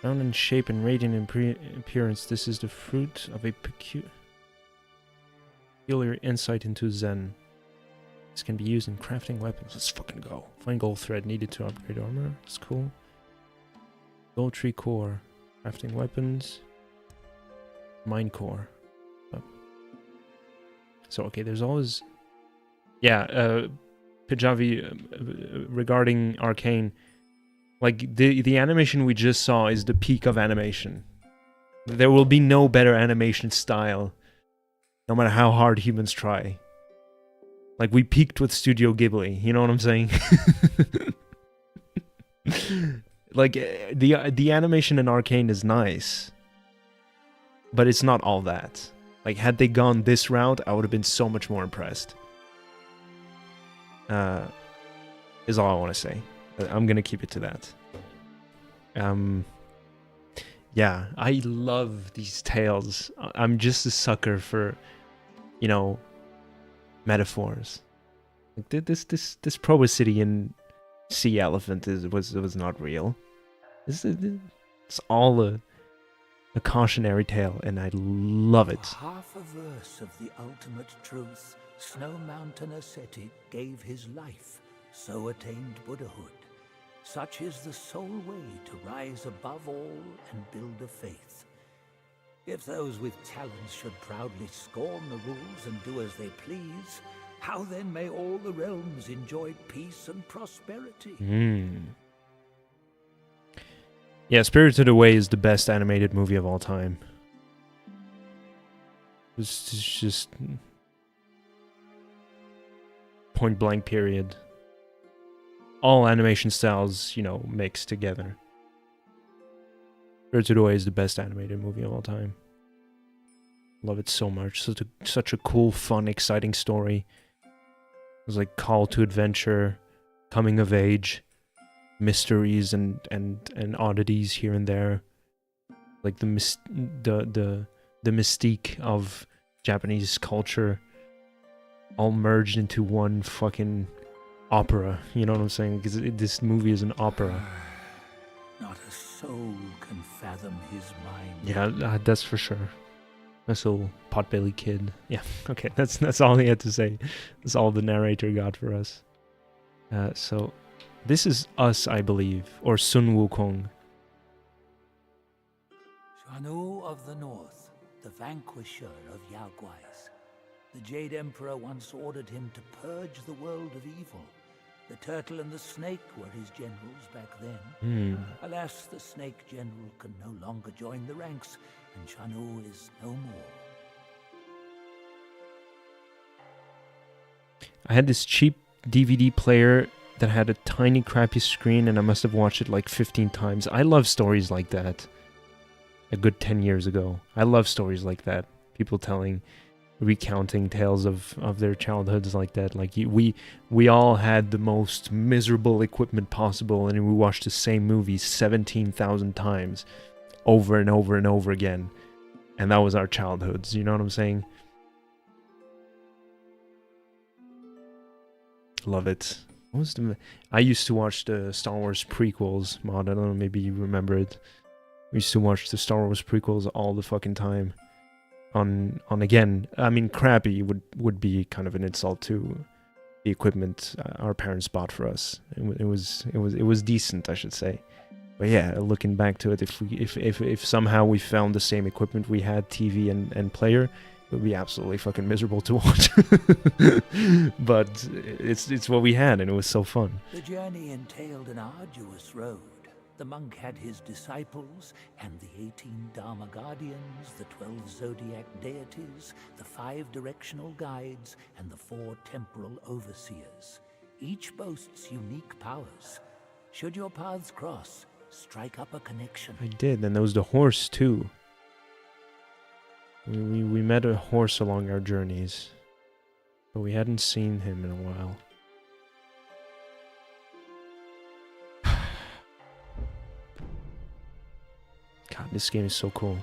Round in shape and radiant in appearance, this is the fruit of a peculiar insight into Zen. This can be used in crafting weapons. Let's fucking go. Find gold thread needed to upgrade armor. That's cool. Gold tree core. Crafting weapons. Mine core. Oh. So, okay, there's always... Yeah, Pijavi, regarding Arcane, like, the animation we just saw is the peak of animation. There will be no better animation style, no matter how hard humans try. Like, we peaked with Studio Ghibli, you know what I'm saying? Like, the animation in Arcane is nice, but it's not all that. Like, had they gone this route, I would have been so much more impressed. Is all I want to say. I'm gonna keep it to that. Yeah, I love these tales. I'm just a sucker for, you know, metaphors. Like this Proboscidean sea elephant was not real. It's all a cautionary tale, and I love it. For half a verse of the ultimate truth, Snow Mountain ascetic gave his life, so attained Buddhahood. Such is the sole way to rise above all and build a faith. If those with talents should proudly scorn the rules and do as they please, how then may all the realms enjoy peace and prosperity? Yeah, Spirited Away is the best animated movie of all time. It's just point blank period. All animation styles, you know, mixed together. Spirited Away is the best animated movie of all time. Love it so much. Such a cool, fun, exciting story. It was like call to adventure, coming of age, mysteries and oddities here and there. Like the mystique of Japanese culture all merged into one fucking opera. You know what I'm saying? Because this movie is an opera. Not a soul can fathom his mind. Yeah, that's for sure. Nice little potbelly kid. Yeah, okay, that's all he had to say. That's all the narrator got for us. So, this is Us, I believe, or Sun Wukong. Shanu of the North, the vanquisher of Yaoguais. The Jade Emperor once ordered him to purge the world of evil. The turtle and the snake were his generals back then. Alas, the snake general can no longer join the ranks, and Shanu is no more. I had this cheap DVD player that had a tiny crappy screen, and I must have watched it like 15 times. I love stories like that. A good 10 years ago. I love stories like that. People recounting tales of their childhoods like that. Like we all had the most miserable equipment possible, and we watched the same movie 17,000 times over and over and over again, and that was our childhoods. You know what I'm saying? Love it. I used to watch the Star Wars prequels. Mod, I don't know, maybe you remember it. We used to watch the Star Wars prequels all the fucking time. On again, I mean, crappy would be kind of an insult to the equipment our parents bought for us. It was decent, I should say. But yeah, looking back to it, if somehow we found the same equipment, we had TV and player, it would be absolutely fucking miserable to watch. But it's what we had, and it was so fun. The journey entailed an arduous road. The monk had his disciples, and the 18 Dharma Guardians, the 12 Zodiac deities, the 5 directional guides, and the 4 temporal overseers. Each boasts unique powers. Should your paths cross, strike up a connection. I did, and there was the horse too. We met a horse along our journeys, but we hadn't seen him in a while. God, this game is so cool.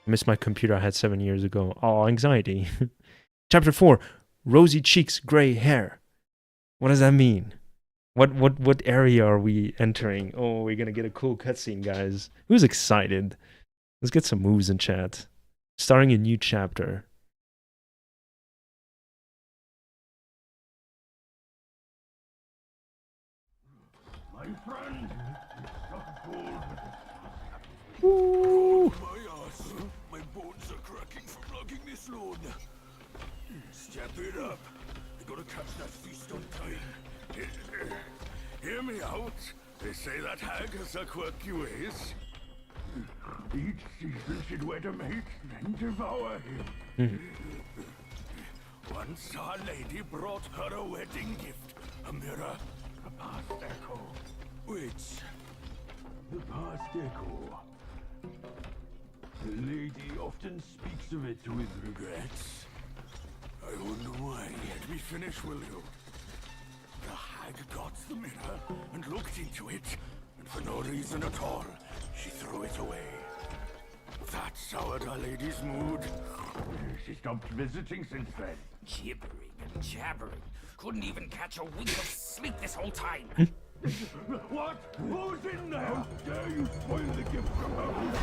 I miss my computer I had 7 years ago. Oh, anxiety. Chapter 4. Rosy cheeks, gray hair. What does that mean? What area are we entering? Oh, we're gonna get a cool cutscene, guys. Who's excited? Let's get some moves in chat. Starting a new chapter. My friend, Woo! my ass. My bones are cracking from lugging this load. Step it up. I gotta catch that feast on time. Hear me out. They say that hag has a quirky ways. Each season's would wed a mate, then devour him. Once our lady brought her a wedding gift, a mirror, a past echo. Which? The past echo. The lady often speaks of it with regrets. I wonder why. Let me finish, will you? The hag got the mirror and looked into it, and for no reason at all, she threw it away. That soured our lady's mood. She stopped visiting since then. Gibbering and jabbering. Couldn't even catch a wink of sleep this whole time. What? Who's in there? How dare you spoil the gift from her who's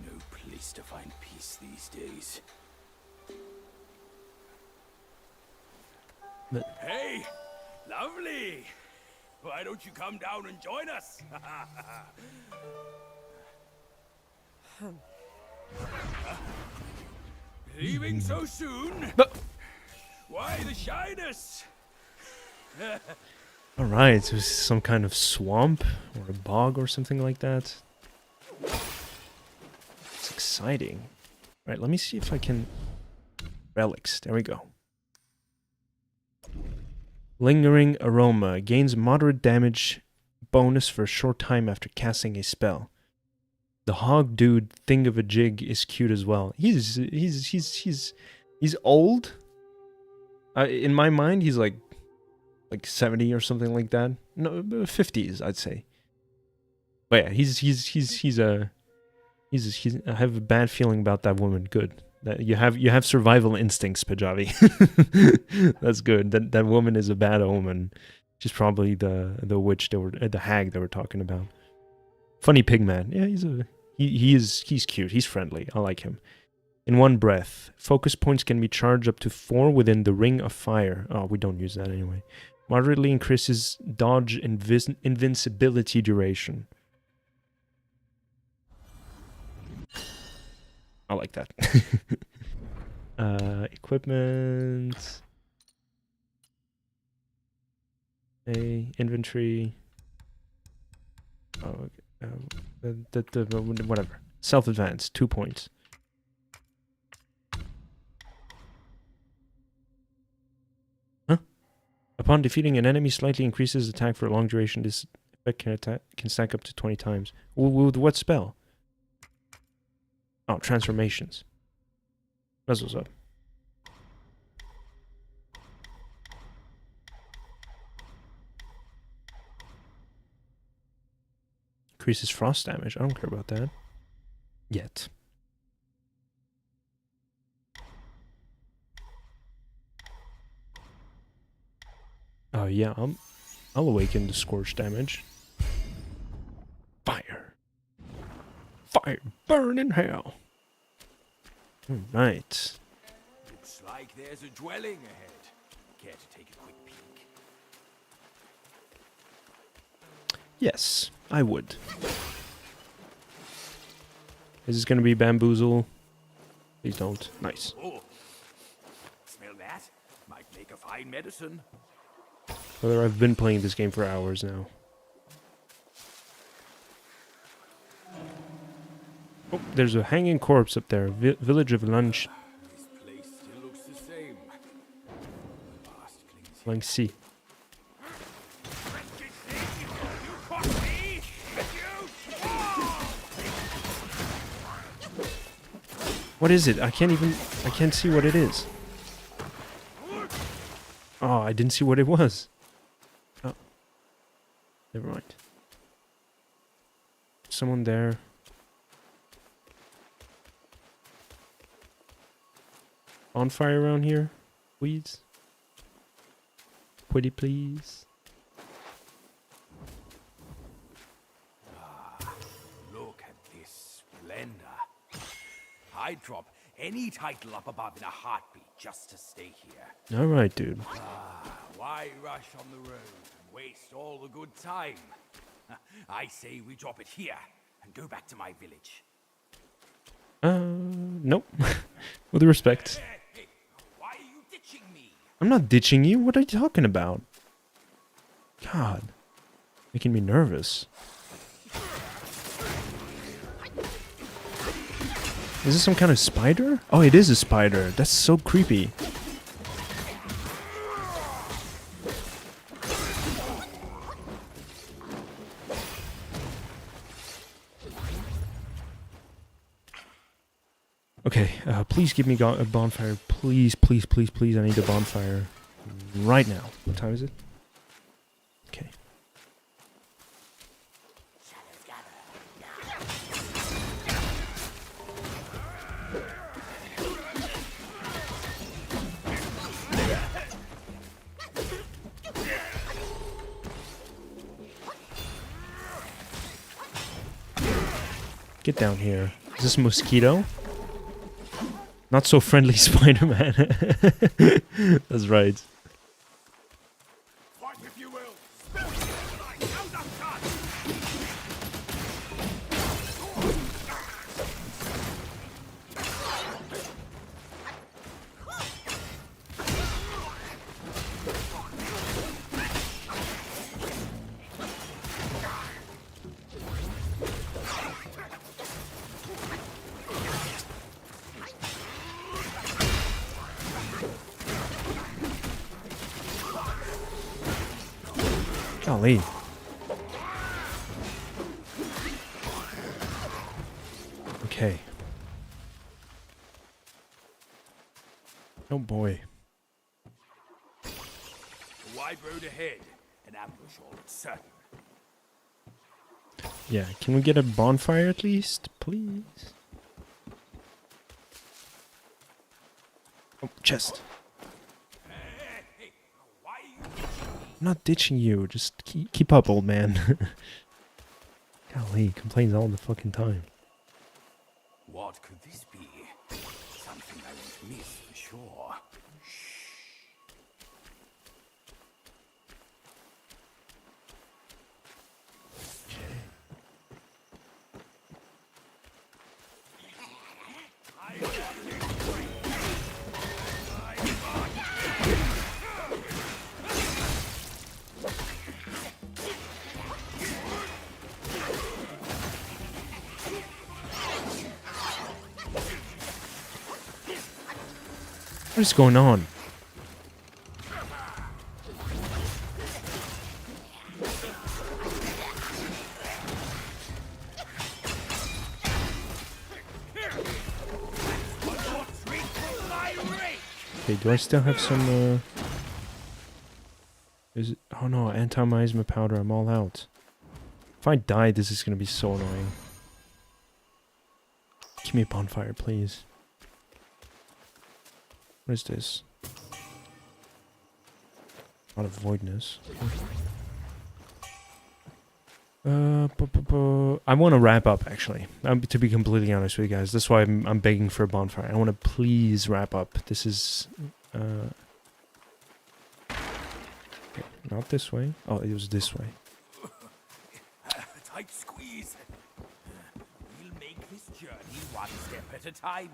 No place to find peace these days. Hey, lovely. Why don't you come down and join us? Leaving so soon? Why the shyness? All right, so this is some kind of swamp or a bog or something like that. It's exciting. All right, let me see if I can... Relics, there we go. Lingering aroma gains moderate damage bonus for a short time after casting a spell. The hog dude thingamajig is cute as well. He's old. In my mind, he's like 70 or something like that. No, 50s, I'd say. But yeah, I have a bad feeling about that woman. Good. That you have survival instincts, Pajavi. That's good. That woman is a bad omen. She's probably the witch the hag they were talking about. Funny pig man. Yeah, he's cute. He's friendly. I like him. In one breath, focus points can be charged up to 4 within the ring of fire. Oh, we don't use that anyway. Moderately increases dodge invincibility duration. I like that. Equipment. Inventory. Oh, okay. Whatever. Self-advance, 2 points. Huh? Upon defeating an enemy, slightly increases attack for a long duration. This effect can stack up to 20 times. With what spell? Oh, transformations. That's what's up. Increases frost damage. I don't care about that. Yet. Oh yeah, I'll awaken the scorch damage. Fire. Fire burn in hell. Right. Looks like there's a dwelling ahead. Care to take a quick peek? Yes, I would. Is this gonna be bamboozle? Please don't. Nice. Oh, smell that? Might make a fine medicine. Whether I've been playing this game for hours now. Oh, there's a hanging corpse up there. Village of Lunch. This place still looks the same. Langsi. What is it? I can't see what it is. Oh, I didn't see what it was. Oh. Never mind. Someone there. On fire around here, please. Pretty please. Look at this splendor. I'd drop any title up above in a heartbeat just to stay here. All right, dude. Why rush on the road and waste all the good time? I say we drop it here and go back to my village. Nope. With respect. Why are you ditching me? I'm not ditching you. What are you talking about? God. Making me nervous. Is this some kind of spider? Oh, it is a spider. That's so creepy. Okay, please give me a bonfire. Please, please, please, please. I need a bonfire right now. What time is it? Okay. Get down here. Is this a mosquito? Not so friendly, Spider-Man. That's right. Fight if you will. Spill it. How's that done? Golly. Okay. Oh boy. A wide road ahead. An ambush all certain. Yeah, can we get a bonfire at least, please? Oh, chest. Hey, why are you I'm not ditching you. Just keep up, old man. Golly, complains all the fucking time. What could this be? Something I won't miss for sure. What is going on? Okay, do I still have some, is it? Oh no, anti-miasma powder, I'm all out. If I die, this is gonna be so annoying. Give me a bonfire, please. What is this? Out of voidness. I want to wrap up, actually. To be completely honest with you guys. That's why I'm begging for a bonfire. I want to please wrap up. This is... okay, not this way. Oh, it was this way. Tight squeeze. We'll make this journey one step at a time.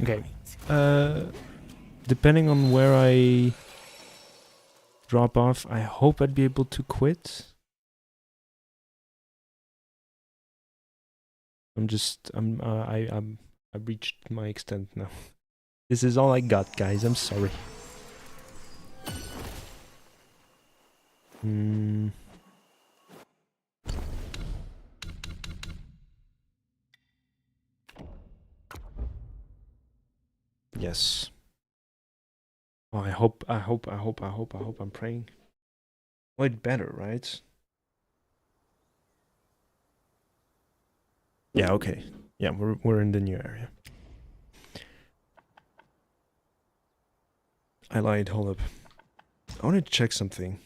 Okay. Depending on where I drop off, I hope I'd be able to quit. I've reached my extent now. This is all I got, guys. I'm sorry. Yes. Oh, I hope I'm praying. Well, it better, right? Yeah, okay. Yeah, we're in the new area. I lied. Hold up. I want to check something.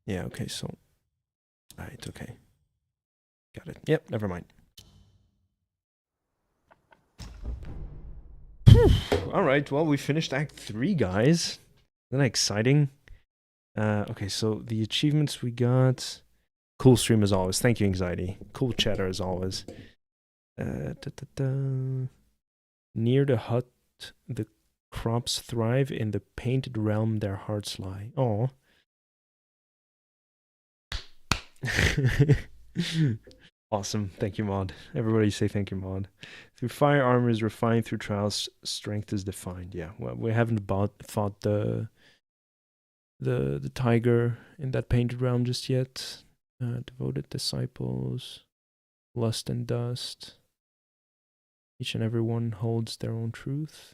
Yeah. Okay. So. Alright. Okay. Got it. Yep. Never mind. All right. Well, we finished Act 3, guys. Isn't that exciting? Okay. So the achievements we got. Cool stream as always. Thank you, Anxiety. Cool chatter as always. Near the hut, the crops thrive. In the painted realm, their hearts lie. Oh. Awesome. Thank you, Mod. Everybody say thank you, Mod. Through fire, armor is refined. Through trials, strength is defined. Yeah. Well, we haven't fought the tiger in that painted realm just yet. Devoted disciples, lust and dust. Each and every one holds their own truth.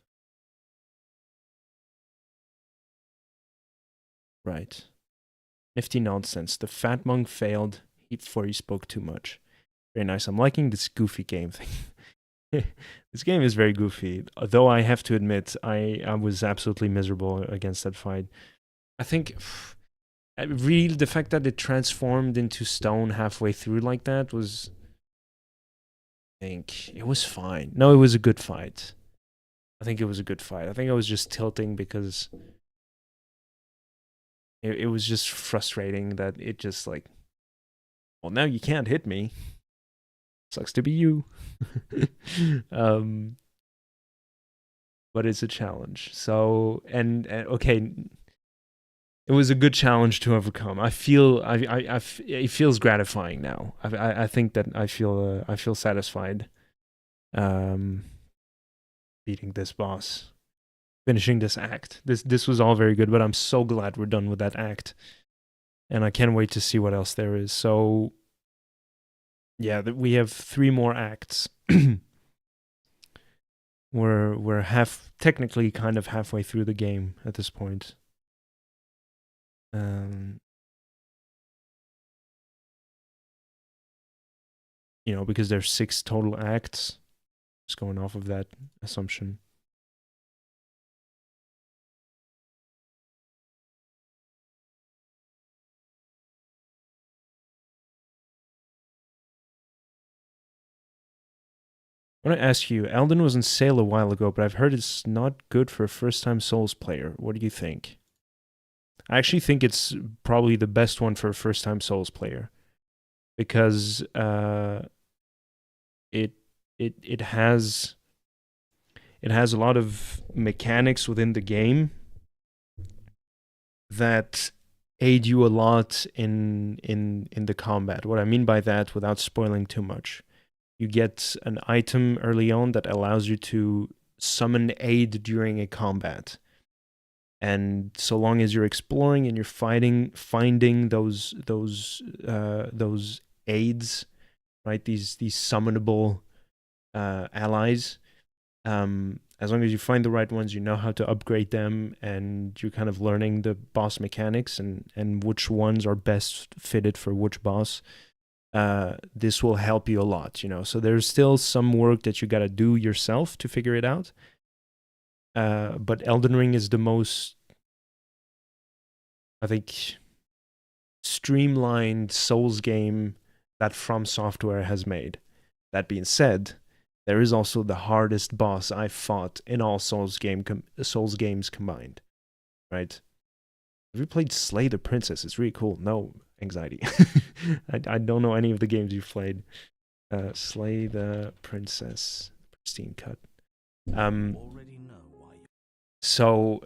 Right. Nifty nonsense. The fat monk failed before he spoke too much. Very nice. I'm liking this goofy game thing. This game is very goofy. Though I have to admit, I was absolutely miserable against that fight. I think really the fact that it transformed into stone halfway through like that was... I think it was fine. No, it was a good fight. I think it was a good fight. I think I was just tilting because it was just frustrating that it just like, well, now you can't hit me. Sucks to be you. But it's a challenge. So, and okay, it was a good challenge to overcome. I feel, it feels gratifying now. I think that I feel satisfied. Beating this boss, finishing this act. This was all very good, but I'm so glad we're done with that act, and I can't wait to see what else there is. So, yeah, we have 3 more acts. We're technically kind of halfway through the game at this point. You know, because there's 6 total acts. Just going off of that assumption. I want to ask you, Elden was on sale a while ago, but I've heard it's not good for a first-time Souls player. What do you think? I actually think it's probably the best one for a first-time Souls player, because it has a lot of mechanics within the game that aid you a lot in the combat. What I mean by that, without spoiling too much, you get an item early on that allows you to summon aid during a combat. And so long as you're exploring and you're finding those aids, right? These summonable allies. As long as you find the right ones, you know how to upgrade them, and you're kind of learning the boss mechanics and which ones are best fitted for which boss. This will help you a lot, you know. So there's still some work that you got to do yourself to figure it out. But Elden Ring is the most, I think, streamlined Souls game that From Software has made. That being said, there is also the hardest boss I've fought in all Souls games combined, right? Have you played Slay the Princess? It's really cool. No, Anxiety. I don't know any of the games you've played. Slay the Princess, pristine cut. So,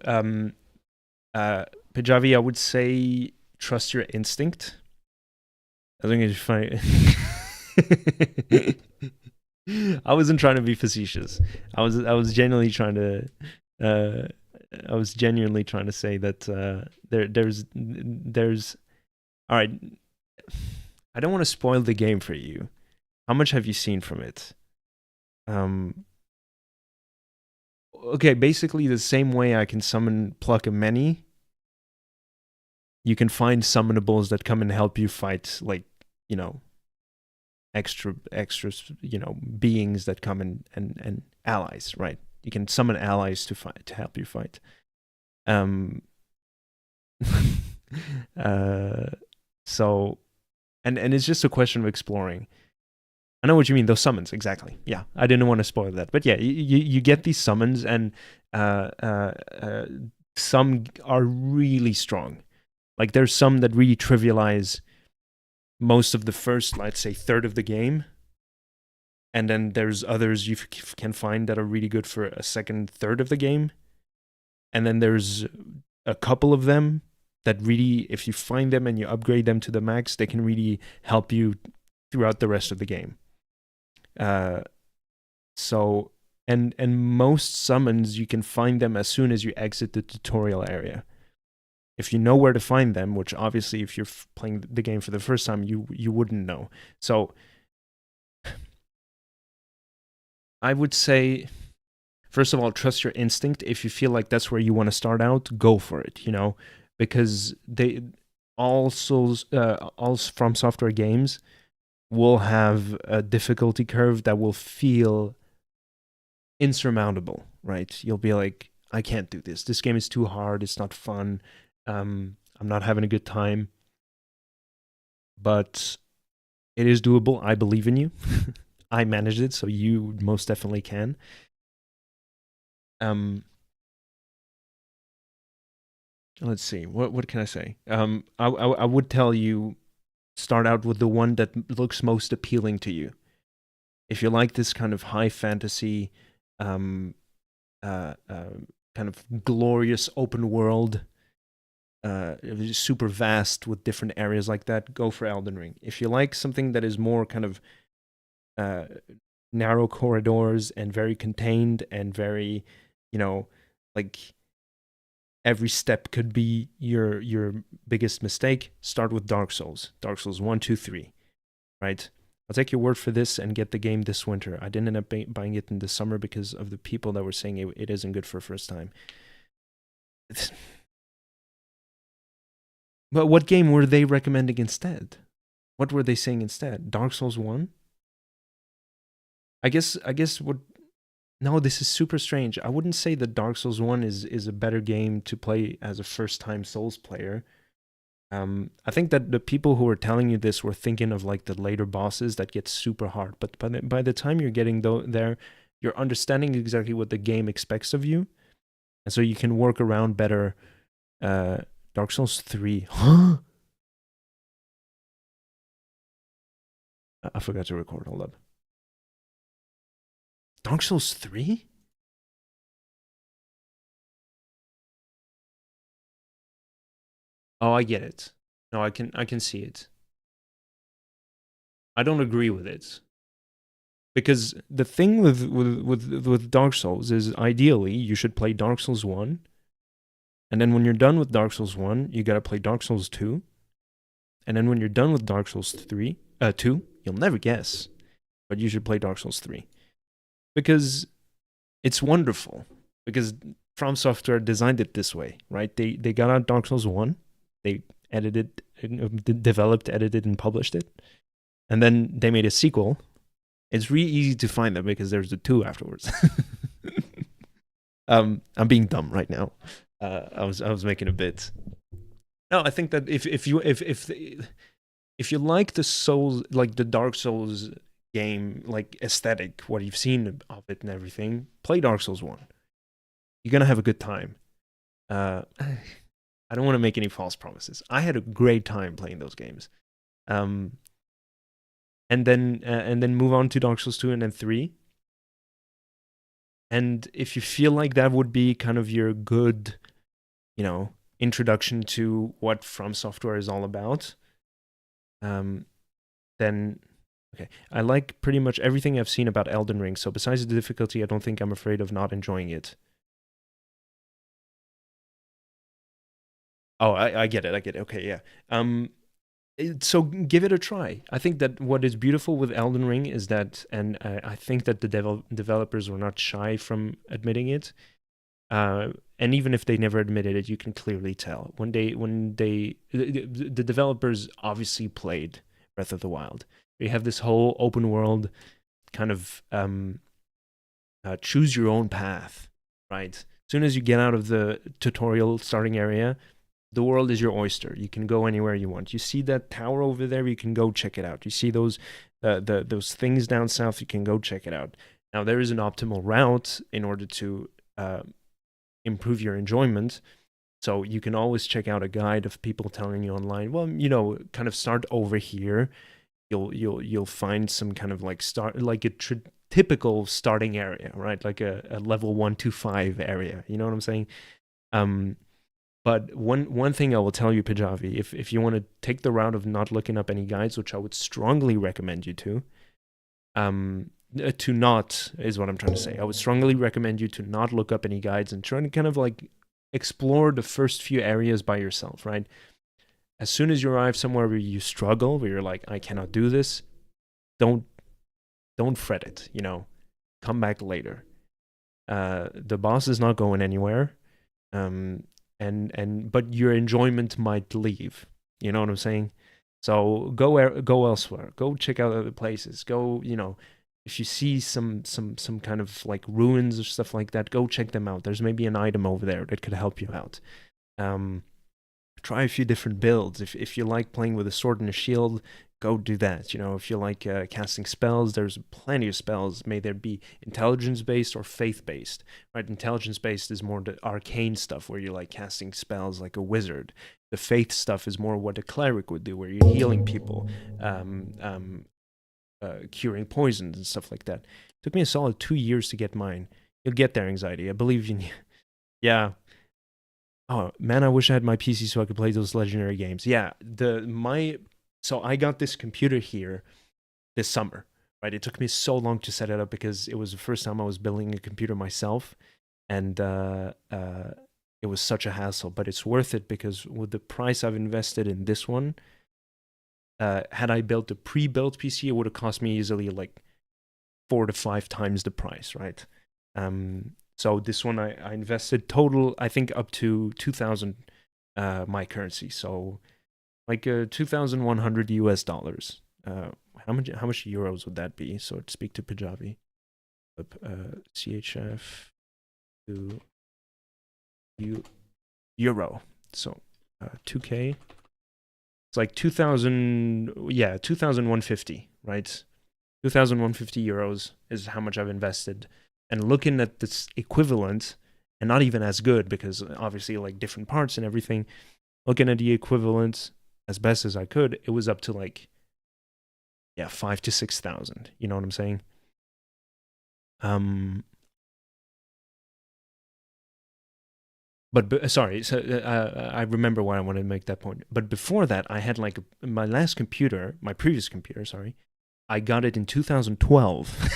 Pijavi, I would say trust your instinct. I think it's funny. I wasn't trying to be facetious. I was genuinely trying to say that there's all right. I don't want to spoil the game for you. How much have you seen from it? Okay, basically the same way I can pluck a many, you can find summonables that come and help you fight, like, you know, extra, beings that come and allies, right? You can summon allies to fight, to help you fight. So, and it's just a question of exploring. I know what you mean, those summons, exactly. Yeah, I didn't want to spoil that. But yeah, you get these summons, and some are really strong. Like, there's some that really trivialize most of the first, let's say, third of the game. And then there's others you can find that are really good for a second third of the game. And then there's a couple of them that really, if you find them and you upgrade them to the max, they can really help you throughout the rest of the game. So, and most summons, you can find them as soon as you exit the tutorial area. If you know where to find them, which obviously if you're playing the game for the first time, you wouldn't know. So I would say, first of all, trust your instinct. If you feel like that's where you want to start out, go for it, because all From Software games will have a difficulty curve that will feel insurmountable, right? You'll be like, I can't do this. This game is too hard. It's not fun. I'm not having a good time. But it is doable. I believe in you. I managed it, so you most definitely can. Let's see. What can I say? I would tell you, start out with the one that looks most appealing to you. If you like this kind of high fantasy, kind of glorious open world, super vast with different areas like that, go for Elden Ring. If you like something that is more kind of narrow corridors and very contained and very, like every step could be your biggest mistake, start with Dark Souls. Dark Souls 1, 2, 3, right? I'll take your word for this and get the game this winter. I didn't end up buying it in the summer because of the people that were saying it isn't good for first time. But what game were they recommending instead? What were they saying instead? Dark Souls 1? I guess what... No, this is super strange. I wouldn't say that Dark Souls 1 is a better game to play as a first-time Souls player. I think that the people who were telling you this were thinking of like the later bosses that get super hard. But by the time you're getting there, you're understanding exactly what the game expects of you. And so you can work around better. Dark Souls 3. Huh? I forgot to record. Hold up. Dark Souls 3? Oh, I get it. No, I can see it. I don't agree with it. Because the thing with Dark Souls is, ideally you should play Dark Souls 1. And then when you're done with Dark Souls 1, you gotta play Dark Souls 2. And then when you're done with Dark Souls 2, you'll never guess, but you should play Dark Souls 3. Because it's wonderful. Because From Software designed it this way, right? They got out Dark Souls 1, they developed, edited, and published it. And then they made a sequel. It's really easy to find them because there's the 2 afterwards. I'm being dumb right now. I was making a bit. No, I think that if you like the Souls, like the Dark Souls game, like aesthetic, what you've seen of it and everything, play Dark Souls 1. You're gonna have a good time. I don't want to make any false promises. I had a great time playing those games. And then move on to Dark Souls 2 and then 3. And if you feel like that would be kind of your good, introduction to what From Software is all about, then okay. I like pretty much everything I've seen about Elden Ring, so besides the difficulty, I don't think I'm afraid of not enjoying it. Oh, I get it. Okay, yeah. So give it a try. I think that what is beautiful with Elden Ring is that, and I think that the developers were not shy from admitting it. And even if they never admitted it, you can clearly tell the developers obviously played Breath of the Wild. You have this whole open world kind of choose your own path, right? As soon as you get out of the tutorial starting area, the world is your oyster. You can go anywhere you want. You see that tower over there, you can go check it out. You see those those things down south, you can go check it out. Now there is an optimal route in order to improve your enjoyment. So you can always check out a guide of people telling you online, well, you know, kind of start over here. You'll find some kind of like typical starting area, right? Like a level 1 to 5 area. You know what I'm saying? But one thing I will tell you, Pajavi, if you want to take the route of not looking up any guides, which I would strongly recommend you to not, is what I'm trying to say. I would strongly recommend you to not look up any guides and try to kind of like explore the first few areas by yourself, right? As soon as you arrive somewhere where you struggle, where you're like, I cannot do this, don't fret it, you know, come back later. The boss is not going anywhere. But your enjoyment might leave. You know what I'm saying? So go elsewhere. Go check out other places. Go, you know, if you see some kind of like ruins or stuff like that, go check them out. There's maybe an item over there that could help you out. Try a few different builds. If you like playing with a sword and a shield, go do that. You know, if you like casting spells, there's plenty of spells. May there be intelligence-based or faith-based, right? Intelligence-based is more the arcane stuff where you're like casting spells like a wizard. The faith stuff is more what a cleric would do, where you're healing people, curing poisons and stuff like that. It took me a solid 2 years to get mine. You'll get there, Anxiety. I believe in you. Yeah. Oh, man, I wish I had my PC so I could play those legendary games. Yeah, so I got this computer here this summer, right? It took me so long to set it up because it was the first time I was building a computer myself, and it was such a hassle, but it's worth it because with the price I've invested in this one, had I built a pre-built PC, it would have cost me easily like 4 to 5 times the price, right? So this one I invested total, I think up to 2,000 my currency. So like 2,100 US dollars. How much euros would that be? So to speak to Pajavi. CHF to euro. So 2K. It's like 2,150, right? 2,150 euros is how much I've invested. And looking at this equivalent, and not even as good because obviously like different parts and everything, looking at the equivalent as best as I could, it was up to like, 5,000 to 6,000. You know what I'm saying? But sorry, so I remember why I wanted to make that point. But before that, I had like my previous computer, sorry, I got it in 2012.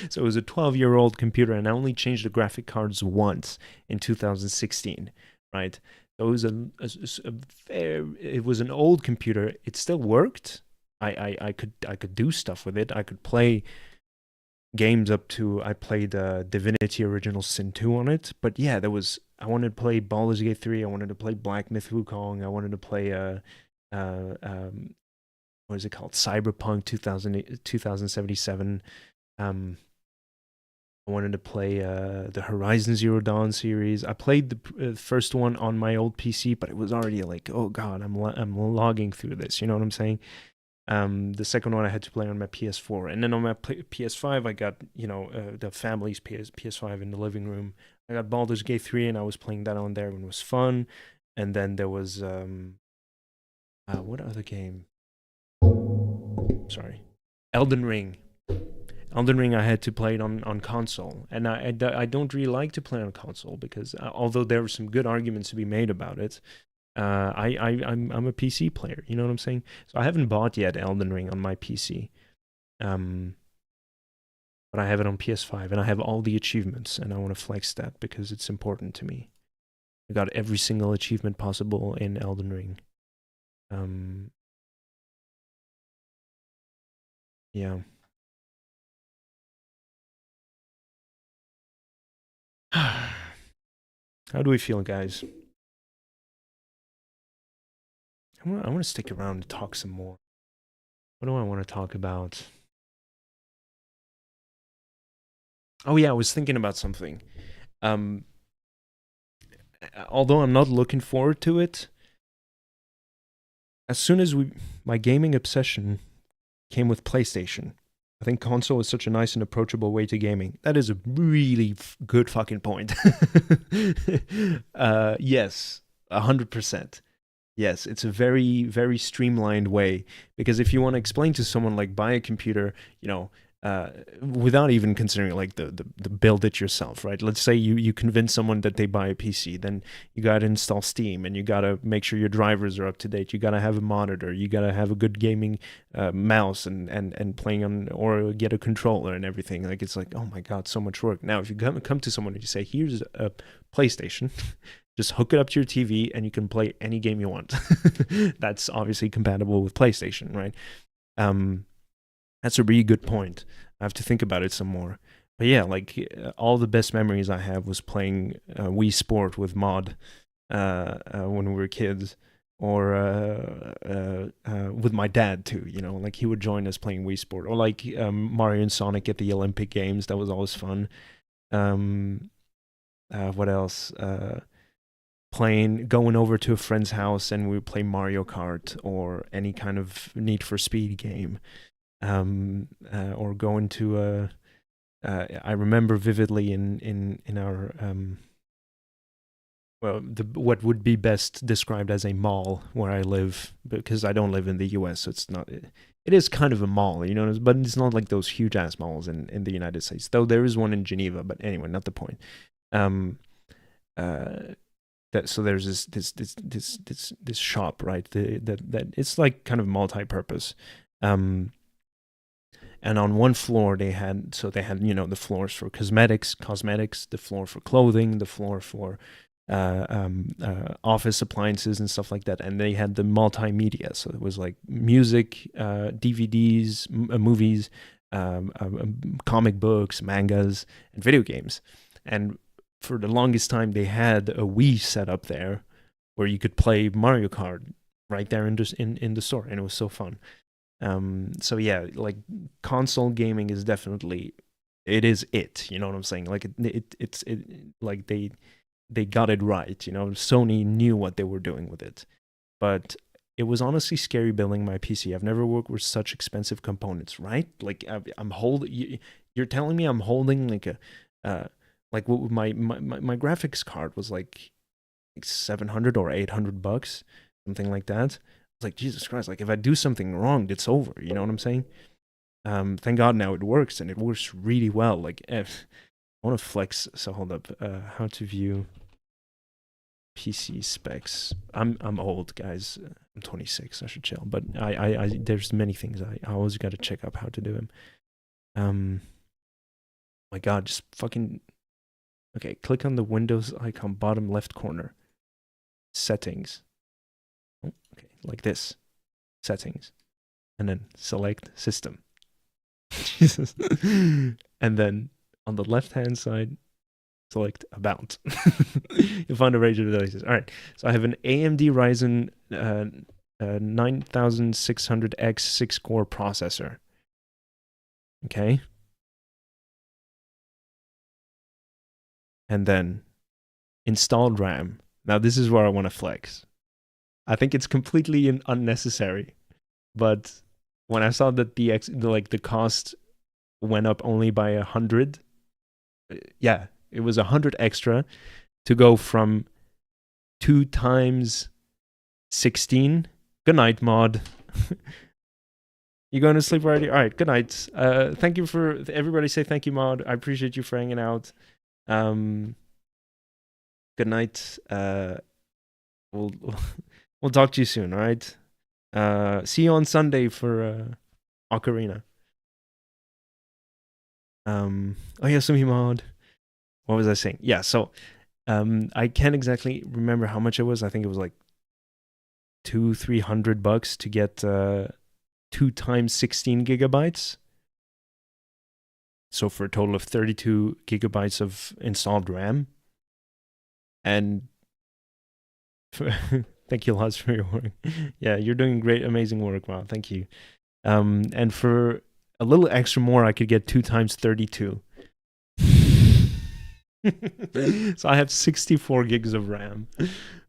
So it was a 12-year-old computer, and I only changed the graphic cards once in 2016, right? So it was it was an old computer. It still worked. I could do stuff with it. I could play games up to, I played Divinity Original Sin 2 on it. But yeah, I wanted to play Baldur's Gate 3. I wanted to play Black Myth Wukong. I wanted to play what is it called? Cyberpunk 2077. I wanted to play the Horizon Zero Dawn series. I played the first one on my old PC, but it was already like, oh god, I'm logging through this. You know what I'm saying? The second one I had to play on my PS4, and then on my PS5 I got the family's PS5 in the living room. I got Baldur's Gate 3, and I was playing that on there, and it was fun. And then there was what other game? Sorry, Elden Ring. Elden Ring, I had to play it on console, and I don't really like to play on console because although there were some good arguments to be made about it, I'm a PC player. You know what I'm saying? So I haven't bought yet Elden Ring on my PC, but I have it on PS5, and I have all the achievements, and I want to flex that because it's important to me. I got every single achievement possible in Elden Ring. Yeah. How do we feel, guys? I want to stick around and talk some more. What do I want to talk about? Oh yeah, I was thinking about something. Um, although I'm not looking forward to it, as soon as my gaming obsession came with PlayStation. I think console is such a nice and approachable way to gaming. That is a really good fucking point. Yes, 100%. Yes, it's a very, very streamlined way, because if you want to explain to someone, like, buy a computer, without even considering like the build it yourself, right? Let's say you convince someone that they buy a PC, then you got to install Steam, and you got to make sure your drivers are up to date. You got to have a monitor, you got to have a good gaming mouse, and playing on, or get a controller and everything. Like, it's like, oh my god, so much work. Now if you come to someone and you say, here's a PlayStation, just hook it up to your TV and you can play any game you want. That's obviously compatible with PlayStation, right? That's a really good point. I have to think about it some more. But yeah, like, all the best memories I have was playing Wii Sport with Mod when we were kids, or with my dad too. Like, he would join us playing Wii Sport, or like Mario and Sonic at the Olympic Games. That was always fun. What else? Going over to a friend's house and we would play Mario Kart or any kind of Need for Speed game, or going to I remember vividly in our what would be best described as a mall where I live, because I don't live in the U.S., so it's not. It is kind of a mall, but it's not like those huge ass malls in the United States. Though there is one in Geneva, but anyway, not the point. So there's this shop, right? That it's like kind of multi-purpose. And on one floor they had the floors for cosmetics, the floor for clothing, the floor for office appliances and stuff like that. And they had the multimedia, so it was like music, DVDs, movies, comic books, mangas, and video games. And for the longest time, they had a Wii set up there where you could play Mario Kart right there in the store, and it was so fun. So yeah, like, console gaming is definitely, it is it. You know what I'm saying? Like, it's like they got it right. Sony knew what they were doing with it, but it was honestly scary building my PC. I've never worked with such expensive components, right? Like, I'm holding. You're telling me I'm holding like a like, what my graphics card was like $700 or $800, something like that. It's like, Jesus Christ! Like, if I do something wrong, it's over. You know what I'm saying? Thank God now it works, and it works really well. Like, I want to flex. So hold up. How to view PC specs. I'm old, guys. I'm 26. I should chill. But I there's many things I always got to check up how to do them. My God, just fucking. Okay, click on the Windows icon, bottom left corner. Settings. Oh, okay, like this. Settings. And then select System. Jesus. And then on the left-hand side, select About. You'll find a range of devices. All right, so I have an AMD Ryzen 9600X 6-core processor. Okay. And then installed RAM. Now, this is where I want to flex. I think it's completely unnecessary, but when I saw that the cost went up only by 100, yeah, it was 100 extra to go from 2 times 16. Good night, mod. You going to sleep already? All right, good night. Thank you for everybody. Say thank you, mod. I appreciate you for hanging out. Good night. We'll talk to you soon. All right. See you on Sunday for Ocarina. Oh yeah, Sumi mod. What was I saying? Yeah, so I can't exactly remember how much it was. I think it was like $200-300 to get 2 times 16 gigabytes. So for a total of 32 gigabytes of installed RAM. And thank you, Laz, for your work. Yeah, you're doing great, amazing work. Wow, thank you. And for a little extra more, I could get 2 times 32. So I have 64 gigs of RAM,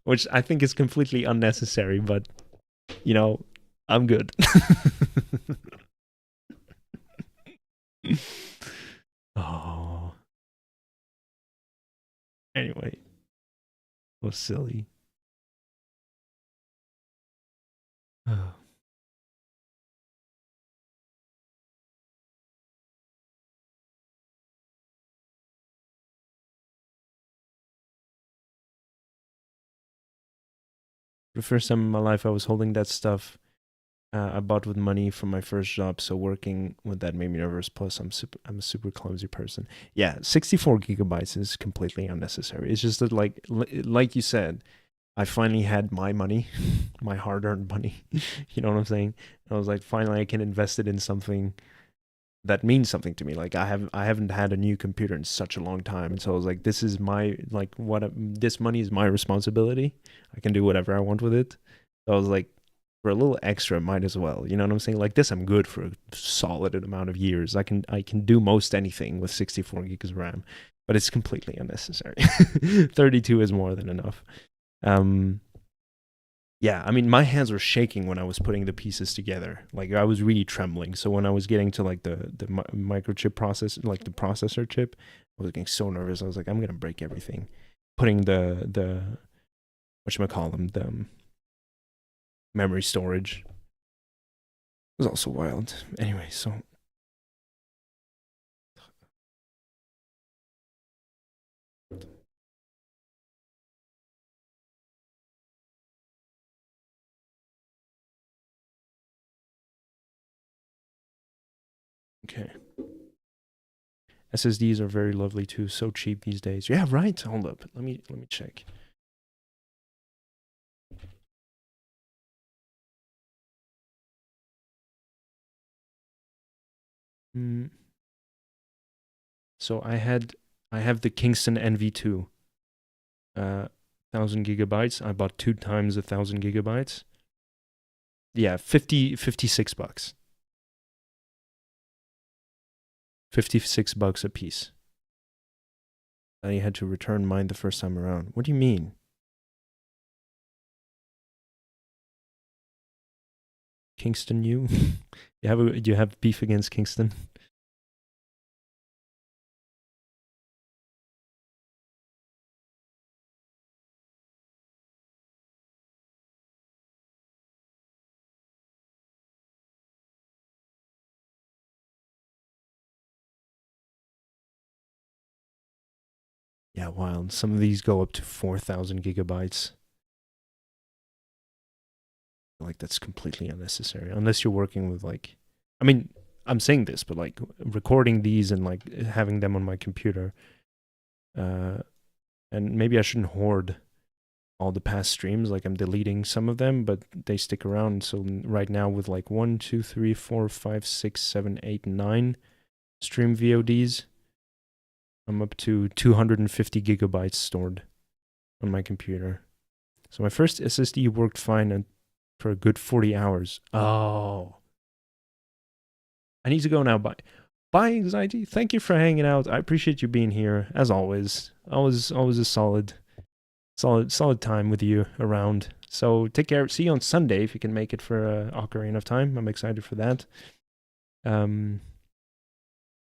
which I think is completely unnecessary, but you know, I'm good. Oh. Anyway, was silly. Oh. For the first time in my life, I was holding that stuff I bought with money from my first job, so working with that made me nervous. Plus, I'm a super clumsy person. Yeah, 64 gigabytes is completely unnecessary. It's just that, like you said, I finally had my money, my hard-earned money. You know what I'm saying? And I was like, finally, I can invest it in something that means something to me. Like I haven't had a new computer in such a long time, and so I was like, this is my this money is my responsibility. I can do whatever I want with it. So I was like, for a little extra, might as well. You know what I'm saying? Like this, I'm good for a solid amount of years. I can do most anything with 64 gigs of RAM, but it's completely unnecessary. 32 is more than enough. Yeah, I mean, my hands were shaking when I was putting the pieces together. Like I was really trembling. So when I was getting to like the microchip process, like the processor chip, I was getting so nervous. I was like, I'm gonna break everything. Putting the whatchamacallem, the memory storage was also wild. Anyway, so okay. SSDs are very lovely too. So cheap these days. Yeah, right. Hold up. Let me check. So I have the Kingston NV2, 1,000 gigabytes. I bought 2 times 1,000 gigabytes. Yeah, 56 bucks. 56 bucks a piece. I had to return mine the first time around. What do you mean? Kingston, you? Do you have beef against Kingston? Yeah, wild. Some of these go up to 4,000 gigabytes. Like that's completely unnecessary unless you're working with like, I mean, I'm saying this, but like recording these and like having them on my computer, and maybe I shouldn't hoard all the past streams. Like I'm deleting some of them, but they stick around. So right now with like 1, 2, 3, 4, 5, 6, 7, 8, 9 stream VODs, I'm up to 250 gigabytes stored on my computer. So my first SSD worked fine for a good 40 hours. Oh. I need to go now. Bye, Anxiety. Thank you for hanging out. I appreciate you being here, as always. Always a solid time with you around. So take care. See you on Sunday if you can make it for Ocarina of Time. I'm excited for that. But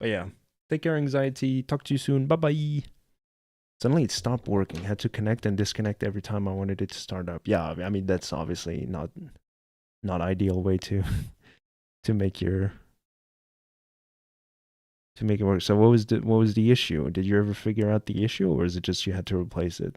yeah, take care, Anxiety. Talk to you soon. Bye-bye. Suddenly it stopped working. Had to connect and disconnect every time I wanted it to start up. Yeah, I mean that's obviously not ideal way to make it work. So what was the issue? Did you ever figure out the issue, or is it just you had to replace it?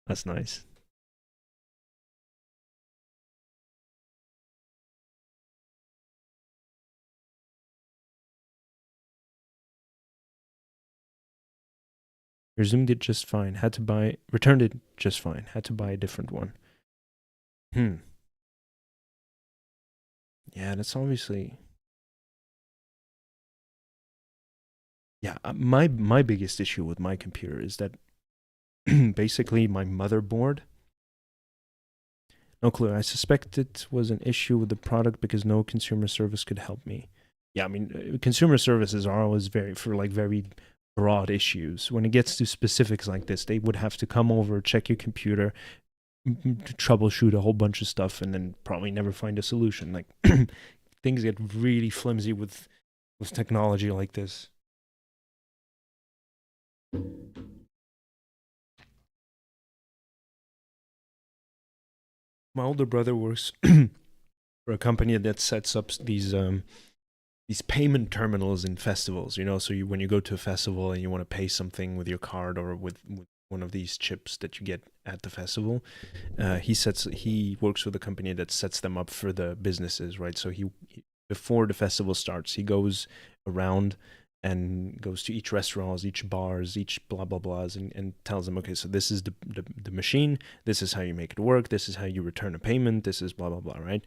That's nice. Resumed it just fine. Returned it just fine. Had to buy a different one. Yeah, that's obviously yeah, my biggest issue with my computer is that basically my motherboard. No clue. I suspect it was an issue with the product because no consumer service could help me. Yeah, I mean, consumer services are always very broad issues. When it gets to specifics like this, they would have to come over, check your computer, troubleshoot a whole bunch of stuff, and then probably never find a solution. Like things get really flimsy with technology like this. My older brother works for a company that sets up these payment terminals in festivals. So when you go to a festival and you want to pay something with your card or with one of these chips that you get at the festival, he works with a company that sets them up for the businesses, right? So he before the festival starts, he goes around and goes to each restaurants, each bars, each blah blah blahs, and tells them, okay, so this is the machine, this is how you make it work, this is how you return a payment, this is blah blah blah, right?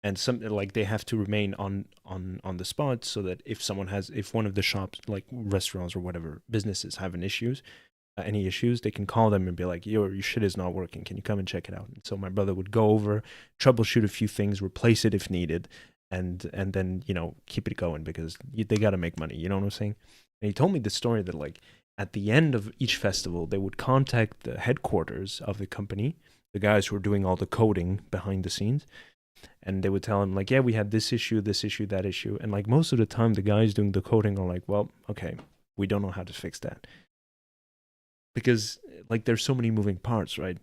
And some, like, they have to remain on the spot, so that if one of the shops, like restaurants or whatever businesses, have any issues, they can call them and be like, your shit is not working, can you come and check it out? And so my brother would go over, troubleshoot a few things, replace it if needed, and then keep it going, because they got to make money, you know what I'm saying? And he told me the story that, like, at the end of each festival, they would contact the headquarters of the company, the guys who were doing all the coding behind the scenes, and they would tell him, like, yeah, we had this issue, that issue. And, like, most of the time, the guys doing the coding are like, well, okay, we don't know how to fix that. Because, like, there's so many moving parts, right?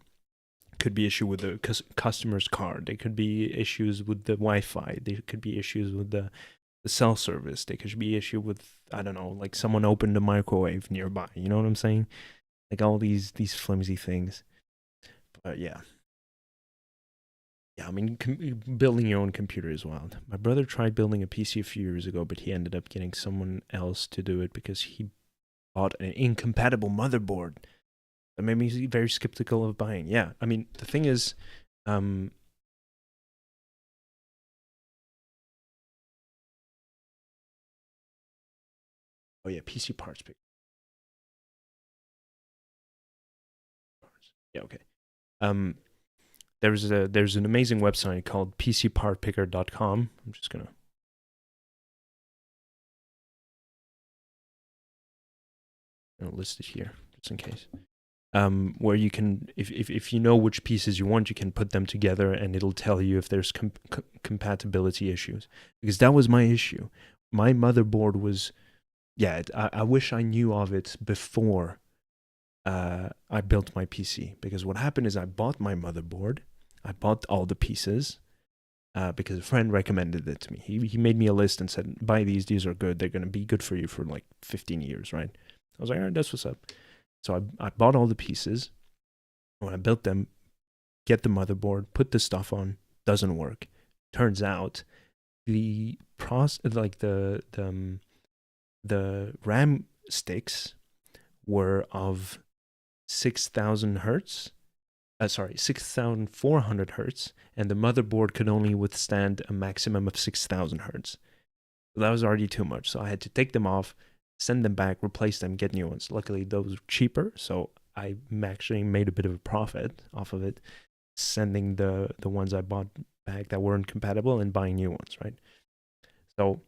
Could be issue with the customer's card. There could be issues with the Wi-Fi. There could be issues with the cell service. There could be issue with, I don't know, like someone opened a microwave nearby. You know what I'm saying? Like all these flimsy things. But yeah. Yeah, I mean, building your own computer is wild. My brother tried building a PC a few years ago, but he ended up getting someone else to do it because he bought an incompatible motherboard. That made me very skeptical of buying. Yeah, I mean, the thing is, oh yeah, PC parts. Yeah, okay. There's an amazing website called pcpartpicker.com. I'm just gonna list it here just in case. Where you can, if you know which pieces you want, you can put them together, and it'll tell you if there's compatibility issues. Because that was my issue. My motherboard was, yeah. I wish I knew of it before I built my PC. Because what happened is I bought my motherboard, I bought all the pieces because a friend recommended it to me. He made me a list and said, buy these. These are good. They're gonna be good for you for like 15 years, right? I was like, all right, that's what's up. So I bought all the pieces. When I built them, get the motherboard, put the stuff on, doesn't work. Turns out the RAM sticks were of 6,000 hertz. 6,400 hertz, and the motherboard could only withstand a maximum of 6,000 hertz. So that was already too much. So I had to take them off, send them back, replace them, get new ones. Luckily, those were cheaper, so I actually made a bit of a profit off of it, sending the ones I bought back that weren't compatible and buying new ones, right? So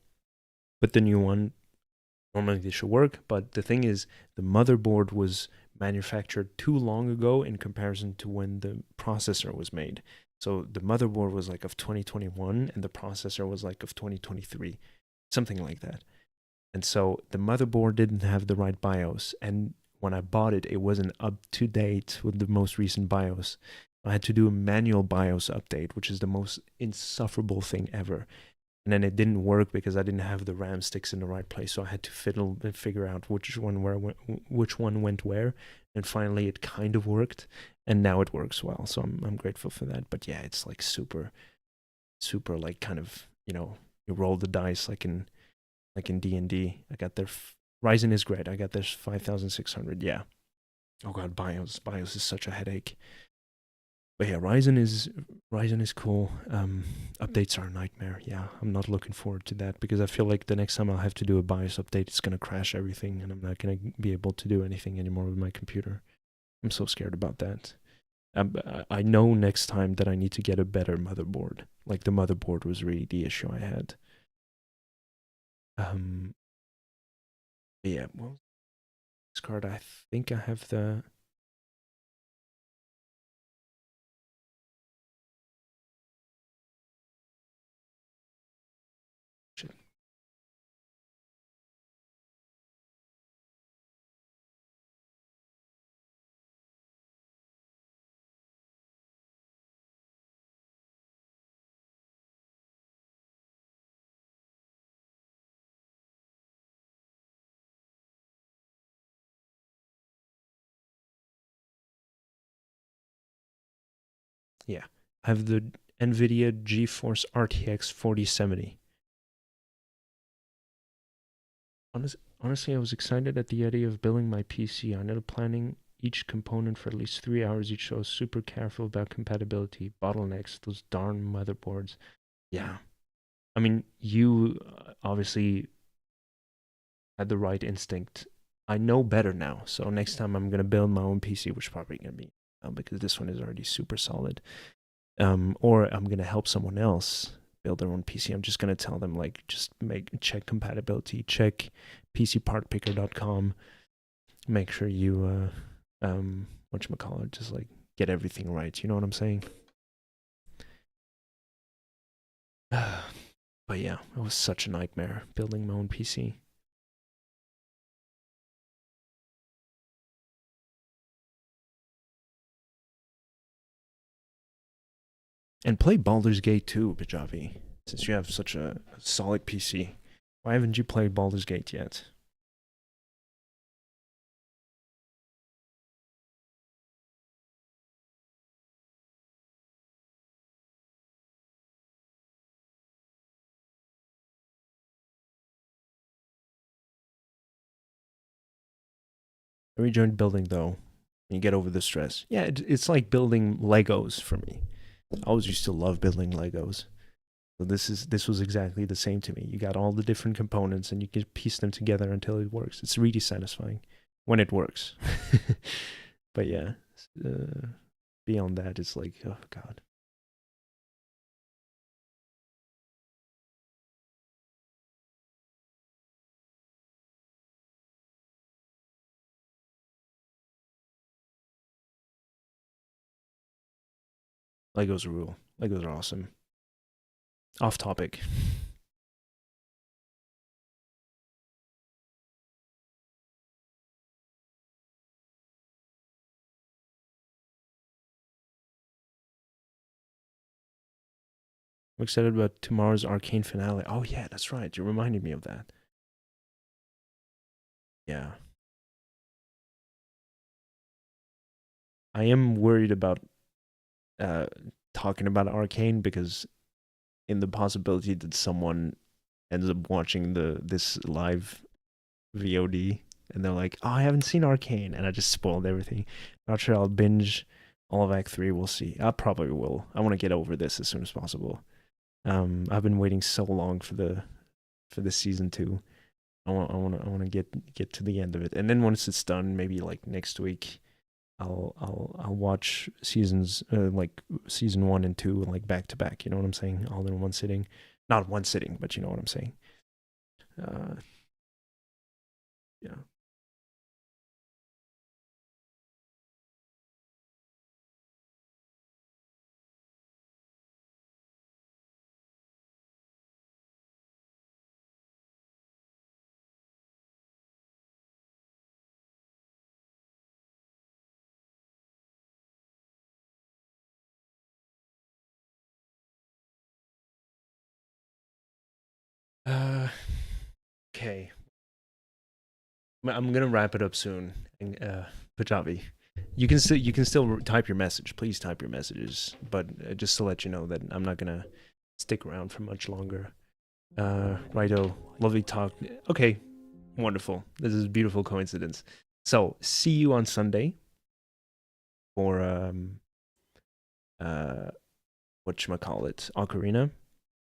with the new one, normally they should work, but the thing is, the motherboard was manufactured too long ago in comparison to when the processor was made. So the motherboard was like of 2021 and the processor was like of 2023, something like that. And so the motherboard didn't have the right BIOS, and when I bought it, it wasn't up to date with the most recent BIOS. I had to do a manual BIOS update, which is the most insufferable thing ever. And then it didn't work because I didn't have the RAM sticks in the right place, so I had to fiddle and figure out which one went where. And finally, it kind of worked, and now it works well. So I'm grateful for that. But yeah, it's like super, like kind of, you roll the dice like in D&D. I got their Ryzen is great. I got their 5600. Yeah. Oh god, BIOS is such a headache. But yeah, Ryzen is cool. Updates are a nightmare. Yeah, I'm not looking forward to that because I feel like the next time I'll have to do a BIOS update, it's gonna crash everything, and I'm not gonna be able to do anything anymore with my computer. I'm so scared about that. I know next time that I need to get a better motherboard. Like the motherboard was really the issue I had. Yeah, well, this card, I think I have the. Shit. Yeah, I have the NVIDIA GeForce RTX 4070. Honestly, I was excited at the idea of building my PC. I ended up planning each component for at least 3 hours each, so I was super careful about compatibility, bottlenecks, those darn motherboards. Yeah. I mean, you obviously had the right instinct. I know better now, so next time I'm going to build my own PC, which is probably going to be because this one is already super solid. Or I'm going to help someone else build their own PC. I'm just going to tell them, like, just check compatibility, check pcpartpicker.com, make sure you whatchamacallit, just like get everything right, you know what I'm saying? But yeah, it was such a nightmare building my own PC. And play Baldur's Gate 2, Pijavi, since you have such a solid PC. Why haven't you played Baldur's Gate yet? I rejoined building though. You get over the stress. Yeah, it's like building Legos for me. I always used to love building Legos. So this was exactly the same to me. You got all the different components and you can piece them together until it works. It's really satisfying when it works. But yeah, beyond that, it's like, oh god. Legos rule. Legos are awesome. Off topic. I'm excited about tomorrow's Arcane finale. Oh yeah, that's right. You reminded me of that. Yeah. I am worried about talking about Arcane because in the possibility that someone ends up watching this live VOD and they're like, "Oh, I haven't seen Arcane," and I just spoiled everything. Not sure I'll binge all of Act 3. We'll see. I probably will. I want to get over this as soon as possible. I've been waiting so long for the season 2. I want to get to the end of it, and then once it's done, maybe like next week, I'll watch seasons like season 1 and 2 like back to back. You know what I'm saying? All in one sitting. Not one sitting, but you know what I'm saying. Yeah. Okay. I'm gonna wrap it up soon. Pajavi, you can still type your message. Please type your messages, but just to let you know that I'm not gonna stick around for much longer. Righto, lovely talk. Okay, wonderful. This is a beautiful coincidence. So see you on Sunday for whatchamacallit, Ocarina.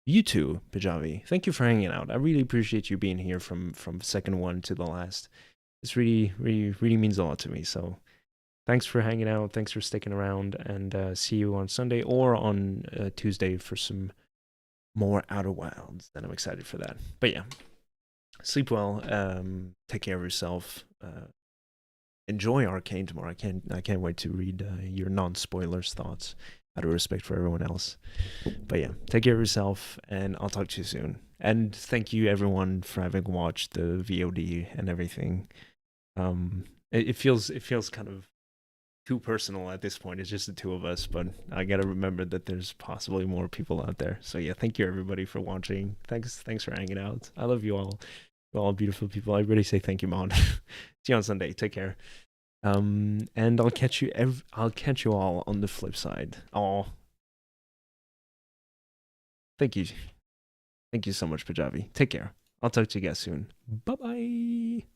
You too, Pajavi. Thank you for hanging out. I really appreciate you being here from second one to the last. This really means a lot to me. So thanks for hanging out. Thanks for sticking around, and see you on Sunday or on Tuesday for some more Outer Wilds. And I'm excited for that. But yeah, sleep well. Take care of yourself. Enjoy Arcane tomorrow. I can't wait to read your non-spoilers thoughts out of respect for everyone else. But yeah, take care of yourself, and I'll talk to you soon. And thank you everyone for having watched the VOD and everything. It feels kind of too personal at this point. It's just the two of us, but I gotta remember that there's possibly more people out there. So yeah, thank you everybody for watching. Thanks for hanging out. I love you all. You're all beautiful people. I really say thank you, Mon. See you on Sunday. Take care. And I'll catch you all on the flip side. Oh, thank you so much, Pajavi. Take care. I'll talk to you guys soon. Bye bye.